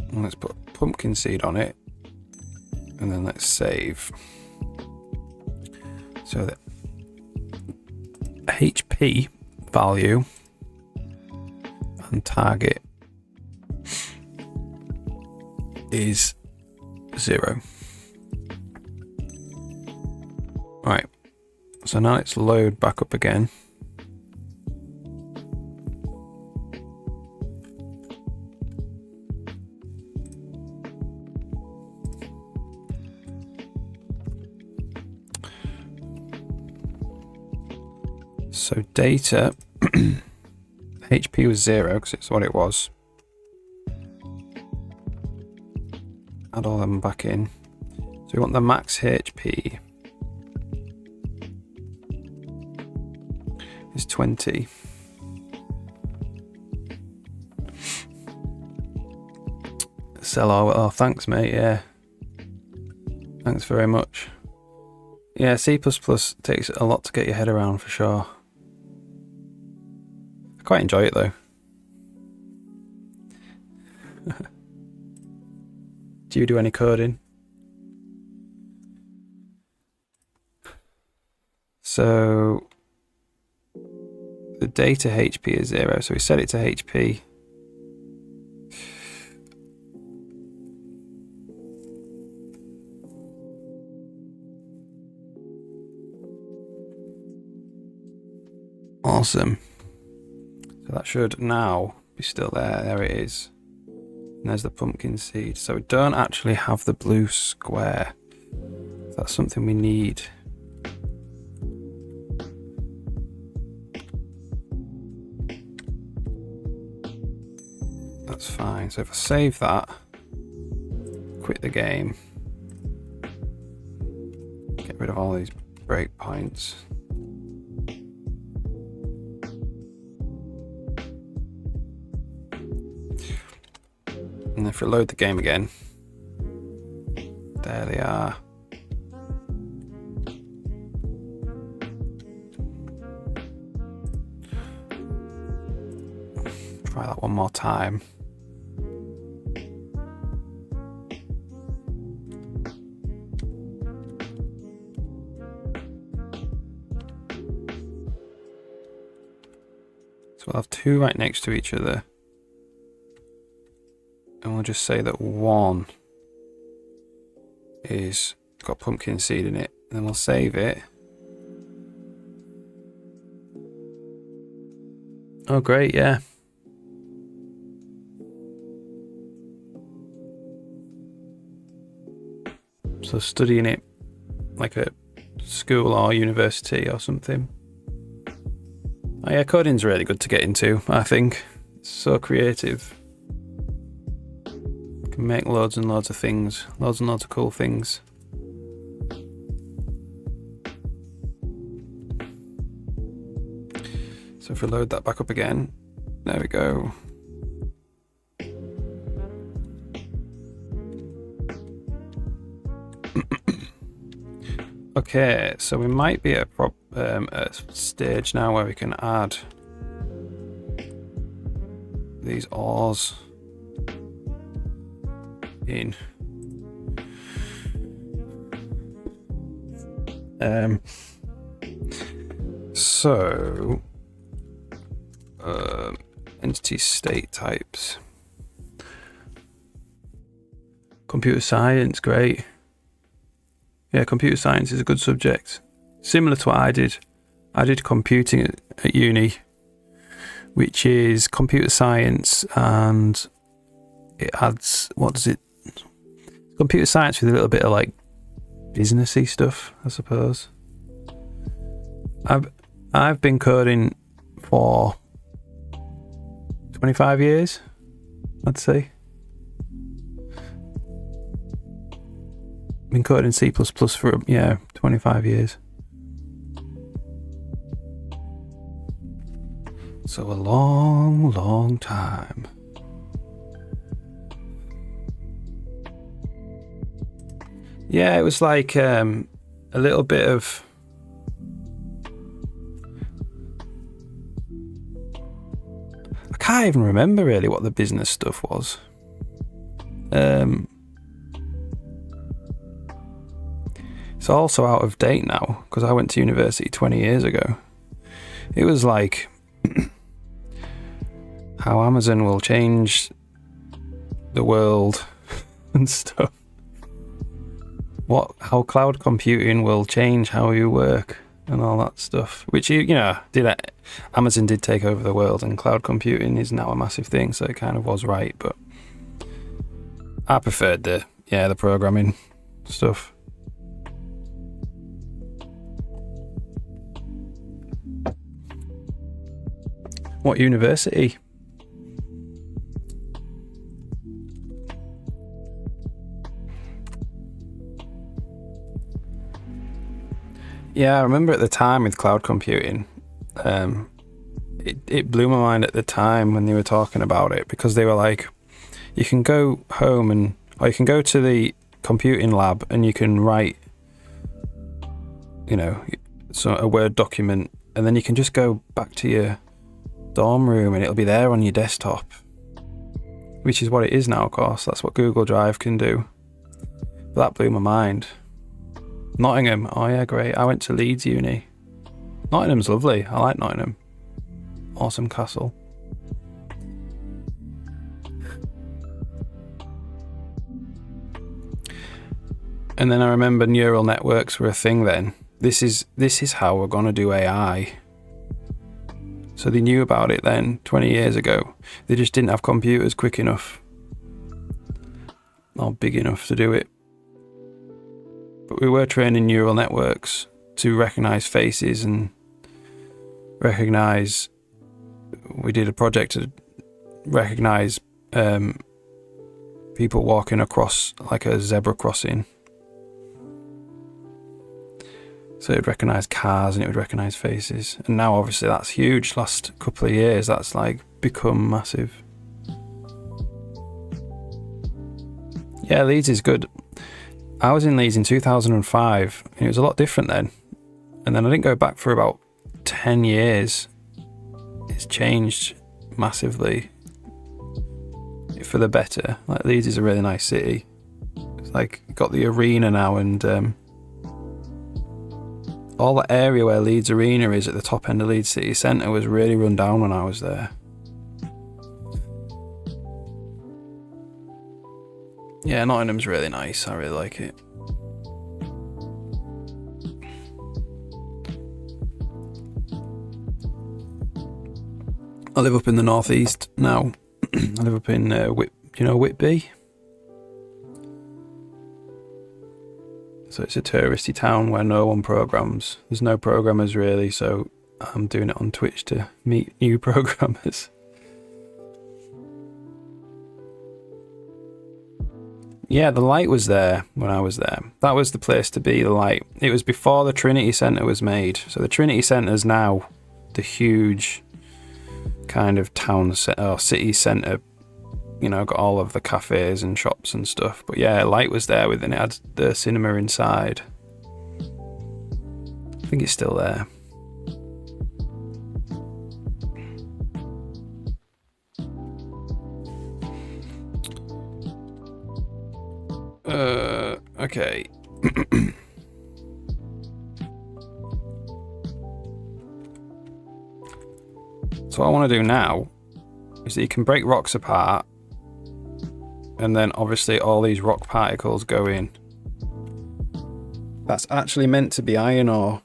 And let's put pumpkin seed on it. And then let's save. So the HP value and target is 0. Right. So now let's load back up again. So data, HP was 0 because it's what it was. Add all them back in. So we want the max HP is 20. Sell our, oh thanks mate, yeah. Thanks very much. Yeah, C++ takes a lot to get your head around for sure. I quite enjoy it though. Do you do any coding? So the data HP is 0, so we set it to HP. Awesome. So that should now be still there. There it is. And there's the pumpkin seed. So we don't actually have the blue square. That's something we need. That's fine. So if I save that, quit the game, get rid of all these breakpoints. And if we load the game again, there they are. try that one more time. So we'll have two right next to each other. And we'll just say that one is got pumpkin seed in it. And then we'll save it. Oh, great, yeah. So studying it like at school or university or something. Oh yeah, coding's really good to get into, I think. It's so creative. You can make loads and loads of things, loads and loads of cool things. So if we load that back up again, there we go. Okay, so we might be at a stage now where we can add these ores in. So entity state types. Computer science, great. Yeah, computer science is a good subject. Similar to what I did. I did computing at uni, which is computer science, and it adds, what does it? Computer science with a little bit of like businessy stuff, I suppose. I've been coding for 25 years, I'd say. Been coding C++ for 25 years. So a long, long time. Yeah, it was like a little bit of I can't even remember really what the business stuff was. It's also out of date now because I went to university 20 years ago. It was like how Amazon will change the world and stuff. How cloud computing will change how you work and all that stuff. Which Amazon did take over the world, and cloud computing is now a massive thing, so it kind of was right. But I preferred the programming stuff. What university? Yeah, I remember at the time with cloud computing, it blew my mind at the time when they were talking about it, because they were like, you can go home or you can go to the computing lab and you can write, a Word document, and then you can just go back to your dorm room and it'll be there on your desktop, which is what it is now, of course. That's what Google Drive can do. But that blew my mind. Nottingham, oh yeah, great. I went to Leeds Uni. Nottingham's lovely. I like Nottingham. Awesome castle. And then I remember neural networks were a thing then. This is how we're gonna do AI. So they knew about it then, 20 years ago. They just didn't have computers quick enough or big enough to do it. But we were training neural networks to recognize faces and recognize. We did a project to recognize people walking across like a zebra crossing. So it would recognise cars and it would recognise faces. And now obviously that's huge. Last couple of years that's like become massive. Yeah, Leeds is good. I was in Leeds in 2005 and it was a lot different then. And then I didn't go back for about 10 years. It's changed massively. for the better. Like, Leeds is a really nice city. It's like, got the arena now, and all that area where Leeds Arena is at the top end of Leeds City Centre was really run down when I was there. Yeah, Nottingham's really nice. I really like it. I live up in the northeast now. I live up in Whitby? So it's a touristy town where no one programs. There's no programmers really, so I'm doing it on Twitch to meet new programmers. Yeah, the Light was there when I was there. That was the place to be, the Light. It was before the Trinity Centre was made. So the Trinity Centre is now the huge kind of town or city centre, got all of the cafes and shops and stuff. But yeah, Light was there and it had the cinema inside. I think it's still there. Okay. So what I want to do now is that you can break rocks apart, and then obviously all these rock particles go in. That's actually meant to be iron ore.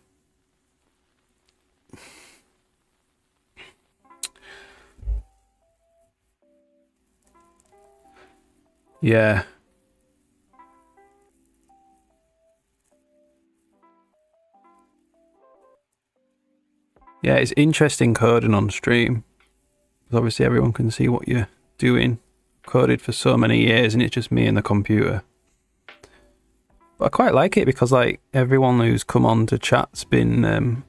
Yeah. Yeah, it's interesting coding on stream. Because obviously everyone can see what you're doing. Coded for so many years and it's just me and the computer. But I quite like it because like everyone who's come on to chat's been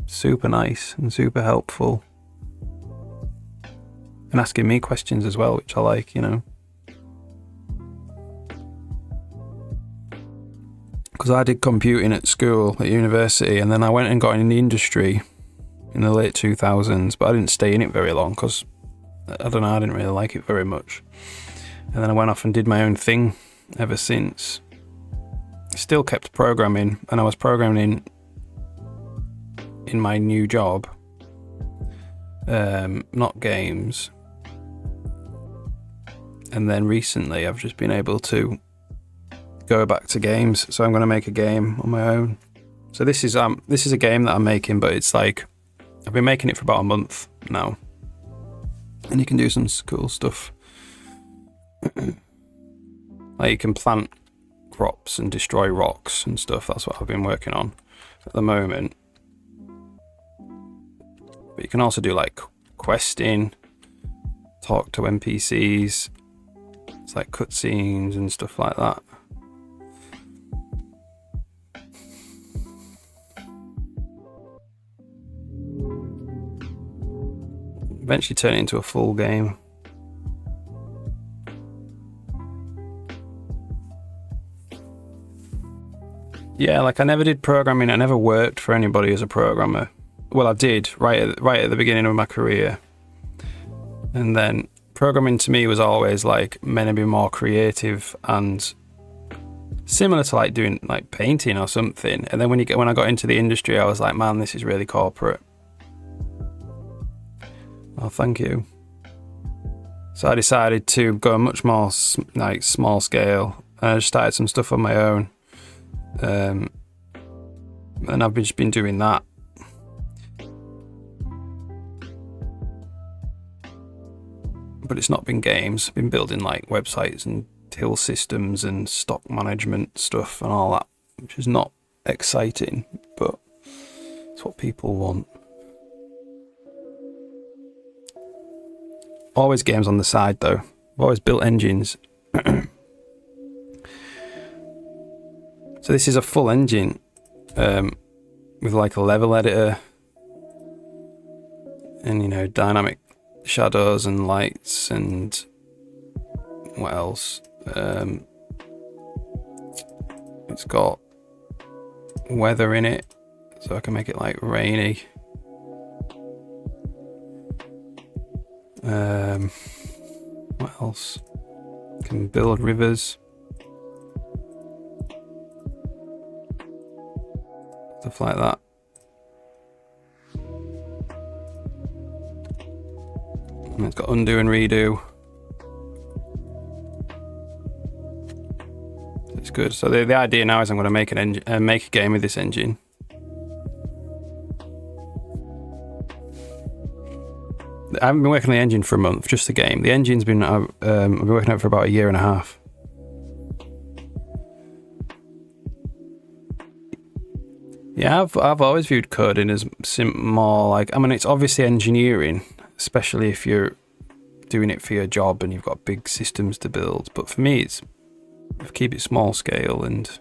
super nice and super helpful. And asking me questions as well, which I like, Because I did computing at school, at university, and then I went and got in the industry in the late 2000s, but I didn't stay in it very long because, I didn't really like it very much. And then I went off and did my own thing ever since. Still kept programming, and I was programming in my new job, not games. And then recently I've just been able to go back to games, so I'm going to make a game on my own. So this is a game that I'm making, but it's like I've been making it for about a month now, and you can do some cool stuff. Like you can plant crops and destroy rocks and stuff. That's what I've been working on at the moment. But you can also do like questing, talk to NPCs. It's like cutscenes and stuff like that. Eventually turn it into a full game. Yeah, like I never did programming. I never worked for anybody as a programmer. Well, I did right at the beginning of my career. And then programming to me was always like meant to be more creative and similar to like doing like painting or something. And then when I got into the industry, I was like, man, this is really corporate. Oh, thank you. So I decided to go much more like small scale, and I just started some stuff on my own. And I've just been doing that. But it's not been games. I've been building like websites and till systems and stock management stuff and all that, which is not exciting, but it's what people want. Always games on the side though. I've always built engines. So this is a full engine with like a level editor and dynamic shadows and lights and what else? It's got weather in it, so I can make it like rainy. What else? Can build rivers. Stuff like that. And it's got undo and redo. It's good. So the idea now is I'm going to make make a game with this engine. I haven't been working on the engine for a month, just the game. The engine's been I've been working on it for about 1.5 years. Yeah, I've always viewed coding as more like, I mean, it's obviously engineering, especially if you're doing it for your job and you've got big systems to build. But for me, it's keep it small scale and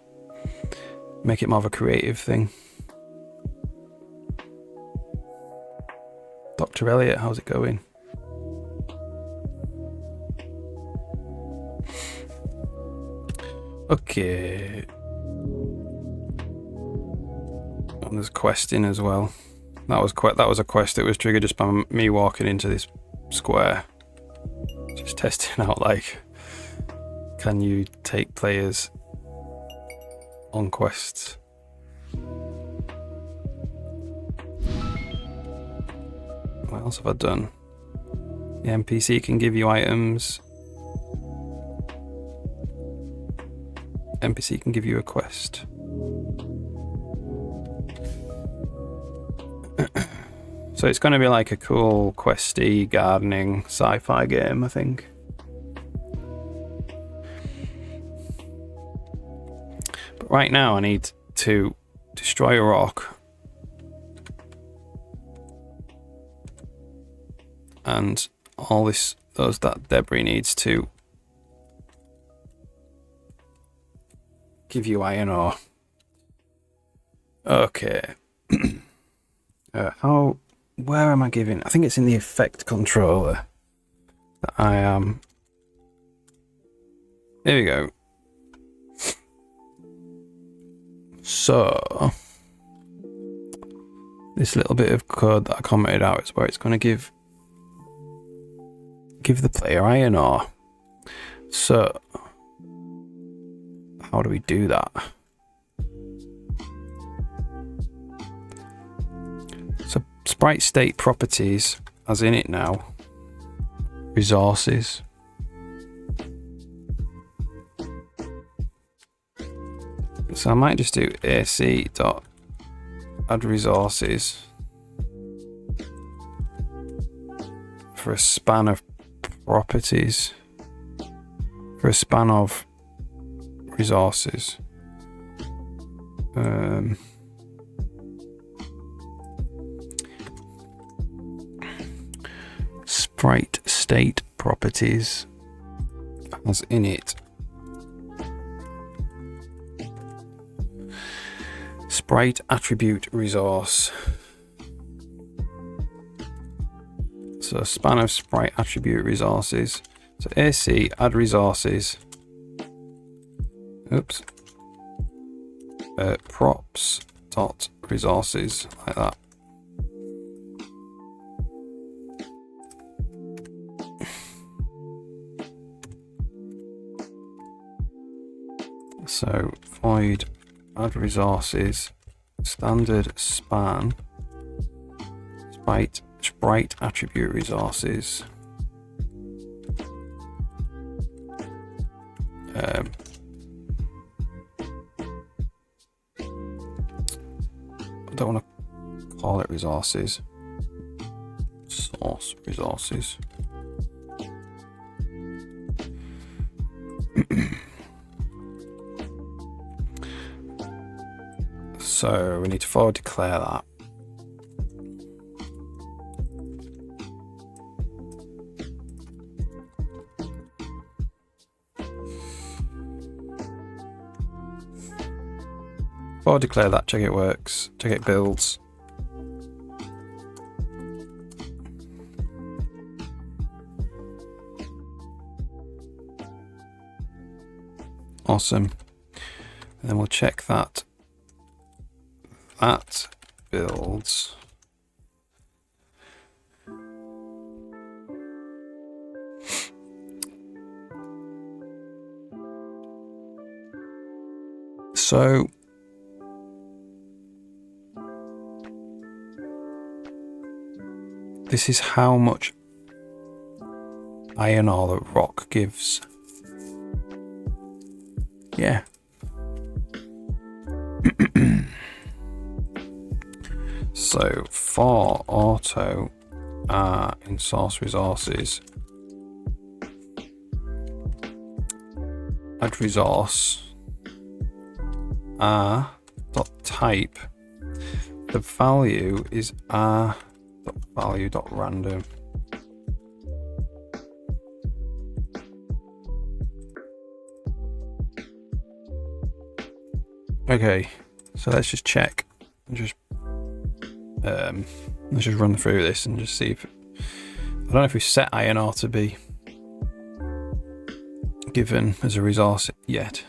make it more of a creative thing. Dr. Elliot, how's it going? Okay. And there's questing as well. That was a quest that was triggered just by me walking into this square. Just testing out, like, can you take players on quests? What else have I done? The NPC can give you items. NPC can give you a quest. So it's going to be like a cool questy gardening sci-fi game, I think. But right now I need to destroy a rock. And all that debris needs to give you iron ore. Okay. Where am I giving? I think it's in the effect controller that I am. There we go. So this little bit of code that I commented out is where it's going to give the player iron ore. So how do we do that? So sprite state properties, as in it now, resources. So I might just do AC dot add resources for a span of properties, for a span of resources. Sprite state properties as in it. Sprite attribute resource. So span of sprite attribute resources. So AC add resources. Oops. Props dot resources, like that. So void add resources standard span sprite attribute resources. I don't want to call it resources. Source resources. So we need to forward declare that. Forward declare that, check it works, check it builds. Awesome. And then we'll check that builds. So this is how much iron ore that rock gives. Yeah. So for auto in source resources, add resource r.type. The value is r.value.random. Okay, so let's just check. Let's just run through this and just see if I don't know if we set iron ore to be given as a resource yet.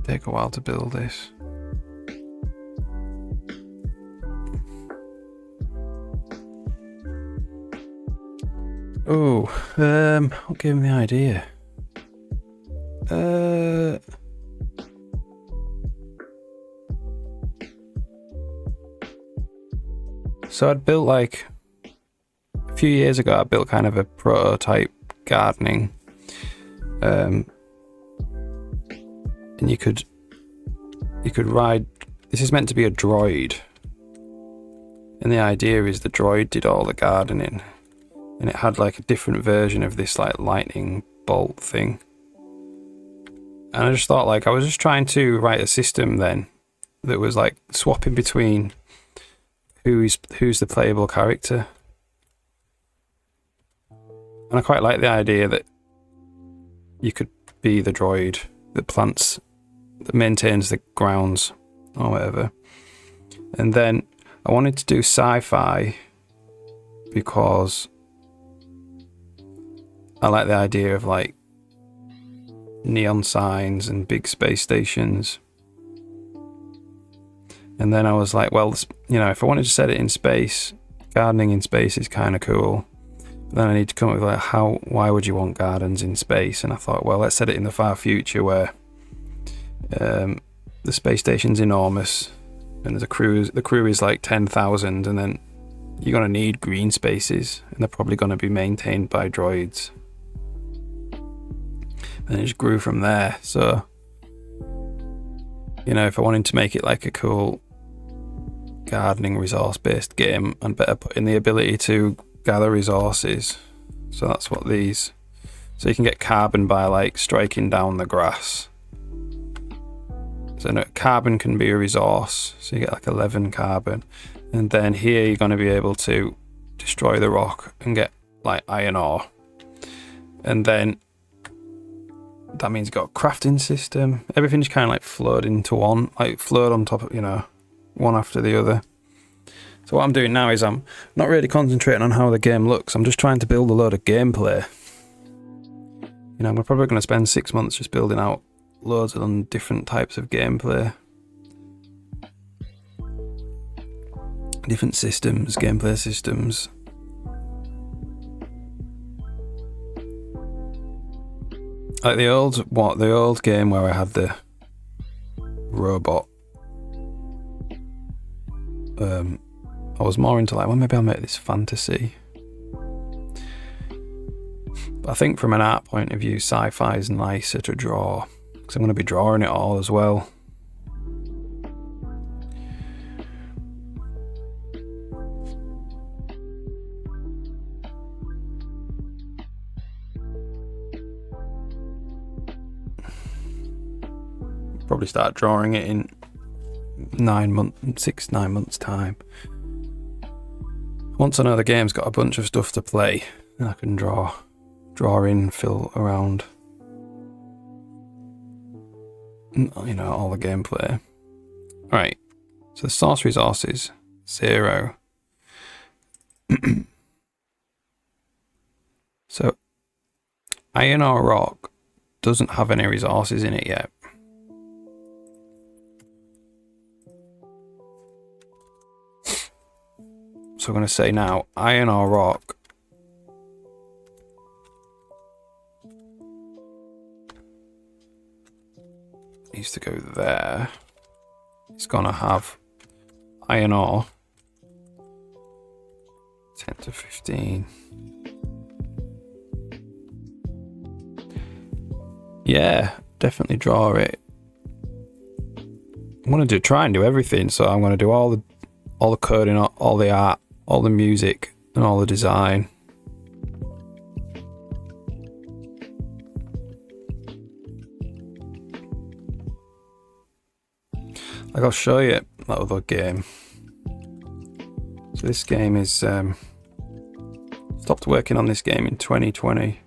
Take a while to build this. Oh, what gave him the idea? So I'd built like a few years ago. I built kind of a prototype gardening, and you could ride. This is meant to be a droid, and the idea is the droid did all the gardening, and it had like a different version of this like lightning bolt thing. And I just thought, like, I was just trying to write a system then that was like swapping between who's the playable character. And I quite like the idea that you could be the droid that maintains the grounds or whatever. And then I wanted to do sci-fi because I like the idea of like neon signs and big space stations. And then I was like, well, you know, if I wanted to set it in space, gardening in space is kind of cool. Then I need to come up with like, why would you want gardens in space? And I thought, well, let's set it in the far future where the space station's enormous and the crew is like 10,000, and then you're going to need green spaces, and they're probably going to be maintained by droids. And it just grew from there. So, you know, if I wanted to make it like a cool gardening resource-based game, I'd better put in the ability to gather resources. So that's what these... So you can get carbon by like striking down the grass. So no, carbon can be a resource. So you get like 11 carbon. And then here you're going to be able to destroy the rock and get like iron ore. And then that means you've got a crafting system. Everything's kind of like flowed into one, like flowed on top of, you know, one after the other. So what I'm doing now is I'm not really concentrating on how the game looks. I'm just trying to build a load of gameplay. You know, I'm probably going to spend 6 months just building out loads of different types of gameplay. Different systems, gameplay systems. Like the old game where I had the robot. I was more into like, well, maybe I'll make this fantasy. But I think from an art point of view, sci-fi is nicer to draw, because I'm going to be drawing it all as well. Probably start drawing it in 9 months time. Once I know the game's got a bunch of stuff to play, then I can draw in, fill around. you know, all the gameplay. Right, so source resources 0. So iron ore rock doesn't have any resources in it yet. So I'm going to say now iron ore rock needs to go there. It's going to have iron ore 10 to 15. Yeah, definitely draw it. I'm going to try and do everything, so I'm going to do all the coding, all the art, all the music, and all the design. Like, I'll show you that other game. So this game is stopped working on this game in 2020.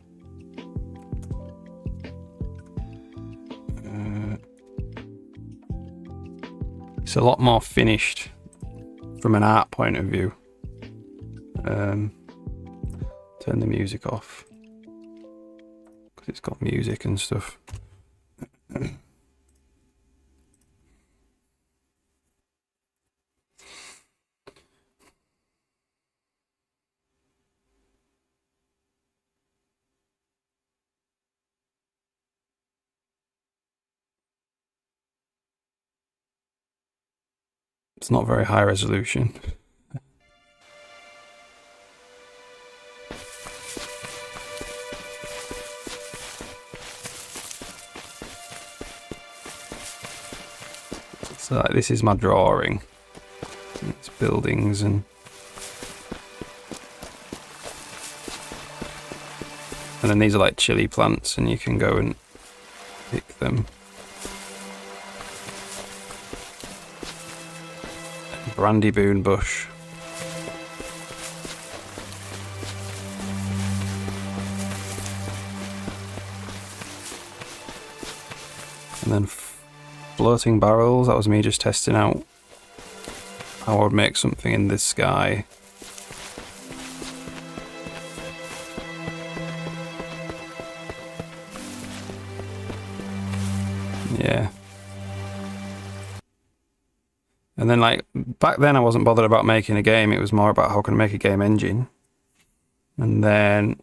It's a lot more finished from an art point of view. Turn the music off because it's got music and stuff. It's not very high resolution. So like, this is my drawing. It's buildings and then these are like chili plants, and you can go and pick them. Brandyboon bush. And then floating barrels, that was me just testing out how I would make something in the sky. Yeah. And then, like, back then I wasn't bothered about making a game, it was more about how can I make a game engine. And then,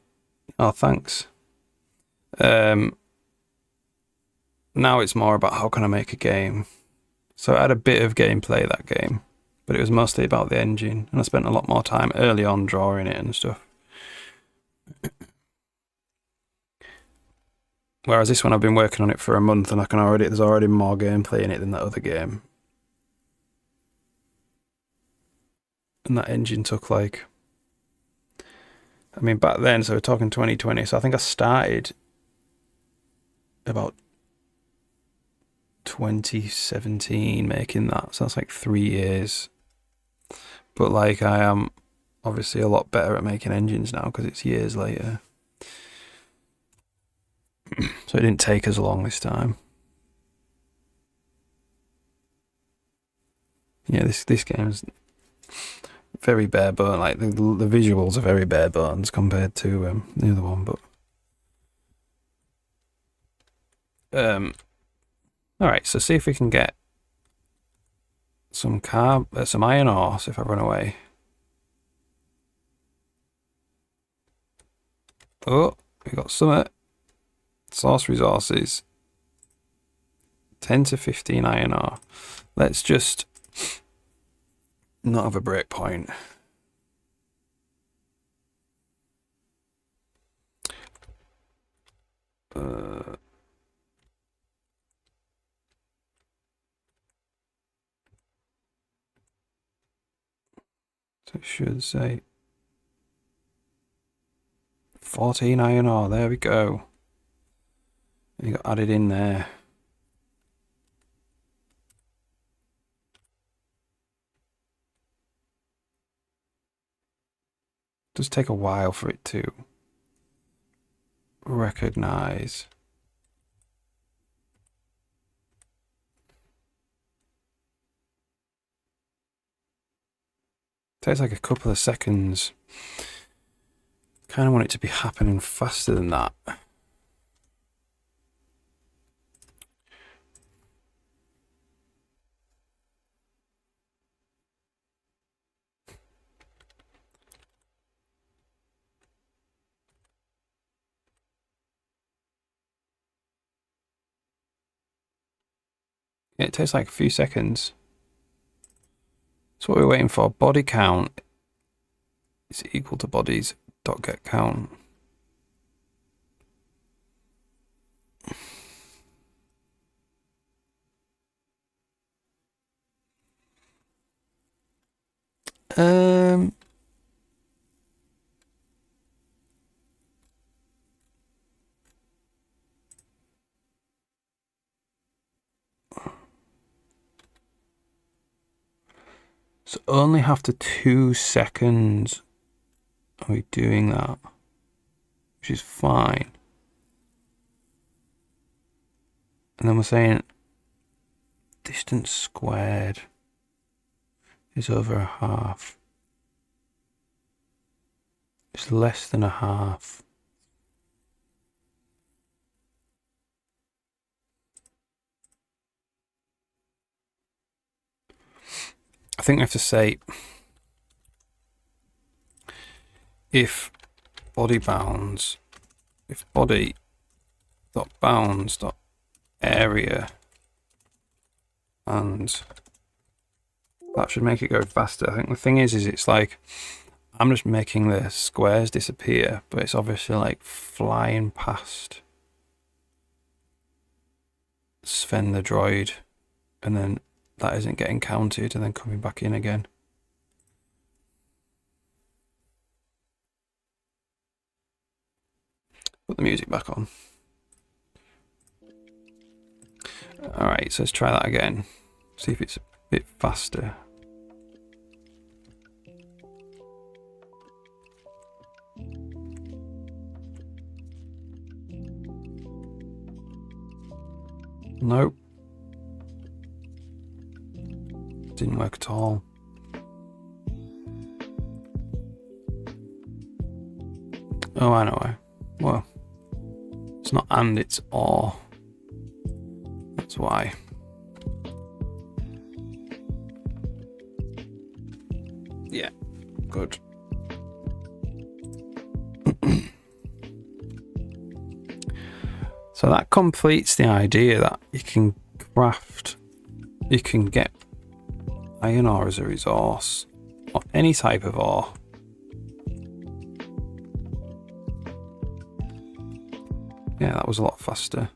oh, thanks. Now it's more about how can I make a game. So I had a bit of gameplay that game, but it was mostly about the engine, and I spent a lot more time early on drawing it and stuff. Whereas this one I've been working on it for a month, and there's already more gameplay in it than that other game. And that engine took like, I mean, back then, so we're talking 2020, so I think I started about 2017 making that, so that's like 3 years. But like, I am obviously a lot better at making engines now because it's years later. So it didn't take as long this time. Yeah, this game's very bare bones. Like the visuals are very bare bones compared to the other one, but all right. So see if we can get some iron ore. So if I run away, oh, we got some source resources. 10 to 15 iron ore. Let's just not have a breakpoint. So it should say 14 iron ore. There we go. You got added in there. Does take a while for it to recognize. takes like a couple of seconds. Kind of want it to be happening faster than that. It takes like a few seconds. That's what we're waiting for. Body count is equal to bodies dot get count. So only after 2 seconds are we doing that, which is fine. And then we're saying distance squared is over a half. It's less than a half. I think we have to say if body bounds, if body dot bounds dot area, and that should make it go faster. I think the thing is it's like I'm just making the squares disappear, but it's obviously like flying past Sven the droid, and then that isn't getting counted and then coming back in again. Put the music back on. Alright, so let's try that again. See if it's a bit faster. Nope. Didn't work at all. Oh, I know. Well, it's not and, it's or. That's why. Yeah, good. So that completes the idea that you can craft, you can get iron ore as a resource, or any type of ore. Yeah, that was a lot faster.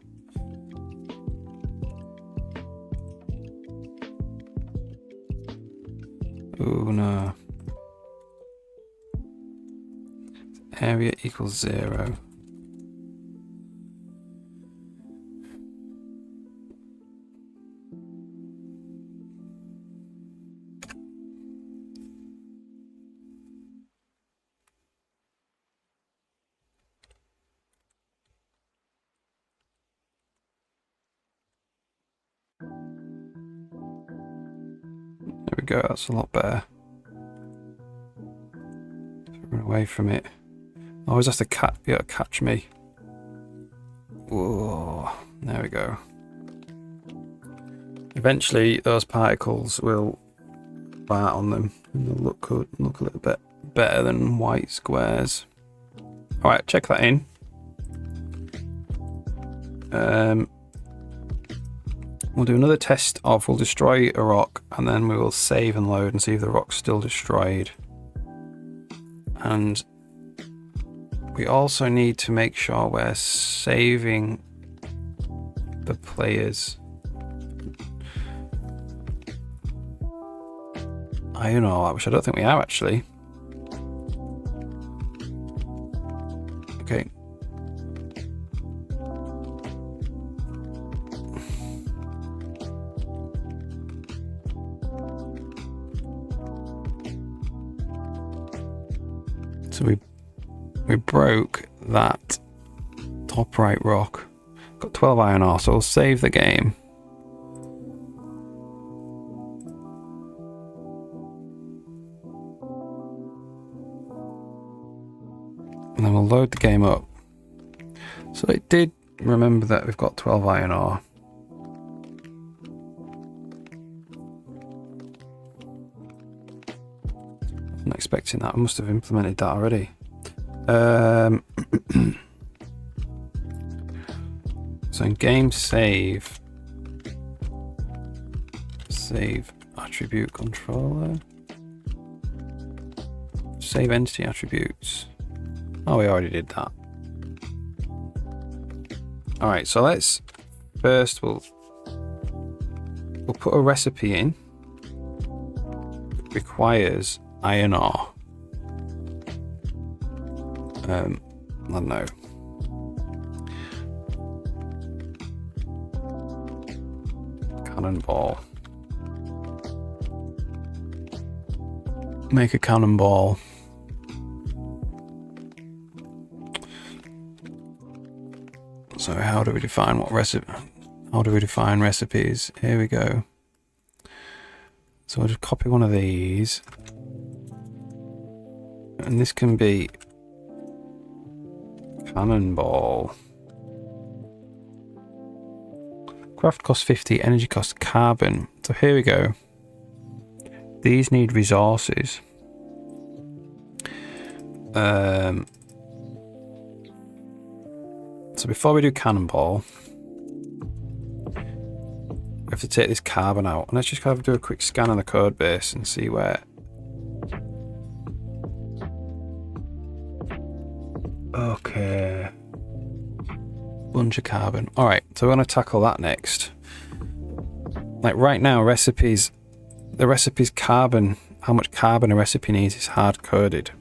Oh no. Area equals 0. There we go, that's a lot better. Run away from it. I always have to be able to catch me. Whoa, there we go. Eventually those particles will bite on them and they'll look good, look a little bit better than white squares. Alright, check that in. We'll do another test of, we'll destroy a rock and then we will save and load and see if the rock's still destroyed. And we also need to make sure we're saving the players. Iron ore, which I don't think we are actually. Okay. So we broke that top right rock. Got 12 iron ore, so we'll save the game. And then we'll load the game up. So it did remember that we've got 12 iron ore. I'm not expecting that. I must have implemented that already. So in game save attribute controller, save entity attributes. Oh, we already did that. All right, so let's first we'll put a recipe in. It requires iron ore. I don't know. Cannonball. Make a cannonball. So how do we define what recipe? How do we define recipes? Here we go. So I'll just copy one of these, and this can be cannonball. Craft costs 50, energy costs carbon. So here we go. These need resources. So before we do cannonball, we have to take this carbon out. And let's just kind of do a quick scan on the code base and see where. Okay. Bunch of carbon. Alright, so we're going to tackle that next. Like right now, recipes, the recipe's carbon, how much carbon a recipe needs is hard coded.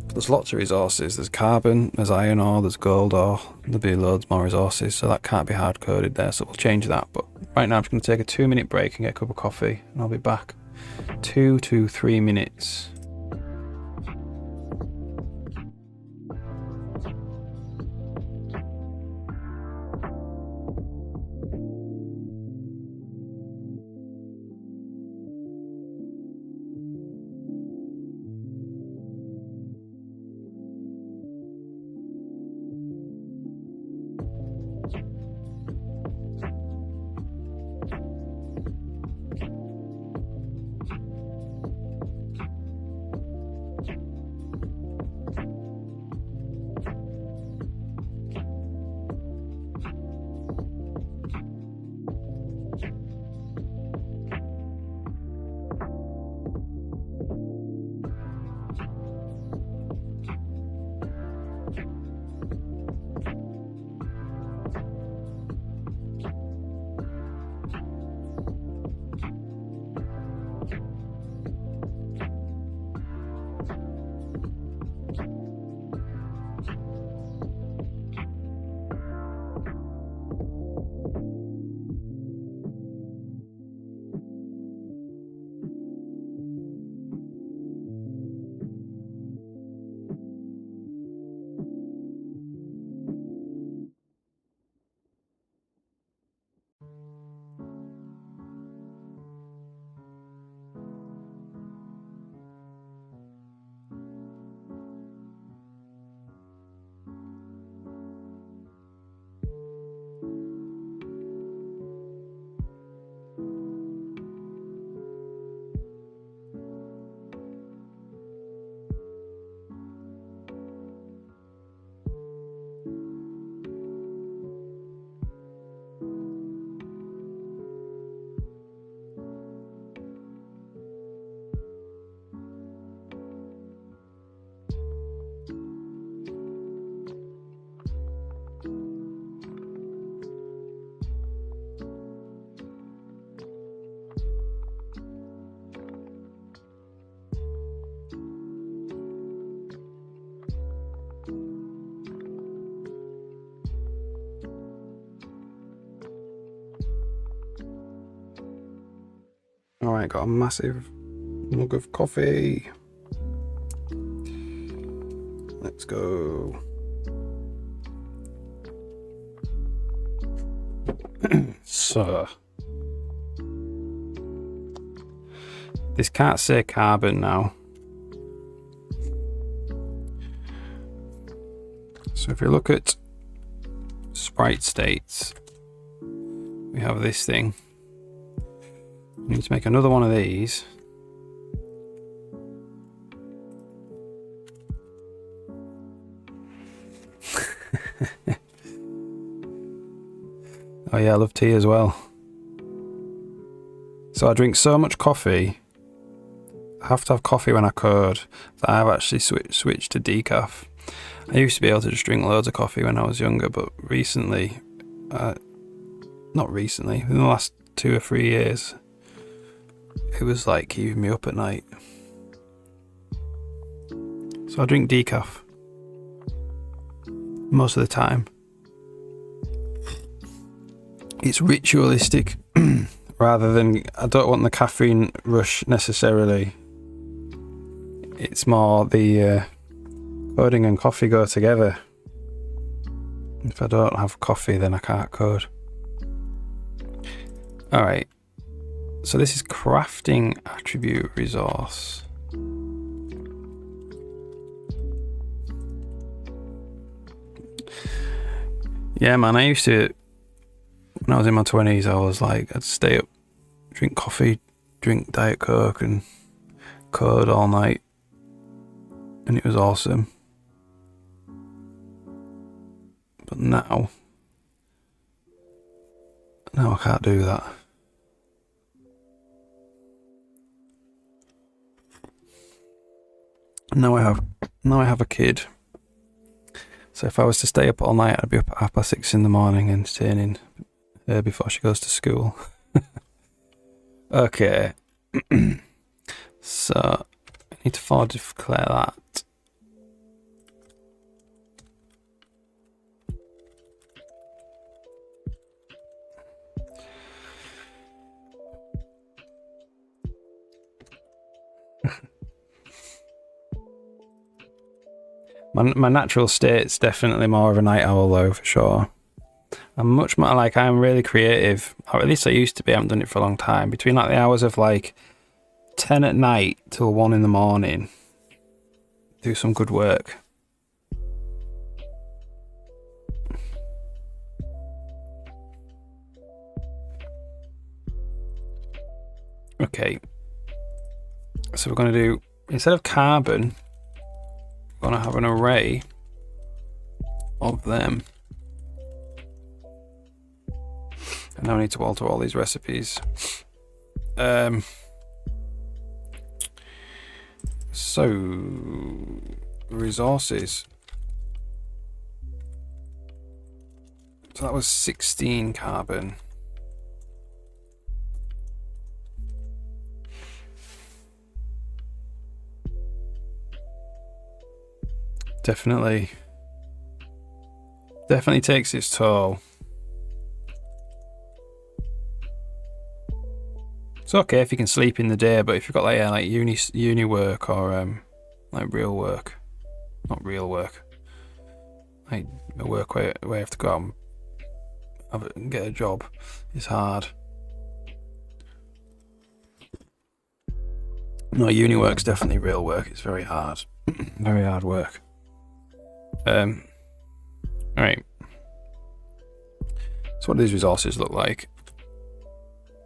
There's lots of resources. There's carbon, there's iron ore, there's gold ore. There'll be loads more resources, so that can't be hard coded there, so we'll change that. But right now I'm just going to take a 2-minute break and get a cup of coffee, and I'll be back 2 to 3 minutes. Alright, got a massive mug of coffee. Let's go. So, this can't say carbon now. So if you look at sprite states, we have this thing. We need to make another one of these. Oh yeah, I love tea as well. So I drink so much coffee. I have to have coffee when I code. That I've actually switched to decaf. I used to be able to just drink loads of coffee when I was younger, but recently, not recently, in the last 2 or 3 years, it was like keeping me up at night. So I drink decaf most of the time. It's ritualistic rather than, I don't want the caffeine rush necessarily. It's more the coding and coffee go together. If I don't have coffee, then I can't code. Alright, so this is crafting attribute resource. Yeah man, I used to, when I was in my 20s, I was like, I'd stay up, drink coffee, drink Diet Coke and code all night. And it was awesome. But now I can't do that. Now I have a kid. So if I was to stay up all night, I'd be up at 6:30 in the morning entertaining her before she goes to school. Okay. So I need to forward declare that. My natural state's definitely more of a night owl though, for sure. I'm much more like, I'm really creative, or at least I used to be. I haven't done it for a long time. Between like the hours of like 10 at night till 1 in the morning, do some good work. Okay, so we're going to do, instead of carbon, we're going to have an array of them. And now I need to alter all these recipes. So resources. So that was 16 carbon. Definitely takes its toll. It's okay if you can sleep in the day, but if you've got like uni work or like real work, not real work, like a work where you have to go out and get a job, it's hard. No, uni work's definitely real work. It's very hard, very hard work. All right. So what do these resources look like?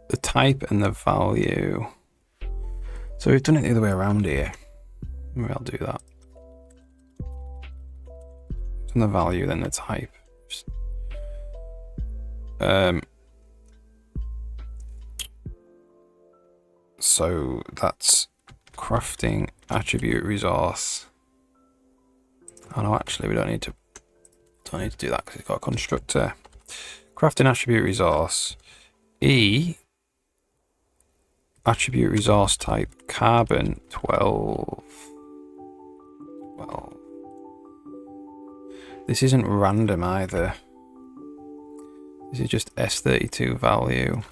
The type and the value. So we've done it the other way around here. Maybe I'll do that. And the value, then the type. So that's crafting attribute resource. Oh no, actually we don't need to do that because it's got a constructor. Crafting attribute resource. E attribute resource type carbon 12. Well, this isn't random either. This is just S32 value.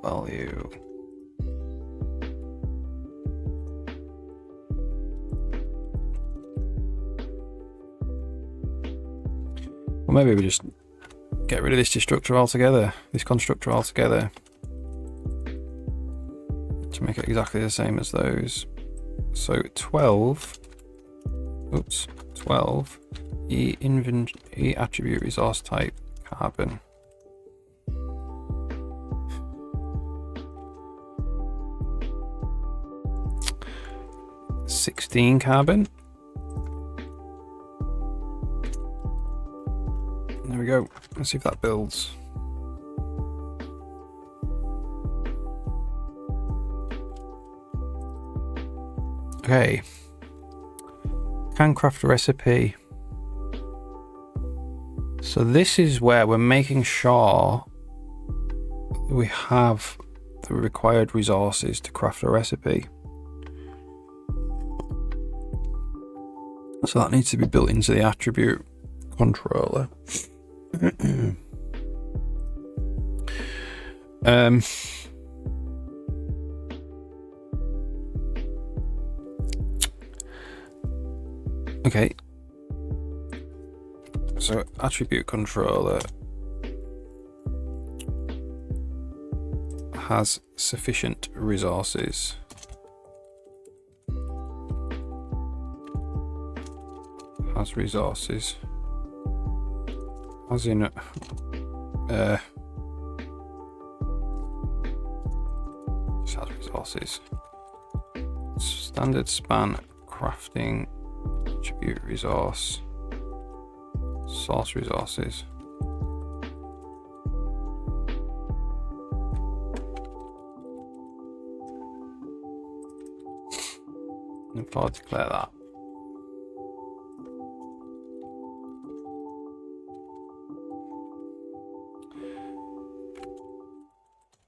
Value. Well, maybe we just get rid of this destructor altogether, this constructor altogether, to make it exactly the same as those. So 12, oops, 12, E attribute resource type carbon. $16 carbon. There we go. Let's see if that builds. Okay. Can craft a recipe. So this is where we're making sure we have the required resources to craft a recipe. So that needs to be built into the attribute controller. Okay. So attribute controller has sufficient resources. Has resources. As in just has resources. Standard span crafting attribute resource. Source resources. If I declare that.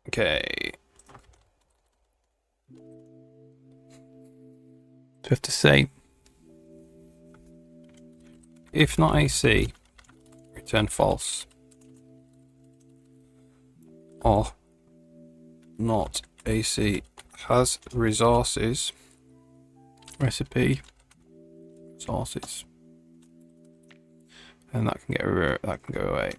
Okay. So we have to say, if not AC, return false. Or not AC has resources. Recipe resources. And that can go away.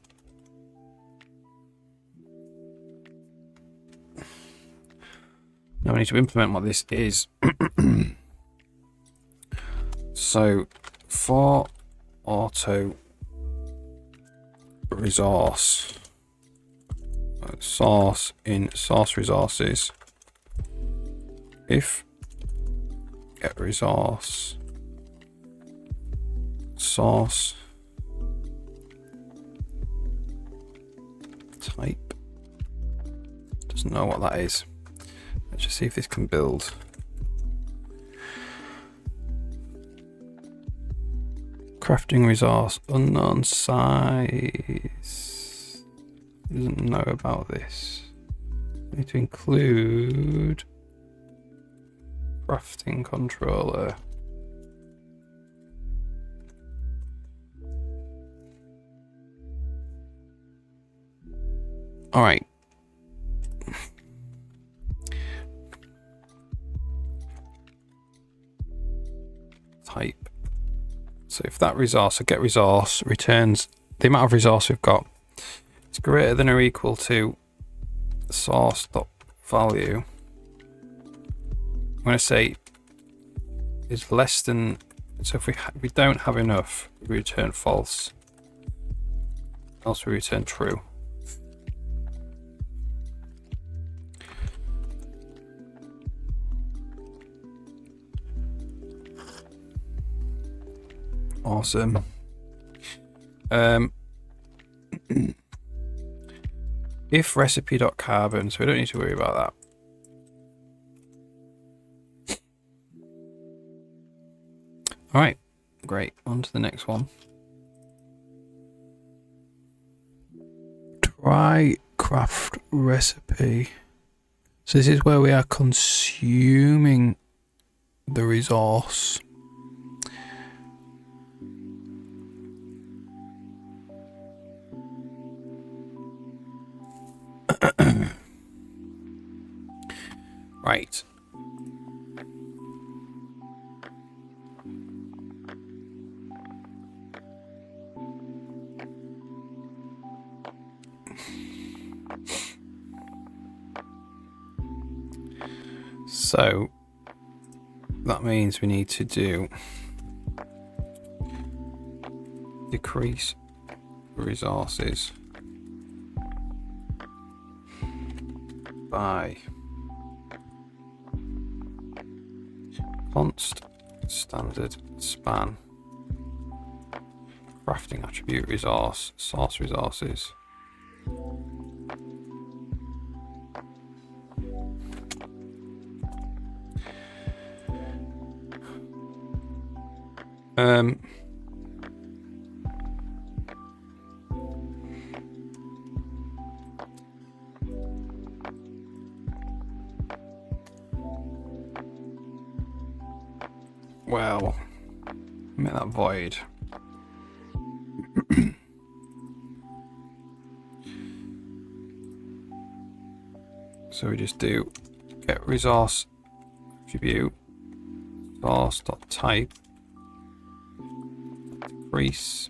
Now we need to implement what this is. So for auto resource source in source resources, if get resource source type, doesn't know what that is. Let's just see if this can build. Crafting resource, unknown size. Doesn't know about this. Need to include crafting controller. All right. Type. So if that resource, or get resource, returns the amount of resource we've got, it's greater than or equal to source.value. I'm going to say is less than, so if we don't have enough, we return false, else we return true. Awesome. If recipe.carbon, so we don't need to worry about that. All right, great. On to the next one. Try craft recipe. So this is where we are consuming the resource. Right. So that means we need to do decrease resources by const standard span crafting attribute resource source resources. Well, make that void. So we just do get resource attribute source.type decrease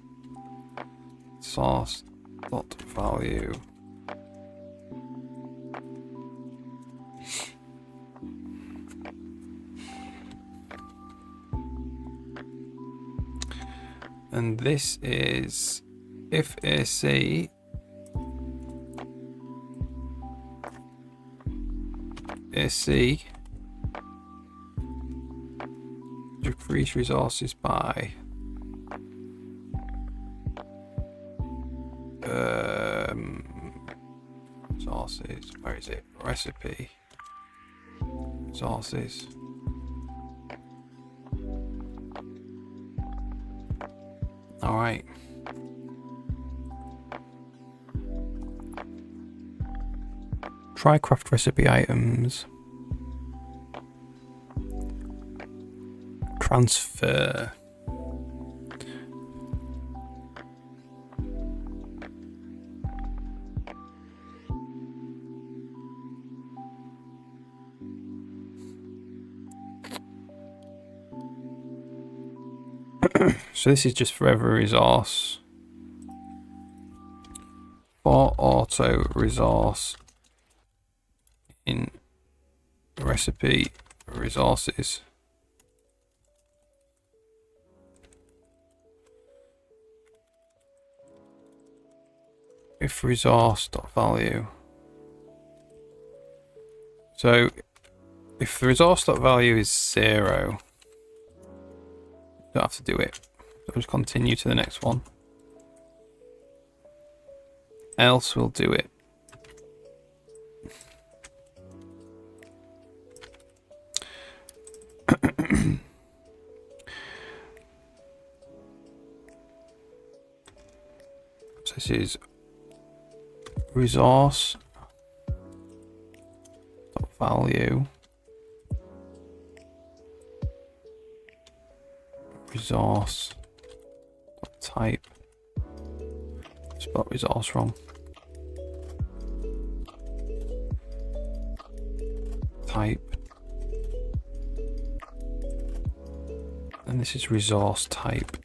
source.value. And this is if AC decrease resources by resources, where is it? Recipe resources. All right. Try craft recipe items. Transfer. So this is just for every resource. For auto resource in recipe resources. If resource.value. So if the resource.value is 0, you don't have to do it. So just continue to the next one. Else we'll do it. So this is resource value resource type. Spelled resource wrong. Type. And this is resource type.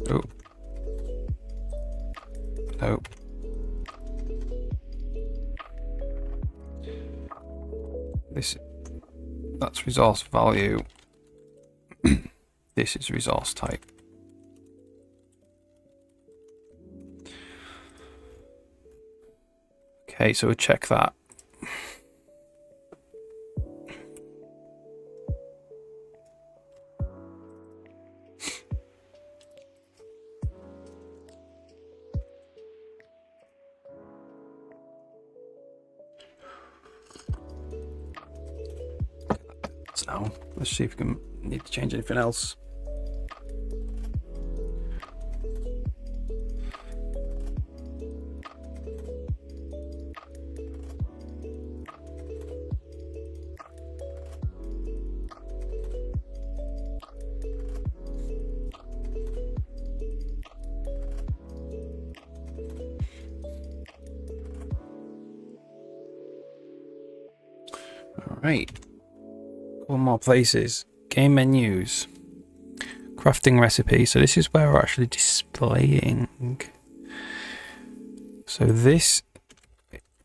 Oh. Nope. That's resource value. This is resource type. Okay, so we'll check that. Now, let's see if we can need to change anything else. All right. One more places. Game menus. Crafting recipe. So this is where we're actually displaying. So this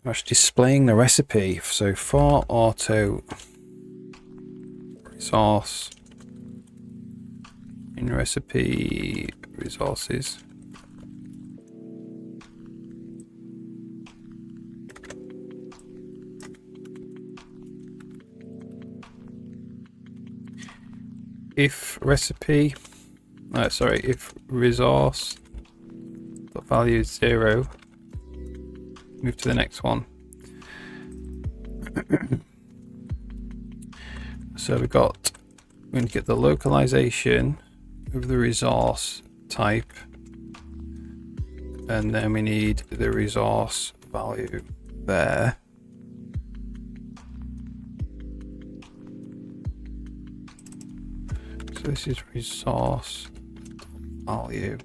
I'm actually displaying the recipe. So for auto resource in recipe resources. If recipe, if resource value is 0, move to the next one. So we going to get the localization of the resource type, and then we need the resource value there. So this is resource value.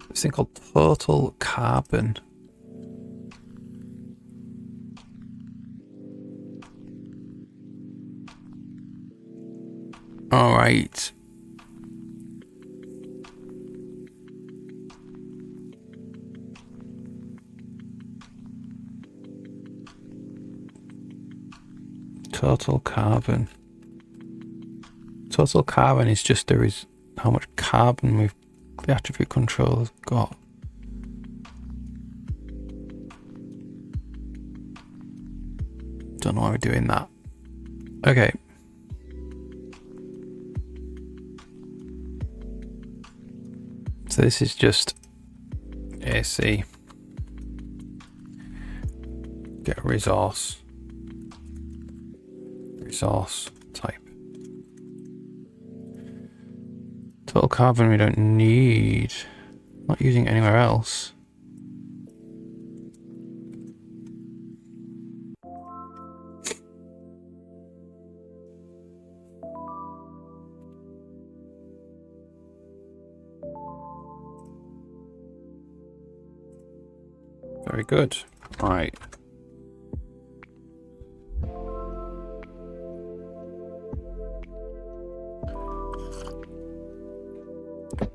This thing called total carbon. All right. Total carbon. Total carbon is just how much carbon the attribute controller's got. Don't know why we're doing that. Okay. So this is just AC. Get resource type. Total carbon we don't need. Not using it anywhere else. Very good. Right.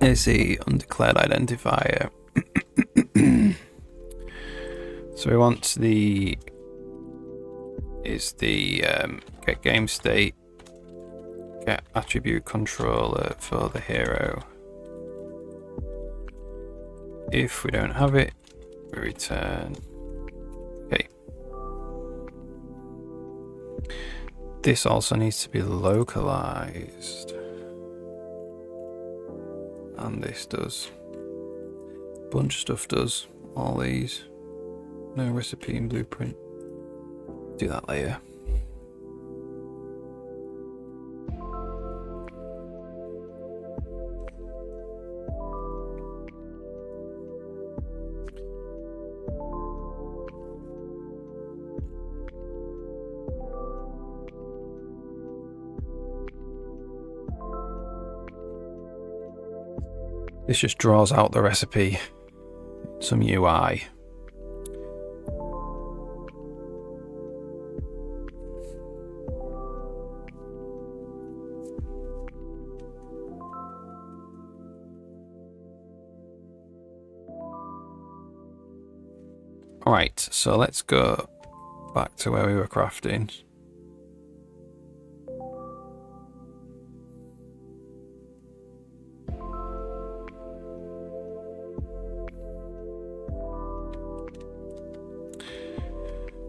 Is the undeclared identifier. So we want get game state, get attribute controller for the hero. If we don't have it, we return. Okay. This also needs to be localized. And this does. Bunch of stuff does. All these. No recipe and blueprint. Do that later. This just draws out the recipe, some UI. Alright, so let's go back to where we were crafting.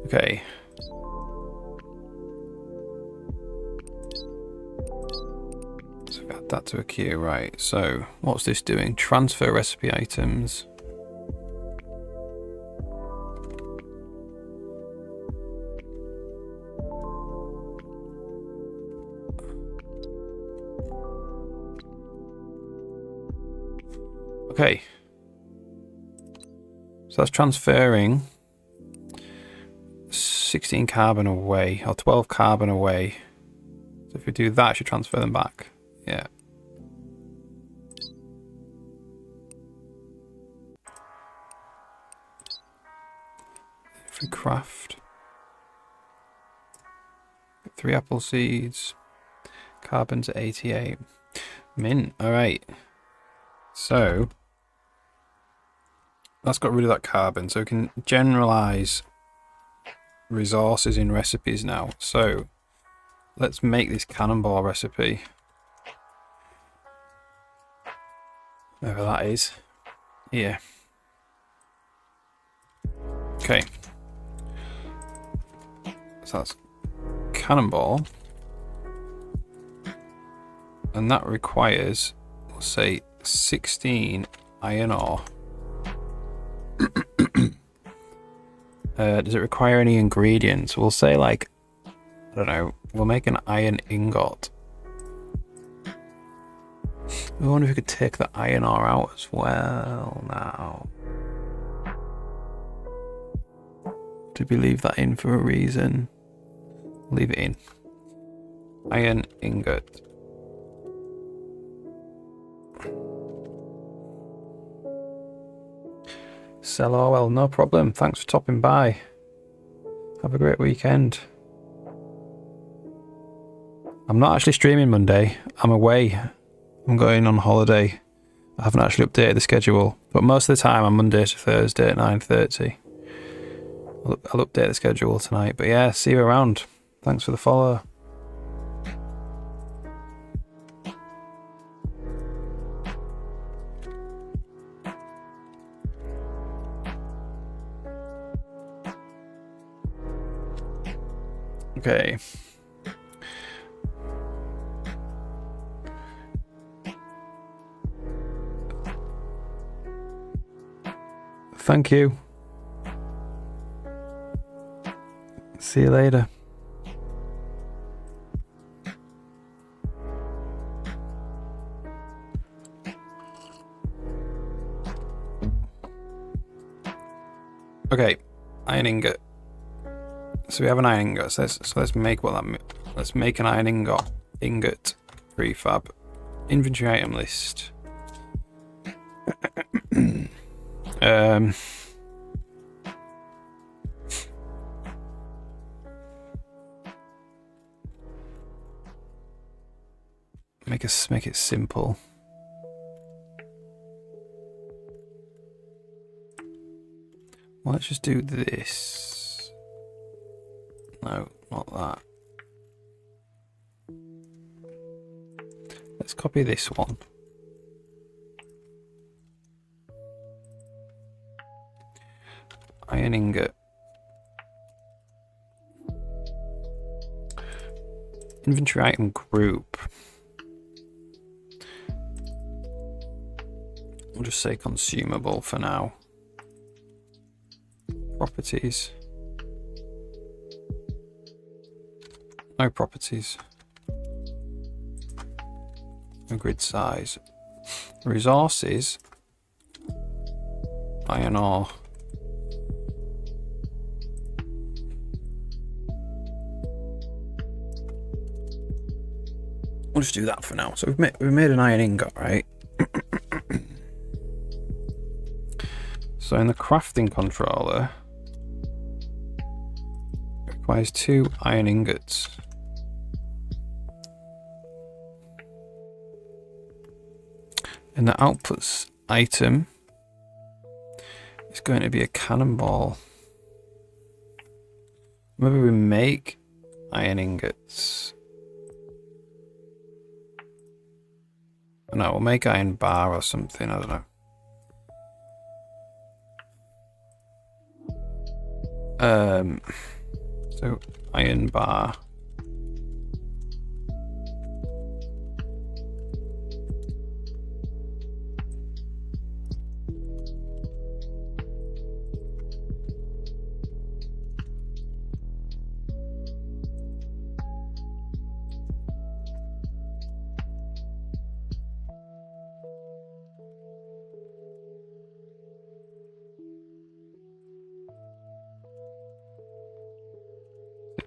Okay. So we add that to a queue, right? So what's this doing? Transfer recipe items. Okay. So that's transferring 16 carbon away, or 12 carbon away. So if we do that, it should transfer them back. Yeah. If we craft 3 apple seeds, carbon's at 88. Mint. Alright. So that's got rid of that carbon, so we can generalize resources in recipes now. So let's make this cannonball recipe. Wherever that is. Here. Okay. So that's cannonball. And that requires, let's say, 16 iron ore. Does it require any ingredients? We'll say, like, I don't know, we'll make an iron ingot. I wonder if we could take the iron ore out as well now. Did we leave that in for a reason? Leave it in. Iron ingot. Sell Orwell, no problem. Thanks for stopping by. Have a great weekend. I'm not actually streaming Monday. I'm away. I'm going on holiday. I haven't actually updated the schedule, but most of the time I'm Monday to Thursday at 9:30. I'll update the schedule tonight. But yeah, see you around. Thanks for the follow. Okay. Thank you. See you later. Okay, iron ingot. So we have an iron ingot. So let's make what that. Let's make an iron ingot prefab. Inventory item list. Make it simple. Well, let's just do this. No, not that. Let's copy this one. Iron ingot. Inventory item group. We'll just say consumable for now. Properties. No properties. No grid size. Resources. Iron ore. We'll just do that for now. So we've made an iron ingot, right? So in the crafting controller, it requires 2 iron ingots. In the outputs item, it's going to be a cannonball. Maybe we make iron ingots. No, we'll make iron bar or something, I don't know. So iron bar.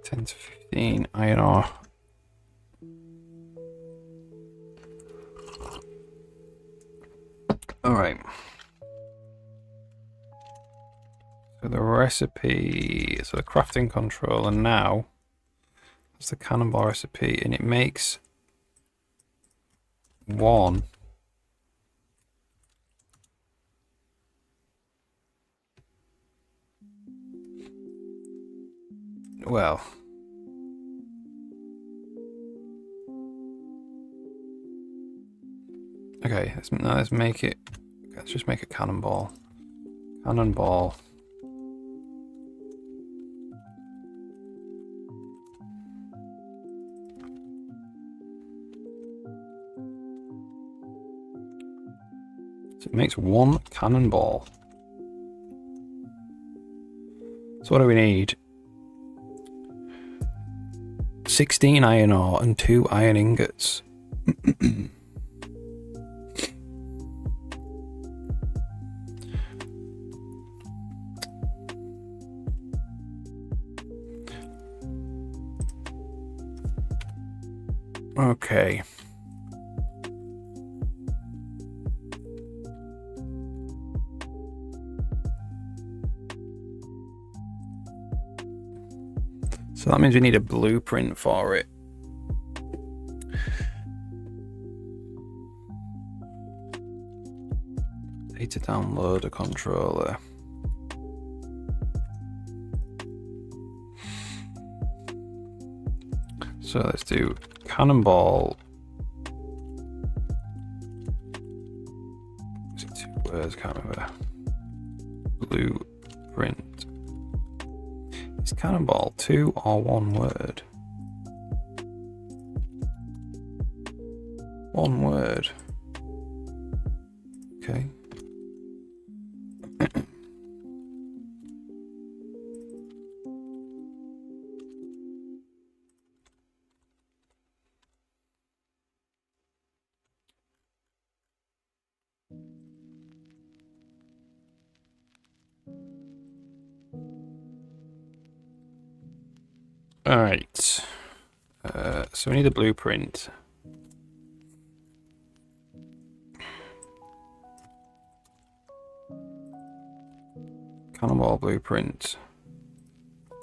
Ten to 15 iron ore. All right. So the recipe, so the crafting controller now, that's the cannonball recipe, and it makes 1. well. Okay, let's make it. Let's just make a cannonball. Cannonball. So it makes one cannonball. So what do we need? 16 iron ore and 2 iron ingots. Okay. So that means we need a blueprint for it. Data downloader controller. So let's do cannonball. Is it 2 words? Can't remember. Blueprint. Is cannonball 2 or 1 word? 1 word. Okay. All right. So we need a blueprint. Cannonball blueprint.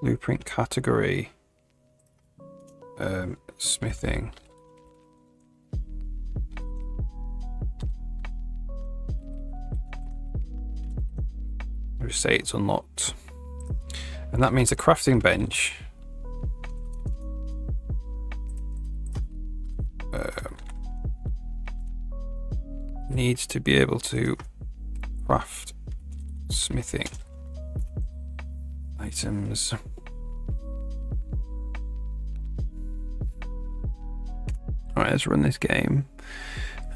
Blueprint category. Smithing. I'll just say it's unlocked. And that means the crafting bench needs to be able to craft smithing items. Alright, let's run this game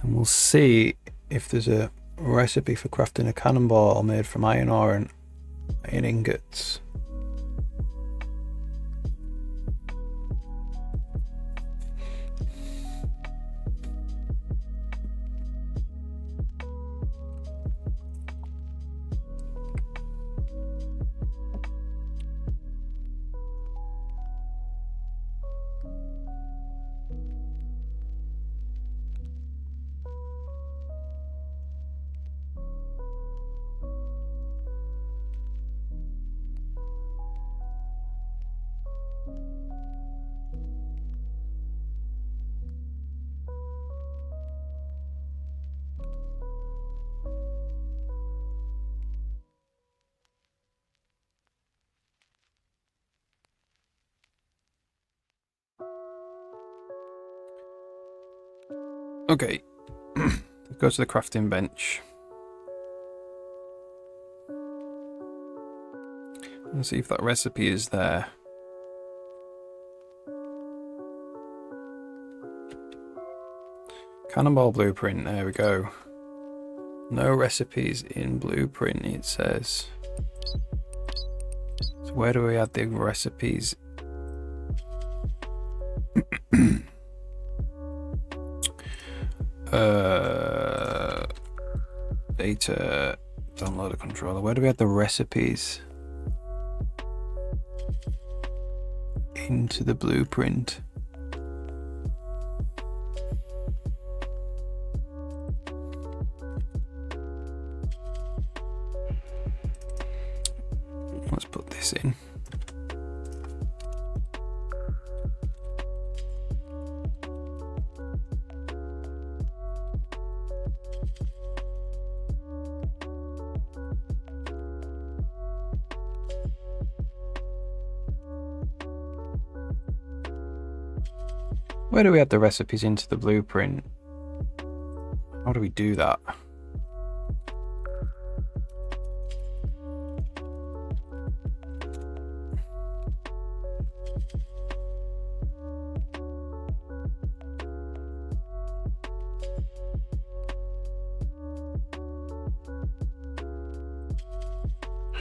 and we'll see if there's a recipe for crafting a cannonball made from iron ore and iron ingots. Okay, go to the crafting bench. Let's see if that recipe is there. Cannonball blueprint, there we go. No recipes in blueprint, it says. So where do we add the recipes? Data downloader controller. Where do we add the recipes? Into the blueprint. Let's put this in. Where do we add the recipes into the blueprint? How do we do that?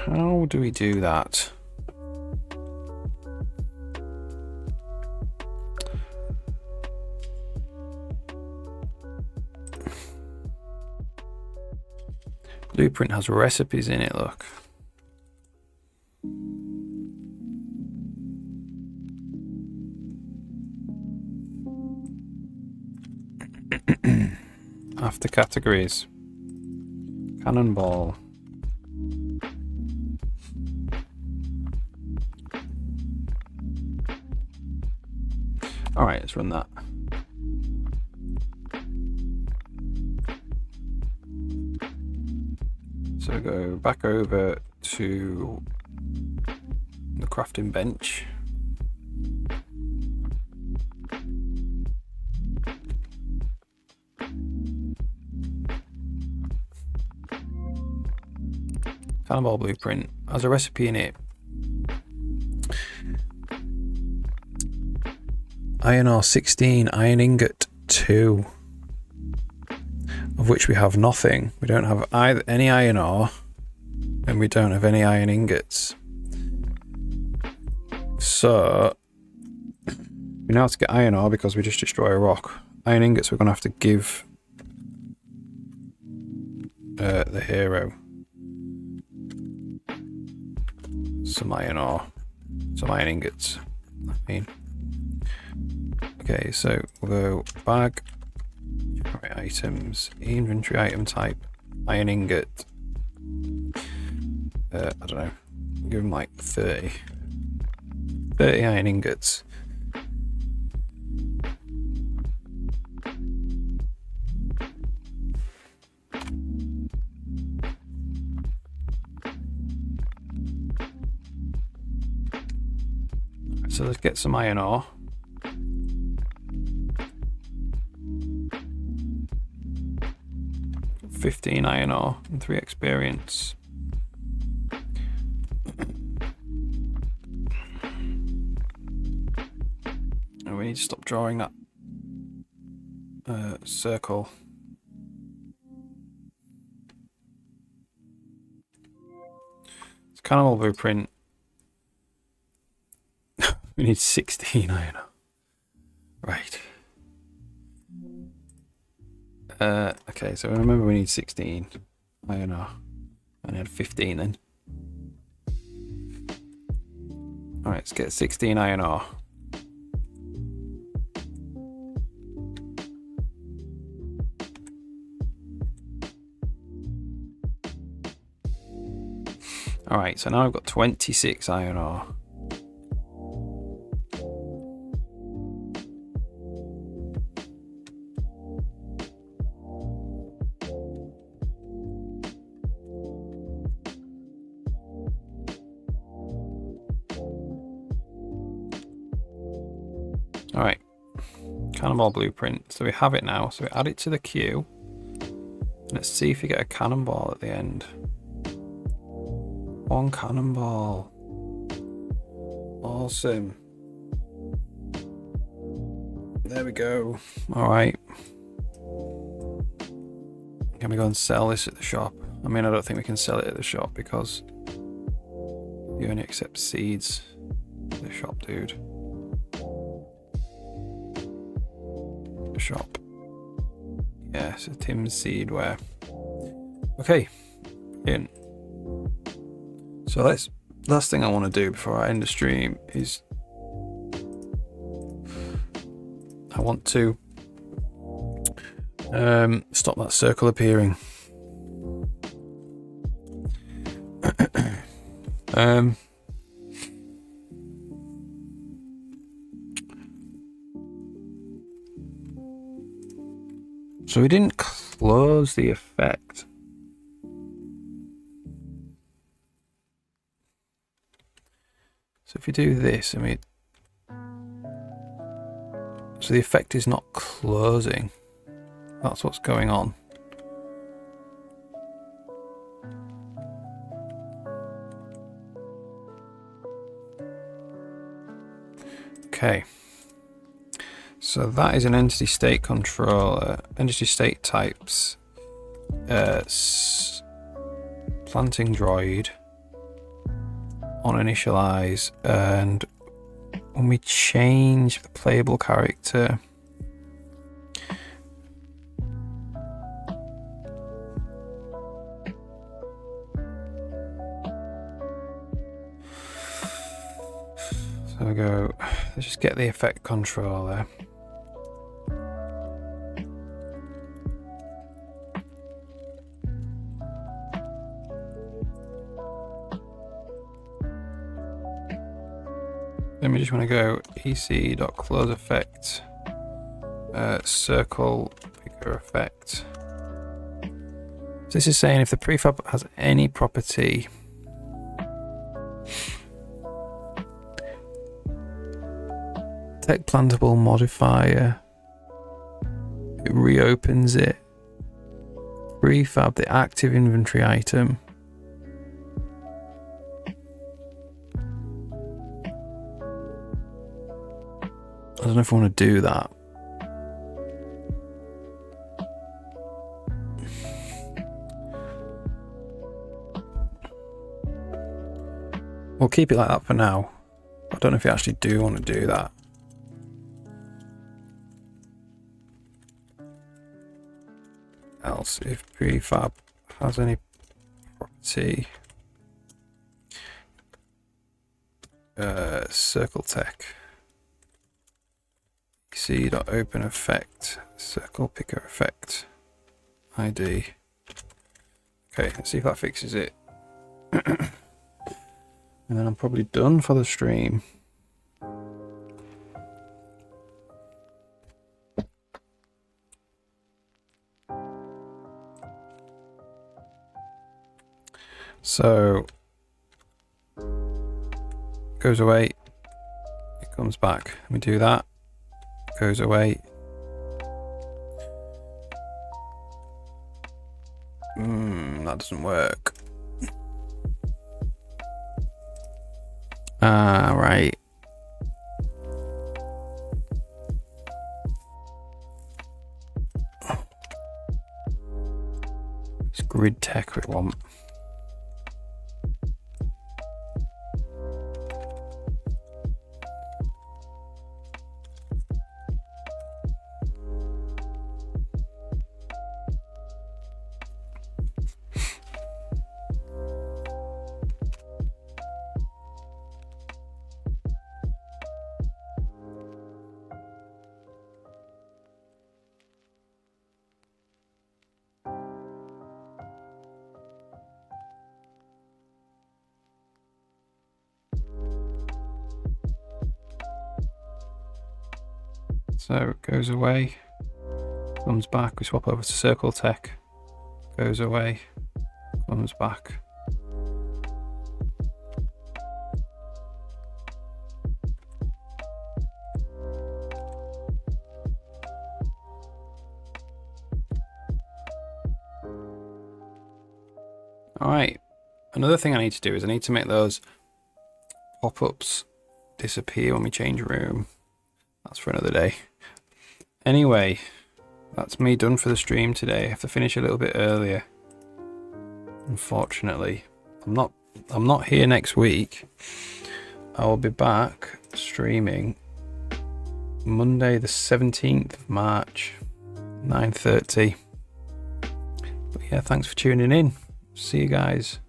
How do we do that? Blueprint has recipes in it, look. After categories. Cannonball. Alright, let's run that. So go back over to the crafting bench. Cannonball blueprint has a recipe in it. Iron ore 16, iron ingot 2, of which we have nothing. We don't have either any iron ore, and we don't have any iron ingots. So we know how to get iron ore because we just destroy a rock. Iron ingots we're going to have to give the hero some iron ore, some iron ingots, I mean. Okay, so we'll go bag, right, items, inventory item type, iron ingot. I don't know, give them like 30 iron ingots. So let's get some iron ore. $15 iron ore and 3 experience. And we need to stop drawing that circle. It's Cannonball blueprint. We need 16 iron ore. Right. Okay, so remember we need 16 iron ore. And I had 15 then. Alright, let's get 16 iron ore. Alright, so now I've got 26 iron ore. Alright, Cannonball blueprint. So we have it now. So we add it to the queue. Let's see if we get a cannonball at the end. 1 cannonball. Awesome. There we go. Alright. Can we go and sell this at the shop? I mean, I don't think we can sell it at the shop because you only accept seeds at the shop, dude. Shop. Yeah, so Tim's Seedware. Okay, in. So last thing I want to do before I end the stream is I want to stop that circle appearing. So we didn't close the effect. So if you do this, I mean, So the effect is not closing. That's what's going on. Okay. So that is an entity state controller, entity state types, planting droid on initialize, and when we change the playable character, so we go, let's just get the effect controller. Then we just want to go ec.close effect, circle picker effect. So this is saying if the prefab has any property tech plantable modifier, it reopens it. Prefab the active inventory item. I don't know if I want to do that. We'll keep it like that for now. I don't know if you actually do want to do that. Else, if prefab has any property, circle tech. C.open effect, circle picker effect, ID. Okay, let's see if that fixes it. And then I'm probably done for the stream. So, goes away, it comes back. Let me do that. Goes away. That doesn't work. Right. It's grid tech we want. So it goes away, comes back, we swap over to circle tech, goes away, comes back. Alright, another thing I need to do is I need to make those pop-ups disappear when we change room. That's for another day. Anyway, that's me done for the stream today. I have to finish a little bit earlier. Unfortunately. I'm not here next week. I will be back streaming Monday the 17th of March, 9:30. But yeah, thanks for tuning in. See you guys.